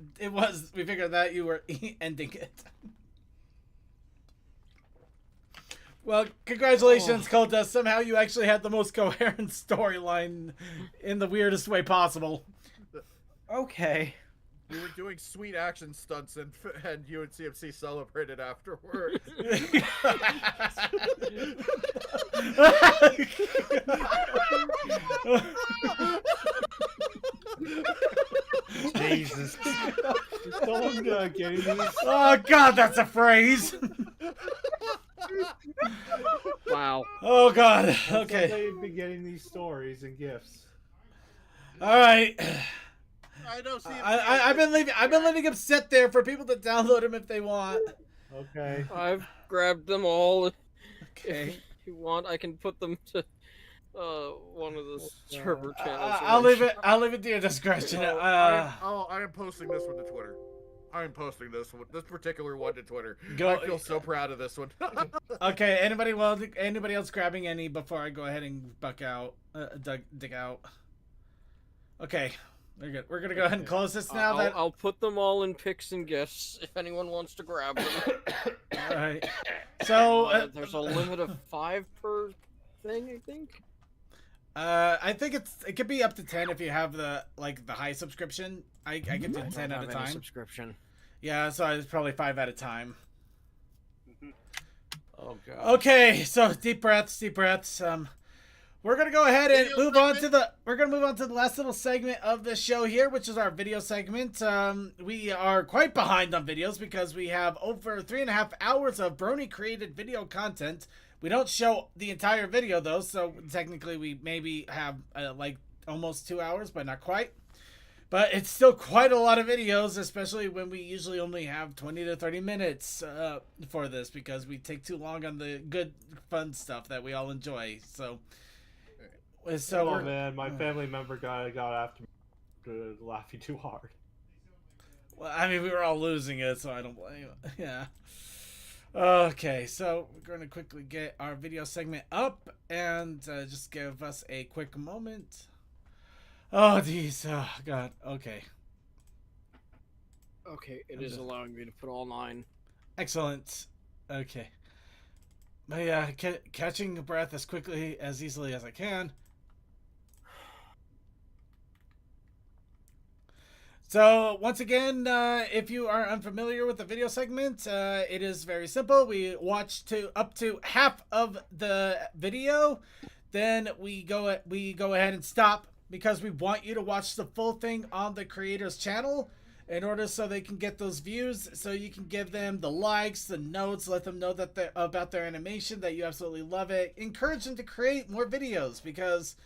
figured that you were ending it. Well, congratulations, Coldust. Somehow you actually had the most coherent storyline in the weirdest way possible. Okay. You were doing sweet action stunts, and you and CMC celebrated afterwards. Jesus. Is someone getting these? Oh God, that's a phrase. Wow. Oh God. Someday Okay. you'd be getting these stories and gifts. All right. I know. See, I've been leaving them set there for people to download them if they want. Okay. I've grabbed them all. Okay. If you want, I can put them to one of the server channels. I'll leave it to your discretion. I am posting this one to Twitter. I'm posting this particular one to Twitter. Go- I feel so proud of this one. Okay. Anybody else grabbing any before I go ahead and dig out? Okay. We're good. We're gonna go ahead and close this now. I'll put them all in picks and gifts if anyone wants to grab them. All right. So there's a limit of 5 per thing, I think. I think it could be up to 10 if you have the high subscription. I can do 10 at a time. Subscription. Yeah, so it's probably 5 at a time. Oh god. Okay, so deep breaths, deep breaths. We're gonna go ahead and move on to the last little segment of the show here, which is our video segment. We are quite behind on videos because we have over 3.5 hours of Brony created video content. We don't show the entire video though, so technically we maybe have like almost 2 hours, but not quite. But it's still quite a lot of videos, especially when we usually only have 20 to 30 minutes for this because we take too long on the good, fun stuff that we all enjoy. So oh man, my family member got after me for laughing too hard. Well, I mean, we were all losing it, so I don't blame you. Yeah. Okay, so we're going to quickly get our video segment up and just give us a quick moment. Oh, geez. Oh, God. Okay. Okay, it is allowing me to put all 9. Excellent. Okay. But yeah, catching a breath as easily as I can. So, once again, if you are unfamiliar with the video segment, it is very simple. We watch up to half of the video, then we go ahead and stop because we want you to watch the full thing on the creator's channel in order so they can get those views, so you can give them the likes, the notes, let them know that about their animation, that you absolutely love it. Encourage them to create more videos because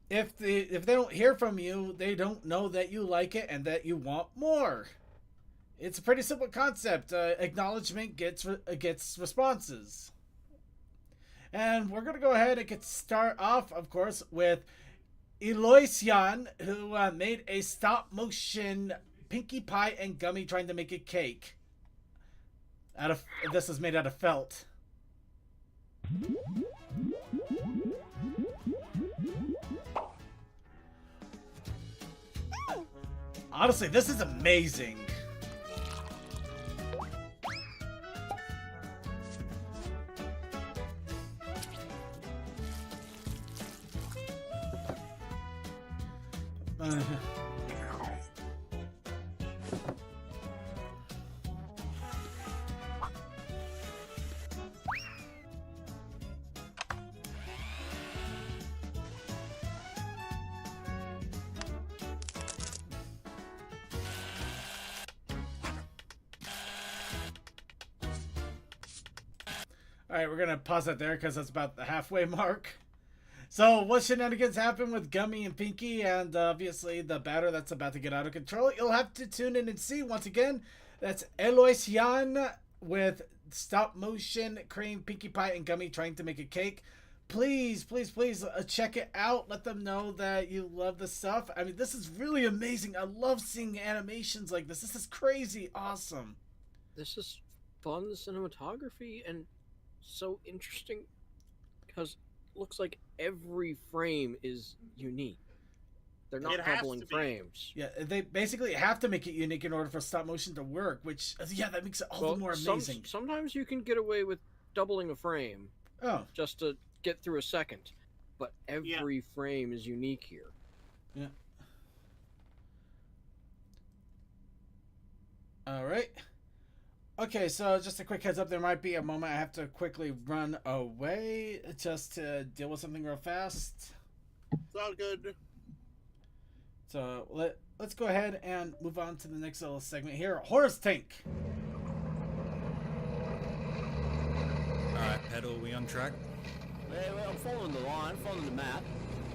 if they don't hear from you, they don't know that you like it and that you want more. It's a pretty simple concept. Acknowledgement gets responses. And we're going to go ahead and start off, of course, with Eloisian, who made a stop-motion Pinkie Pie and Gummy trying to make a cake. This is made out of felt. Honestly, this is amazing. Alright, we're gonna pause that there because that's about the halfway mark. So, what shenanigans happen with Gummy and Pinkie, and obviously the batter that's about to get out of control? You'll have to tune in and see. Once again, that's Eloisian with stop motion creating Pinkie Pie and Gummy trying to make a cake. Please, please, please check it out. Let them know that you love the stuff. I mean, this is really amazing. I love seeing animations like this. This is crazy awesome. This is fun cinematography and so interesting because it looks like every frame is unique. They're not doubling frames. Yeah, they basically have to make it unique in order for stop motion to work, which, yeah, that makes it all the more amazing. Sometimes you can get away with doubling a frame just to get through a second, but every frame is unique here. Yeah. All right. Okay, so just a quick heads up, there might be a moment I have to quickly run away just to deal with something real fast. It's all good. So let's go ahead and move on to the next little segment here. Horse Tank. Alright, Pedal, we on track? Well, I'm following the line, following the map.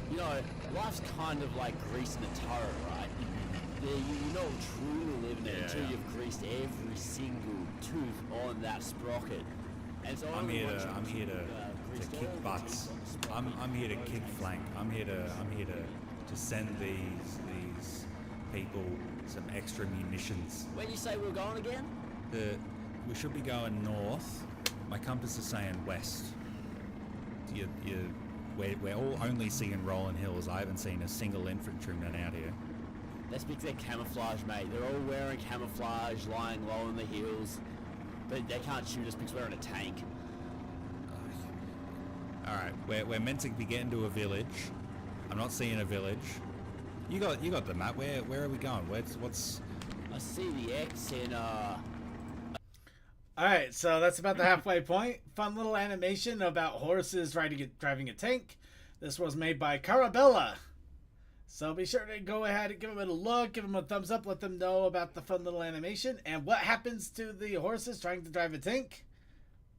You know, life's kind of like greasing a turret, right? You're not truly living it until you've greased every single tooth on that sprocket. And so I'm here to kick butts. I'm here to kick flank. I'm here to send these people some extra munitions. Where do you say we're going again? We should be going north. My compass is saying west. We're all only seeing rolling hills. I haven't seen a single infantryman out here. That's because they're camouflage, mate. They're all wearing camouflage, lying low in the hills. But they can't shoot us because we're in a tank. Alright, we're meant to be getting to a village. I'm not seeing a village. You got the map. Where are we going? What's I see the X in Alright, so that's about the halfway point. Fun little animation about horses driving a tank. This was made by Carabella. So be sure to go ahead and give them a look, give them a thumbs up, let them know about the fun little animation. And what happens to the horses trying to drive a tank?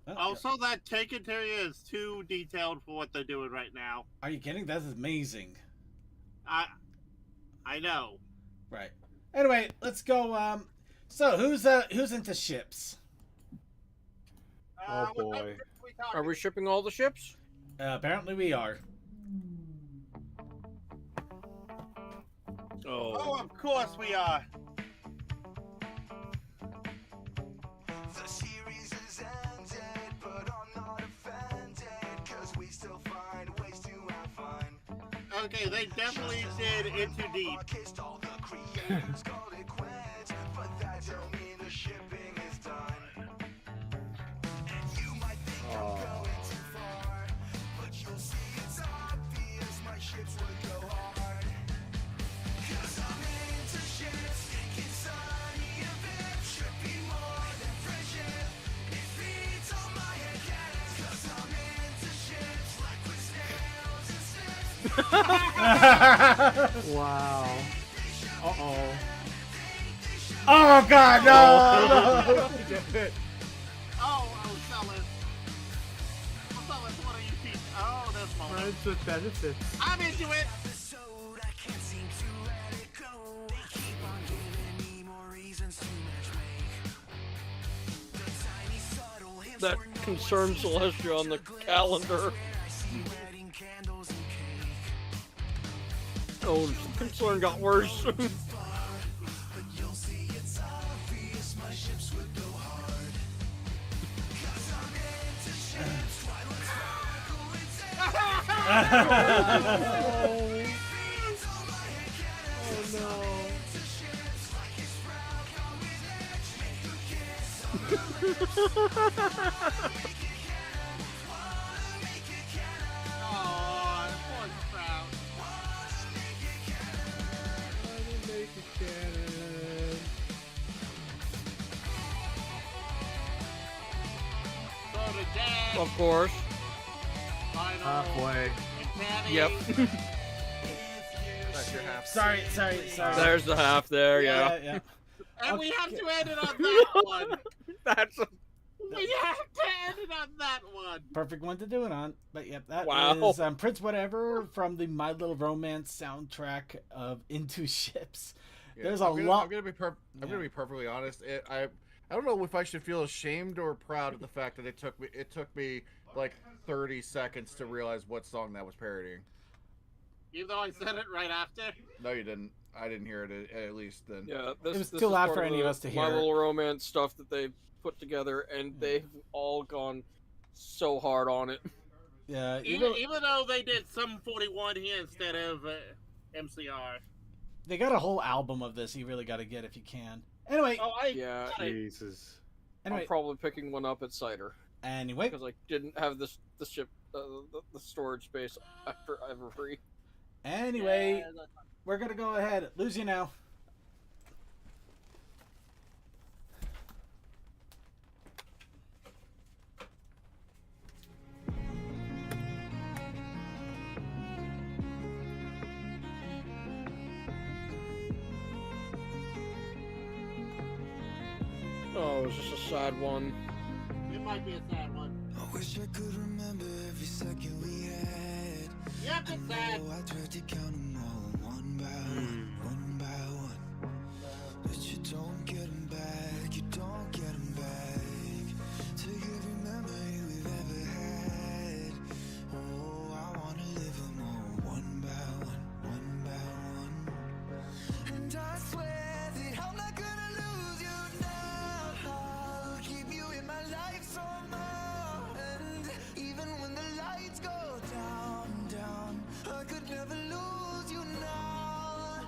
Oh, also, that tank interior is too detailed for what they're doing right now. Are you kidding? That's amazing. I know. Right. Anyway, let's go. So who's into ships? Oh boy. Are we shipping all the ships? Apparently we are. Oh, of course we are. The series is ended, but I'm not offended, cause we still find ways to have fun. Okay, they definitely did In Too Deep. Kissed all the creators, called it quits, but that don't mean the shipping is done. You might think I'm going too far, but you'll see it's obvious my ships would go hard. Cause I'm into ships, thinking sunny event should be more than friendship. It feeds on my head cannons, cause I'm into ships like with snails and slips. Wow. Uh-oh. Oh god, no! Oh, Sellers. Sellers, what are you teaching? Oh, this moment. Friends with benefits. I'm into it! I can't seem to let it go. They keep on giving me more reasons to matchmake. The tiny subtle hints That were no concerns Celestia on the calendar. I see wedding candles and cake. Oh, the concern got worse. But you'll see it's obvious my ships would go hard. Cause I'm into ships, Twilight sparkle and Of course. Halfway. Yep. That's your half. Sorry. There's the half there, yeah. And we have to end it on that one. That's We have to end it on that one. Perfect one to do it on. But yep, that Wow. is Prince Whatever from the My Little Romance soundtrack of Into Ships. Yeah, There's I'm lot. gonna be perfectly honest. I don't know if I should feel ashamed or proud of the fact that it took me like 30 seconds to realize what song that was parodying. Even though I said it right after. No, you didn't. I didn't hear it at least then. Yeah, It was this too is loud part for any of us to My hear. Little Romance stuff that they've put together, and they've all gone so hard on it. Yeah, Even though they did Sum 41 here instead of MCR. They got a whole album of this. You really got to get if you can. Anyway. Yeah. Jesus. Anyway. I'm probably picking one up at Cider. Anyway. Because I didn't have the storage space after Everfree. Anyway, we're gonna go ahead. Lose you now. Oh, it's just a sad one. It might be a sad one. I wish I could remember every second we had. Yep, it's sad. I tried to count them all one by one. But you don't get them back, you don't get them back. Take every memory we've ever had. Oh, I wanna live them all one by one. And I swear that I'm not gonna lose you now. I'll keep you in my life somehow. And even when the lights go down, I could never lose you now.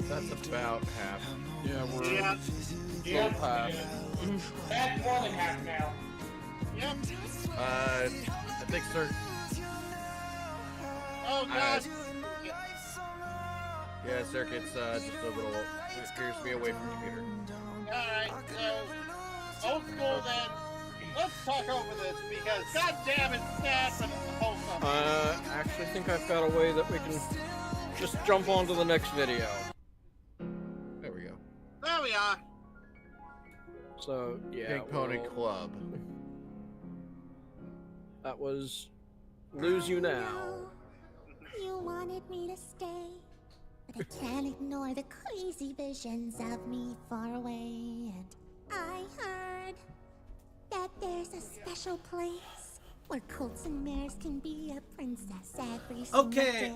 That's about half. Yeah, we're Yep. half. That's more than half now. Yep. I think Sir. Oh God. Yeah, Circuit's just a little. It appears to be away from the computer. Alright, so old school then. Let's talk over this because god damn it's sad but it's wholesome. I actually think I've got a way that we can just jump on to the next video. There we go. There we are. So, yeah. Pink Pony Club. That was Lose You Now. You wanted me to stay, but I can't ignore the crazy visions of me far away. And I heard that there's a special place where colts and mares can be a princess every single day.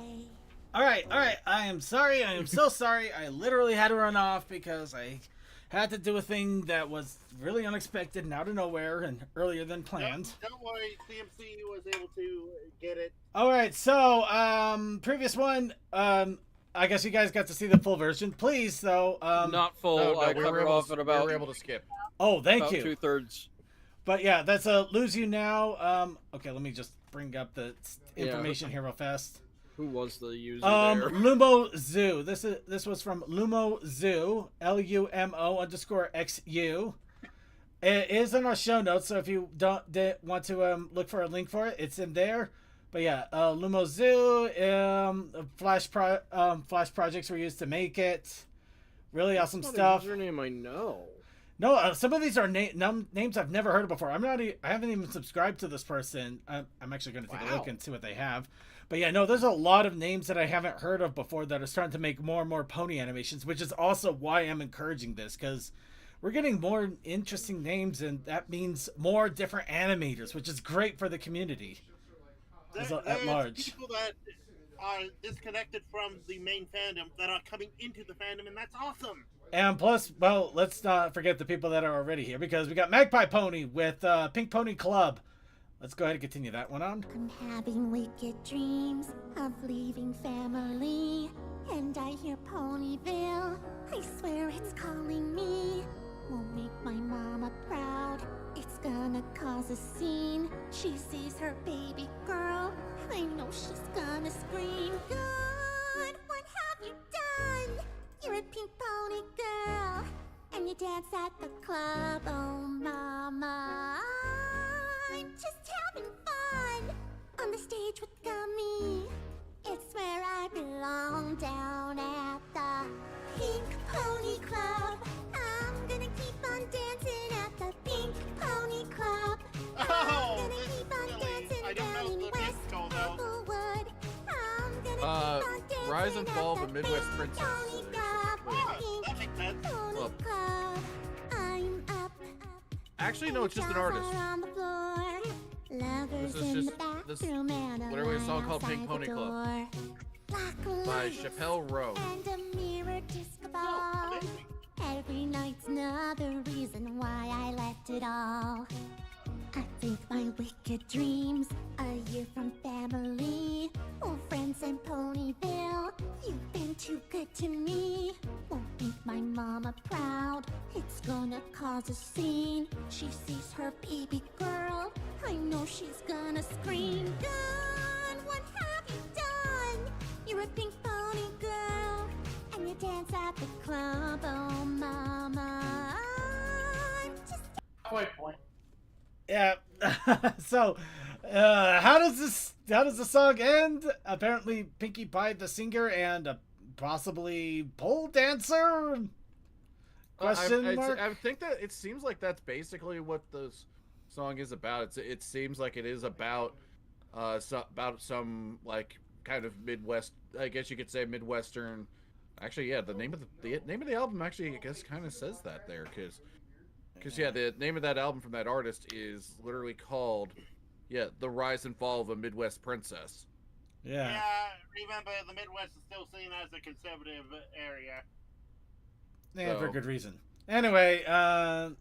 All right. I am sorry. I am so sorry. I literally had to run off because I had to do a thing that was really unexpected and out of nowhere and earlier than planned. Don't worry, CMC was able to get it. All right, so previous one, I guess you guys got to see the full version. Please, though. Not full. I covered off at about. We were able to skip. Oh, thank about you. 2/3. But yeah, that's a Lose You Now. Okay, let me just bring up the information here real fast. Who was the user there? Lumo Zoo. This was from Lumo Zoo, LUMO_XU. It is in our show notes, so if you don't want to look for a link for it, it's in there. But yeah, Lumo Zoo, Flash projects were used to make it. Really awesome stuff. A username I know. No, some of these are names I've never heard of before. I haven't even subscribed to this person. I'm actually going to take a look and see what they have. But yeah, no, there's a lot of names that I haven't heard of before that are starting to make more and more pony animations, which is also why I'm encouraging this, because we're getting more interesting names, and that means more different animators, which is great for the community at large. People that are disconnected from the main fandom that are coming into the fandom, and that's awesome. And plus, well, let's not forget the people that are already here, because we got Magpie Pony with Pink Pony Club. Let's go ahead and continue that one on. I'm having wicked dreams of leaving family, and I hear Ponyville. I swear it's calling me. Won't make my mama proud. It's gonna cause a scene. She sees her baby girl. I know she's gonna scream. God, what have you done? You're a pink pony girl, and you dance at the club. Oh, mama, I'm just having fun on the stage with Gummy. It's where I belong, down at the Pink Pony Club. I'm gonna keep on dancing at the Pink Pony Club. I'm gonna keep on dancing down in West Applewood. I'm gonna keep on dancing Rise and Fall of the Midwest Princess. Pony Club. I'm up. Actually, no, it's just an artist. Lovers This is in just the bathroom and literally a song called outside Pink Pony the Club door. Black by lights Chappelle Rowe. and a mirror disco ball. Every night's another reason why I left it all. I think my wicked dreams, a year from family, old friends in Ponyville. You've been too good to me. Won't make my mama proud. It's gonna cause a scene. She sees her baby girl. I know she's gonna scream. God, what have you done? You're a pink pony girl, and you dance at the club. Oh, mama, I'm just. Point. Yeah. So, how does the song end? Apparently, Pinkie Pie, the singer, and possibly pole dancer. Question mark. I think that it seems like that's basically what the song is about. It seems like it is about some like kind of Midwest. I guess you could say Midwestern. Actually, yeah. The name of the album actually, I guess, kind of says that there, because yeah, the name of that album from that artist is literally called, The Rise and Fall of a Midwest Princess. Yeah. Remember, the Midwest is still seen as a conservative area. Yeah, for good reason. Anyway, well,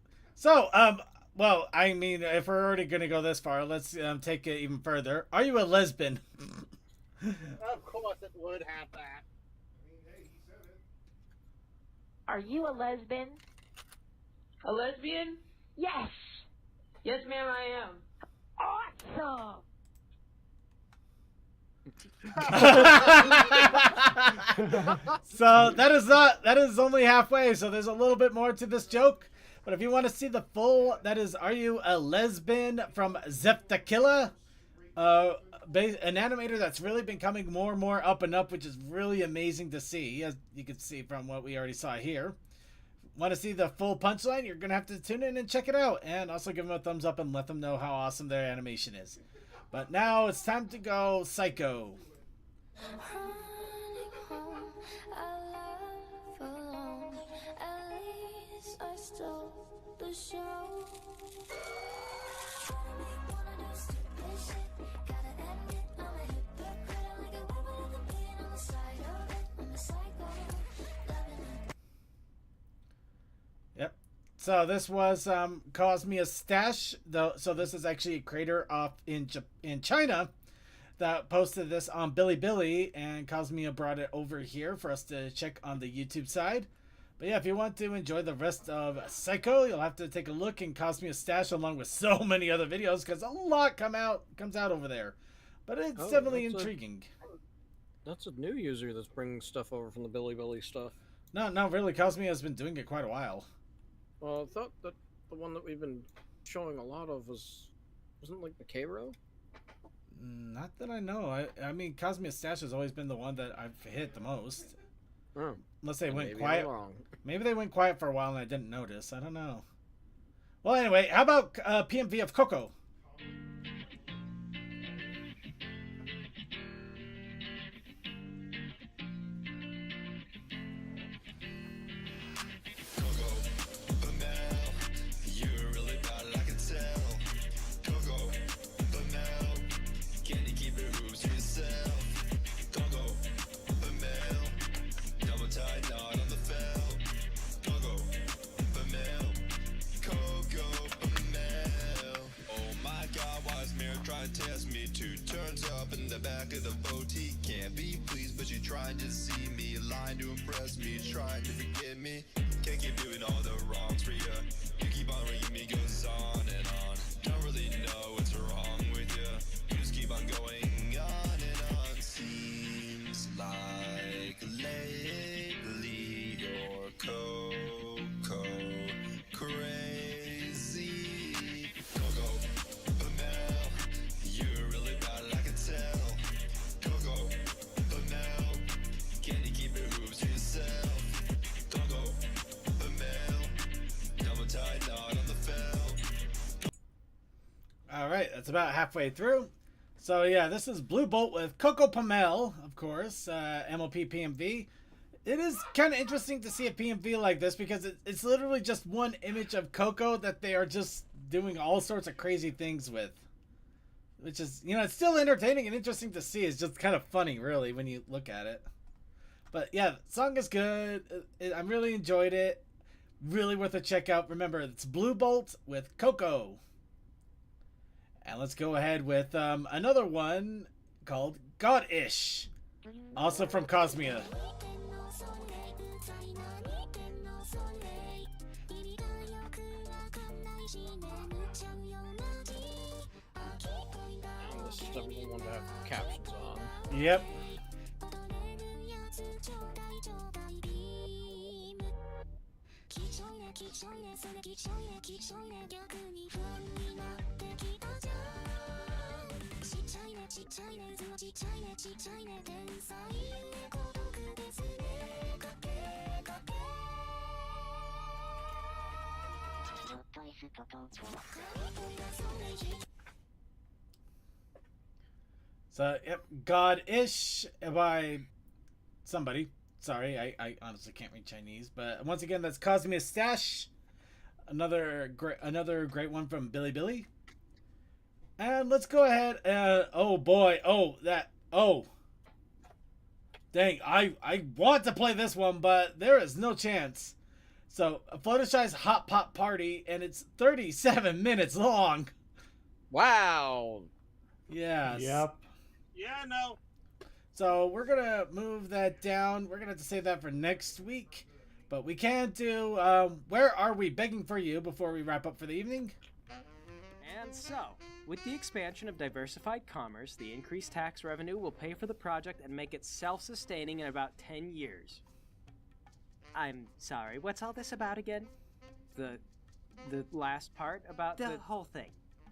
I mean, if we're already going to go this far, let's take it even further. Are you a lesbian? Of course it would have that. Are you a lesbian? A lesbian? Yes. Yes, ma'am, I am. Awesome. So that is only halfway, so there's a little bit more to this joke. But if you want to see the full, that is Are You a Lesbian from Zeptakilla, an animator that's really been coming more and more up and up, which is really amazing to see, as you can see from what we already saw here. Want to see the full punchline? You're going to have to tune in and check it out, and also give them a thumbs up and let them know how awesome their animation is. But now it's time to go Psycho. Yep. So this was caused me a stash, though. So this is actually a creator off in China that posted this on Bilibili, and Cosmia brought it over here for us to check on the YouTube side. But yeah, if you want to enjoy the rest of Psycho, you'll have to take a look in Cosmia's stash along with so many other videos, because a lot comes out over there. But it's definitely intriguing. That's a new user that's bringing stuff over from the Bilibili stuff. No, really, Cosmia has been doing it quite a while. Well, I thought that the one that we've been showing a lot of wasn't like the Cairo? Not that I know. I mean, Cosmia's stash has always been the one that I've hit the most. Oh. Unless they went Maybe quiet. I'm wrong. Maybe they went quiet for a while and I didn't notice. I don't know. Well, anyway, how about PMV of Coco? Test me 2 turns up in the back of the boutique. Can't be pleased, but you trying to see me, lying to impress me, trying to forget me. Can't keep doing all the wrongs for you. You keep on ringing me, goes on and on. Don't really know what's wrong with you. You just keep on going on and on. Seems like lately you're Coco crazy. Coco. Alright, that's about halfway through. So yeah, this is Blue Bolt with Coco Pamel, of course, MLP PMV. It is kind of interesting to see a PMV like this because it's literally just one image of Coco that they are just doing all sorts of crazy things with. Which is, it's still entertaining and interesting to see. It's just kind of funny, really, when you look at it. But yeah, the song is good. I really enjoyed it. Really worth a check out. Remember, it's Blue Bolt with Coco. And let's go ahead with another one called God-ish. Also from Cosmia. This is definitely one to have captions on. Yep. So, yep, God-ish by somebody. Sorry, I honestly can't read Chinese. But once again, that's Cosmia Stash. Another great one from Bilibili. And let's go ahead. Oh boy. Dang, I want to play this one, but there is no chance. So, Fluttershy's Hot Pot Party, and it's 37 minutes long. Wow. Yes. Yep. Yeah, no. So we're going to move that down. We're going to have to save that for next week. But we can do, where are we begging for you before we wrap up for the evening? And so, with the expansion of diversified commerce, the increased tax revenue will pay for the project and make it self-sustaining in about 10 years. I'm sorry, what's all this about again? The last part about the whole thing.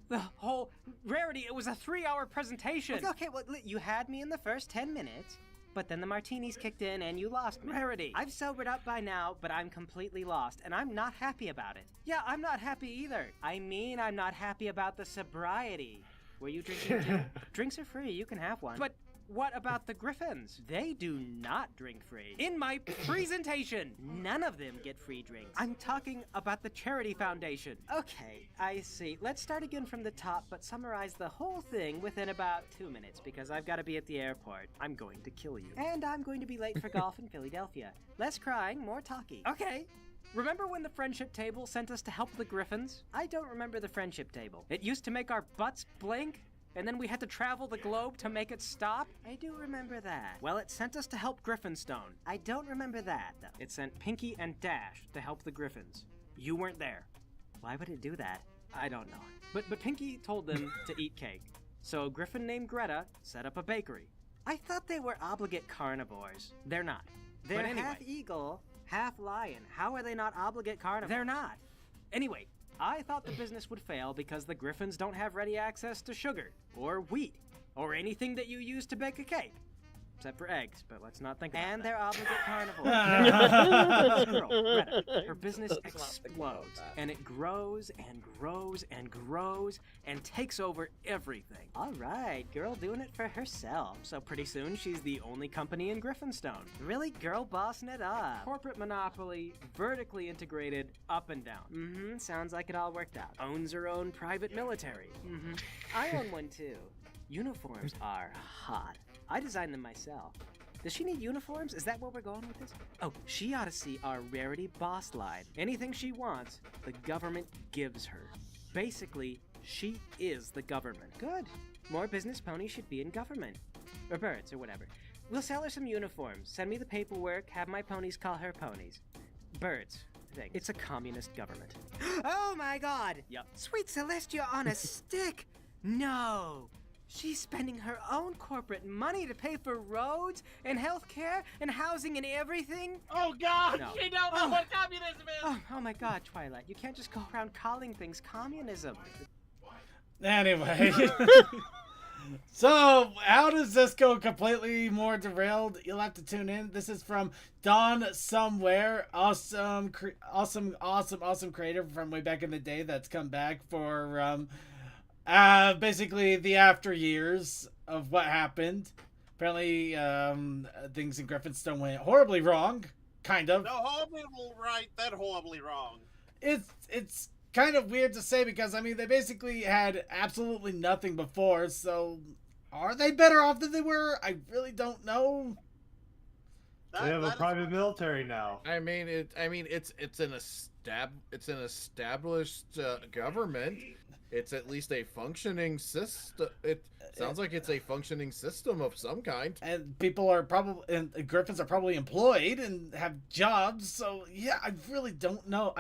The whole... Rarity, it was a 3-hour presentation! Okay, well, you had me in the first 10 minutes, but then the martinis kicked in and you lost me. Rarity, I've sobered up by now, but I'm completely lost, and I'm not happy about it. Yeah, I'm not happy either. I mean, I'm not happy about the sobriety. Were you drinking too? Drinks are free, you can have one. But what about the Griffins? They do not drink free. In my presentation, none of them get free drinks. I'm talking about the Charity Foundation. Okay, I see. Let's start again from the top, but summarize the whole thing within about 2 minutes, because I've got to be at the airport. I'm going to kill you. And I'm going to be late for golf in Philadelphia. Less crying, more talking. Okay. Remember when the friendship table sent us to help the Griffins? I don't remember the friendship table. It used to make our butts blink, and then we had to travel the globe to make it stop? I do remember that. Well, it sent us to help Griffinstone. I don't remember that, though. It sent Pinky and Dash to help the Griffins. You weren't there. Why would it do that? I don't know. But Pinky told them to eat cake. So a Griffin named Greta set up a bakery. I thought they were obligate carnivores. They're not. They're half eagle, half lion. How are they not obligate carnivores? They're not. Anyway, I thought the business would fail because the Griffins don't have ready access to sugar, or wheat, or anything that you use to bake a cake. Except for eggs, but let's not think about that. And they're obligate carnivores. This girl, Greta, her business explodes, and it grows and grows and grows and takes over everything. All right, girl doing it for herself. So pretty soon, she's the only company in Griffinstone. Really, girl bossing it up. Corporate monopoly, vertically integrated, up and down. Sounds like it all worked out. Owns her own private military. I own one too. Uniforms are hot. I designed them myself. Does she need uniforms? Is that where we're going with this? Oh, she ought to see our Rarity boss line. Anything she wants, the government gives her. Basically, she is the government. Good. More business ponies should be in government. Or birds, or whatever. We'll sell her some uniforms. Send me the paperwork, have my ponies call her ponies. Birds. Thing. It's a communist government. Oh my god! Yep. Sweet Celestia on a stick! No! She's spending her own corporate money to pay for roads and healthcare and housing and everything? Oh God! No. She don't know what communism is! Oh my god, Twilight. You can't just go around calling things communism. Anyway. So, how does this go completely more derailed? You'll have to tune in. This is from Don Somewhere. Awesome creator from way back in the day that's come back for, basically the after years of what happened. Apparently, things in Griffinstone went horribly wrong. Kind of. No, horribly right, then horribly wrong. It's kind of weird to say because, I mean, they basically had absolutely nothing before, so are they better off than they were? I really don't know. They have a private military now. I mean, it's an established government. It's at least a functioning system. It sounds like it's a functioning system of some kind. And people are probably, and Griffins are probably employed and have jobs. So yeah, I really don't know.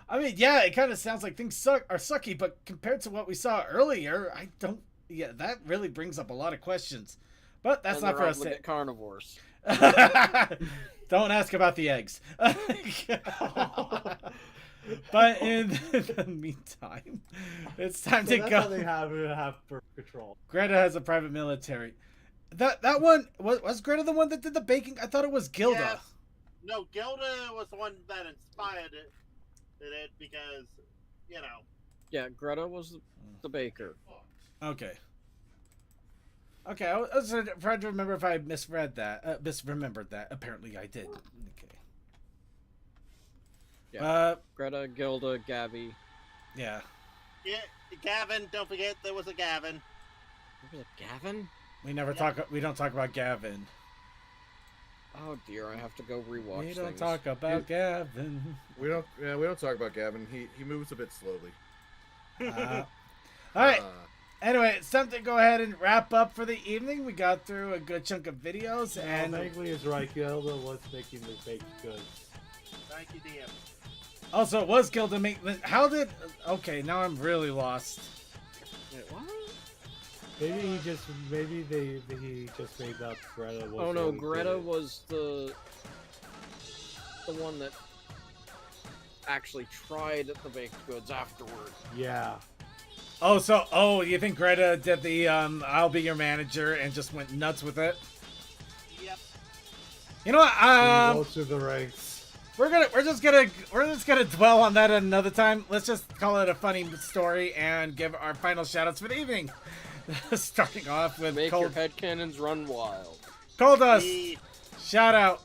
I mean, yeah, it kind of sounds like things are sucky, but compared to what we saw earlier, I don't. Yeah, that really brings up a lot of questions. But that's not for us. Carnivores. Don't ask about the eggs. But in the meantime, it's time to go. That's how they have for control. Greta has a private military. That one was Greta the one that did the baking? I thought it was Gilda. Yes. No, Gilda was the one that inspired it because, you know. Yeah, Greta was the baker. Okay. Okay, I was trying to remember if I misremembered that. Apparently I did. Okay. Yeah. Greta, Gilda, Gabby. Yeah. Yeah, Gavin. Don't forget there was a Gavin. There was a Gavin? We don't talk about Gavin. Oh dear, I have to go rewatch We don't things. talk about Gavin. We don't talk about Gavin. He moves a bit slowly. All right. Anyway, it's time to go ahead and wrap up for the evening. We got through a good chunk of videos, and Bagley is right. Gilda was making the baked goods. Thank you, DM. Also, it was Gilda make. How did? Okay, now I'm really lost. Wait, what? Maybe he just made up Greta. Was Oh no, really Greta good. was the one that actually tried the baked goods afterward. Yeah. Oh, you think Greta did the I'll be your manager and just went nuts with it? Yep. You know what? He rose through the ranks. We're just gonna dwell on that another time. Let's just call it a funny story and give our final shoutouts for the evening. Starting off with Make your headcanons run wild. Coldust. Shout out.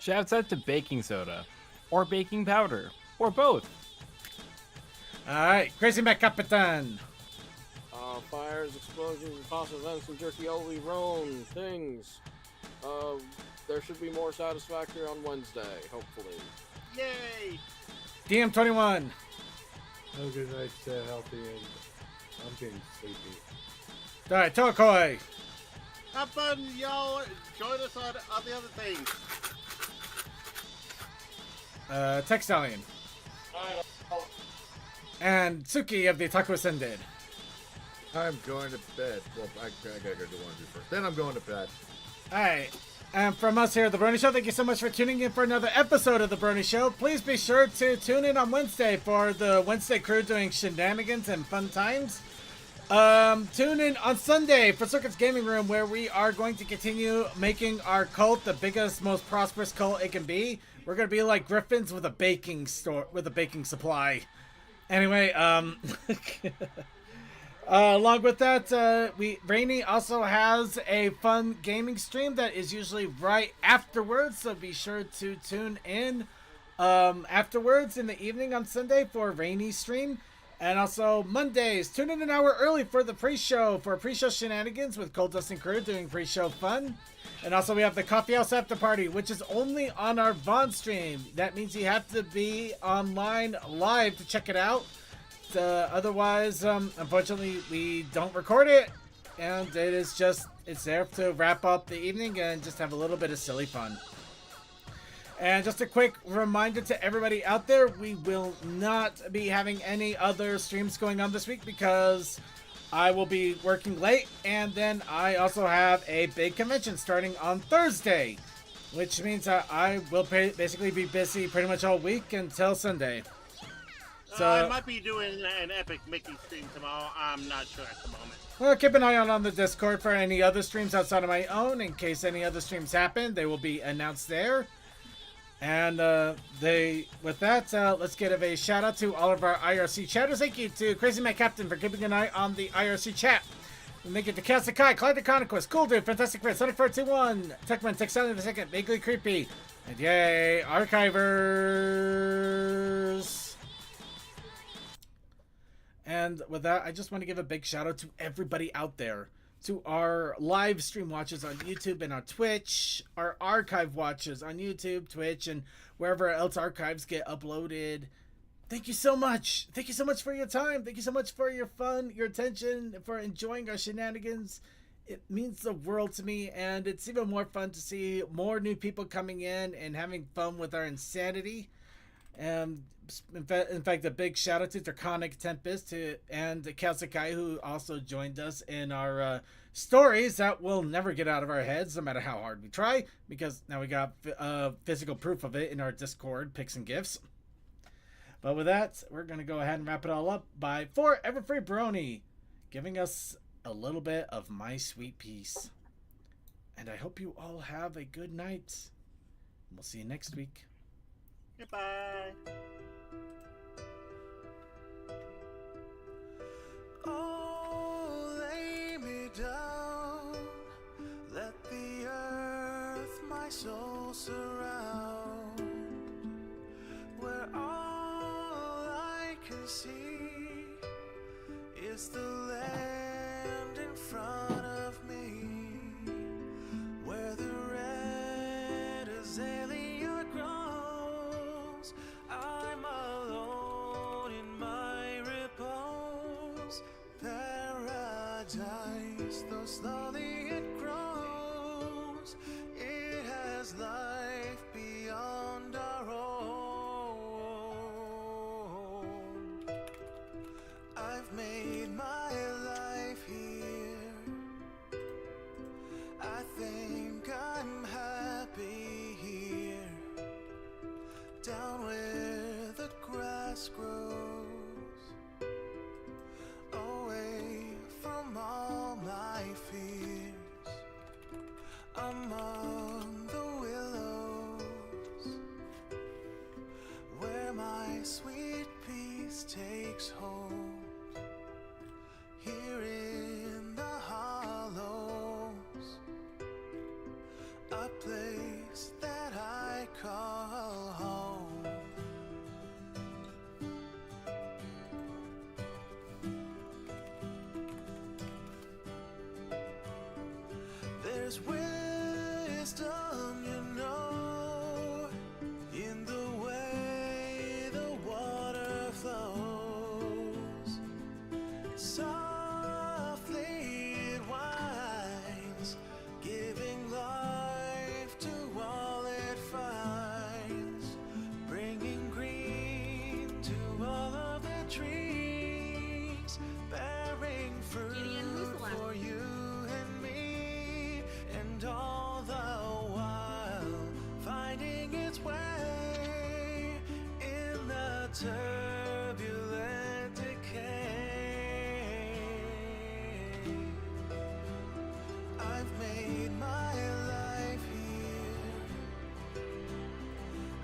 Shouts out to baking soda, or baking powder, or both. All right, Crazy Mac Capitan. Fires, explosions, toss events, and jerky Oli Roan things. There should be more Satisfactory on Wednesday, hopefully. Yay! DM21. Have a good night, stay healthy, and I'm getting sleepy. All right, Tokoi. Have fun, y'all. Join us on the other things. Textalion. And Tsuki of the Taco Ascended. I'm going to bed. Well, I gotta go do laundry first. Then I'm going to bed. Alright. And from us here at The Brony Show, thank you so much for tuning in for another episode of The Brony Show. Please be sure to tune in on Wednesday for the Wednesday crew doing shenanigans and fun times. Tune in on Sunday for Circuit's Gaming Room, where we are going to continue making our cult the biggest, most prosperous cult it can be. We're going to be like Griffins with a baking store, with a baking supply. Anyway, along with that, Rainy also has a fun gaming stream that is usually right afterwards, so be sure to tune in afterwards in the evening on Sunday for Rainy's stream. And also Mondays, tune in an hour early for the pre-show, for pre-show shenanigans with Cold Dust and Crew doing pre-show fun. And also we have the Coffee House After Party, which is only on our Vaughn stream. That means you have to be online live to check it out. Otherwise, unfortunately, we don't record it. And it is just, it's there to wrap up the evening and just have a little bit of silly fun. And just a quick reminder to everybody out there, we will not be having any other streams going on this week because I will be working late, and then I also have a big convention starting on Thursday, which means that I will basically be busy pretty much all week until Sunday. So I might be doing an epic Mickey stream tomorrow. I'm not sure at the moment. Well, keep an eye on the Discord for any other streams outside of my own. In case any other streams happen, they will be announced there. And with that, let's give a shout out to all of our IRC chatters. Thank you to Crazy Mac Captain for keeping an eye on the IRC chat. And thank you to Cassie Kai, Clyde the Conquest, Cool Dude, Fantastic Fred, Sonic 421, Techman, Texan the Second, Vaguely Creepy, and yay, Archivers. And with that, I just want to give a big shout out to everybody out there. To our live stream watchers on YouTube and on Twitch, our archive watchers on YouTube, Twitch, and wherever else archives get uploaded. Thank you so much. Thank you so much for your time. Thank you so much for your fun, your attention, for enjoying our shenanigans. It means the world to me, and it's even more fun to see more new people coming in and having fun with our insanity. And in fact, a big shout out to Draconic Tempest and Kazukai, who also joined us in our stories that will never get out of our heads, no matter how hard we try, because now we got physical proof of it in our Discord, Picks and Gifts. But with that, we're going to go ahead and wrap it all up by Forever Free Brony, giving us a little bit of My Sweet Peace. And I hope you all have a good night. We'll see you next week. Goodbye. Oh, lay me down. Let the earth my soul surround. Where all I can see is the land in front of me. Where the red azalea grows. I'm alone in my repose. Paradise, though slowly it grows. It has life beyond our own. There's wisdom, you know, in the way the water flows. Softly it winds, giving life to all it finds, bringing green to all of the trees, bearing fruit for you and me, and all the while finding its way in the turbulent decay. I've made my life here.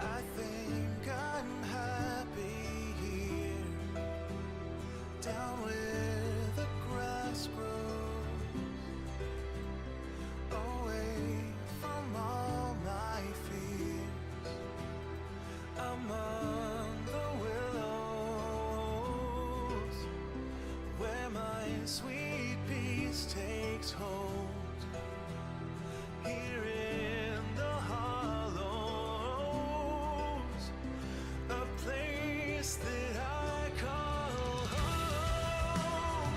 I think I'm happy here, down where the grass grows, away from all my fears, among the willows, where my sweet peace takes hold. Here in the hollows, a place that I call home.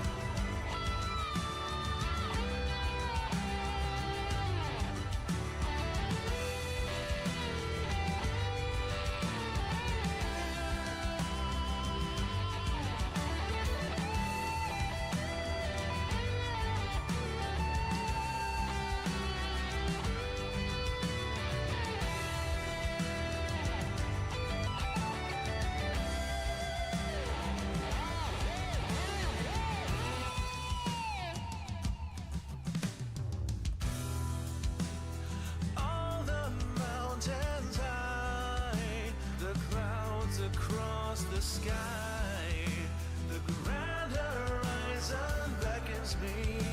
All the mountains high, the clouds across the sky, the grand horizon beckons me.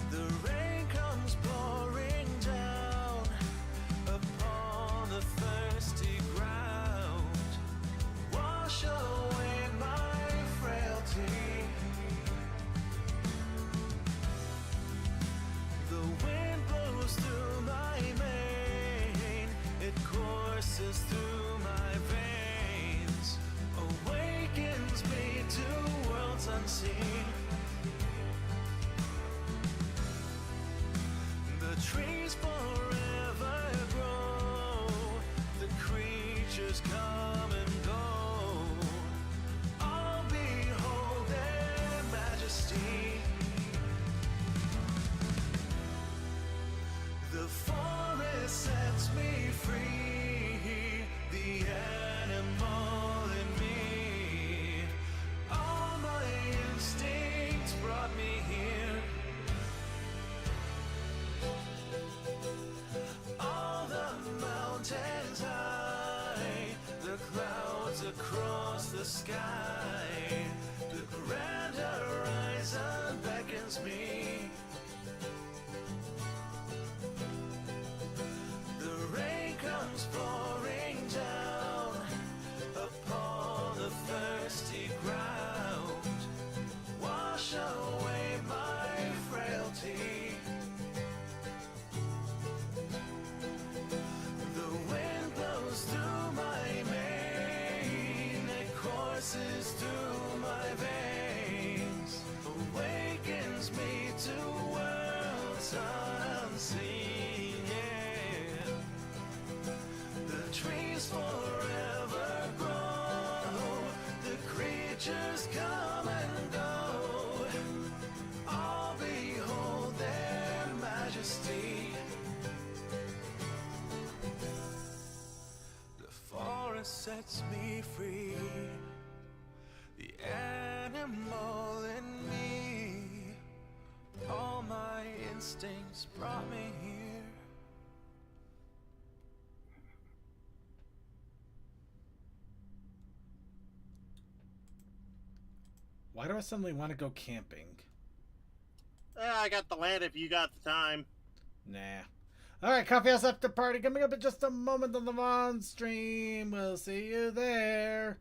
The rain comes pouring down upon the thirsty ground, wash away my frailty. The wind blows through my mane, it courses through my veins, awakens me to worlds unseen. The trees forever grow, the creatures come and go, all behold their majesty. The forest sets me free, the animal in me. All my instincts brought me here. All the mountains high, the clouds across the sky, the grand horizon beckons me. The rain comes pouring down upon the thirsty ground, wash away my frailty. The wind blows through my mane, it courses through my veins, awakens me to worlds unseen. Yeah. The trees forever grow, the creatures come and go, all behold their majesty. The forest sets me free, the animal in me. All my instincts brought me here. Why do I suddenly want to go camping? I got the land if you got the time. Nah. Alright, Coffee House After Party coming up in just a moment on the Vaughn stream. We'll see you there.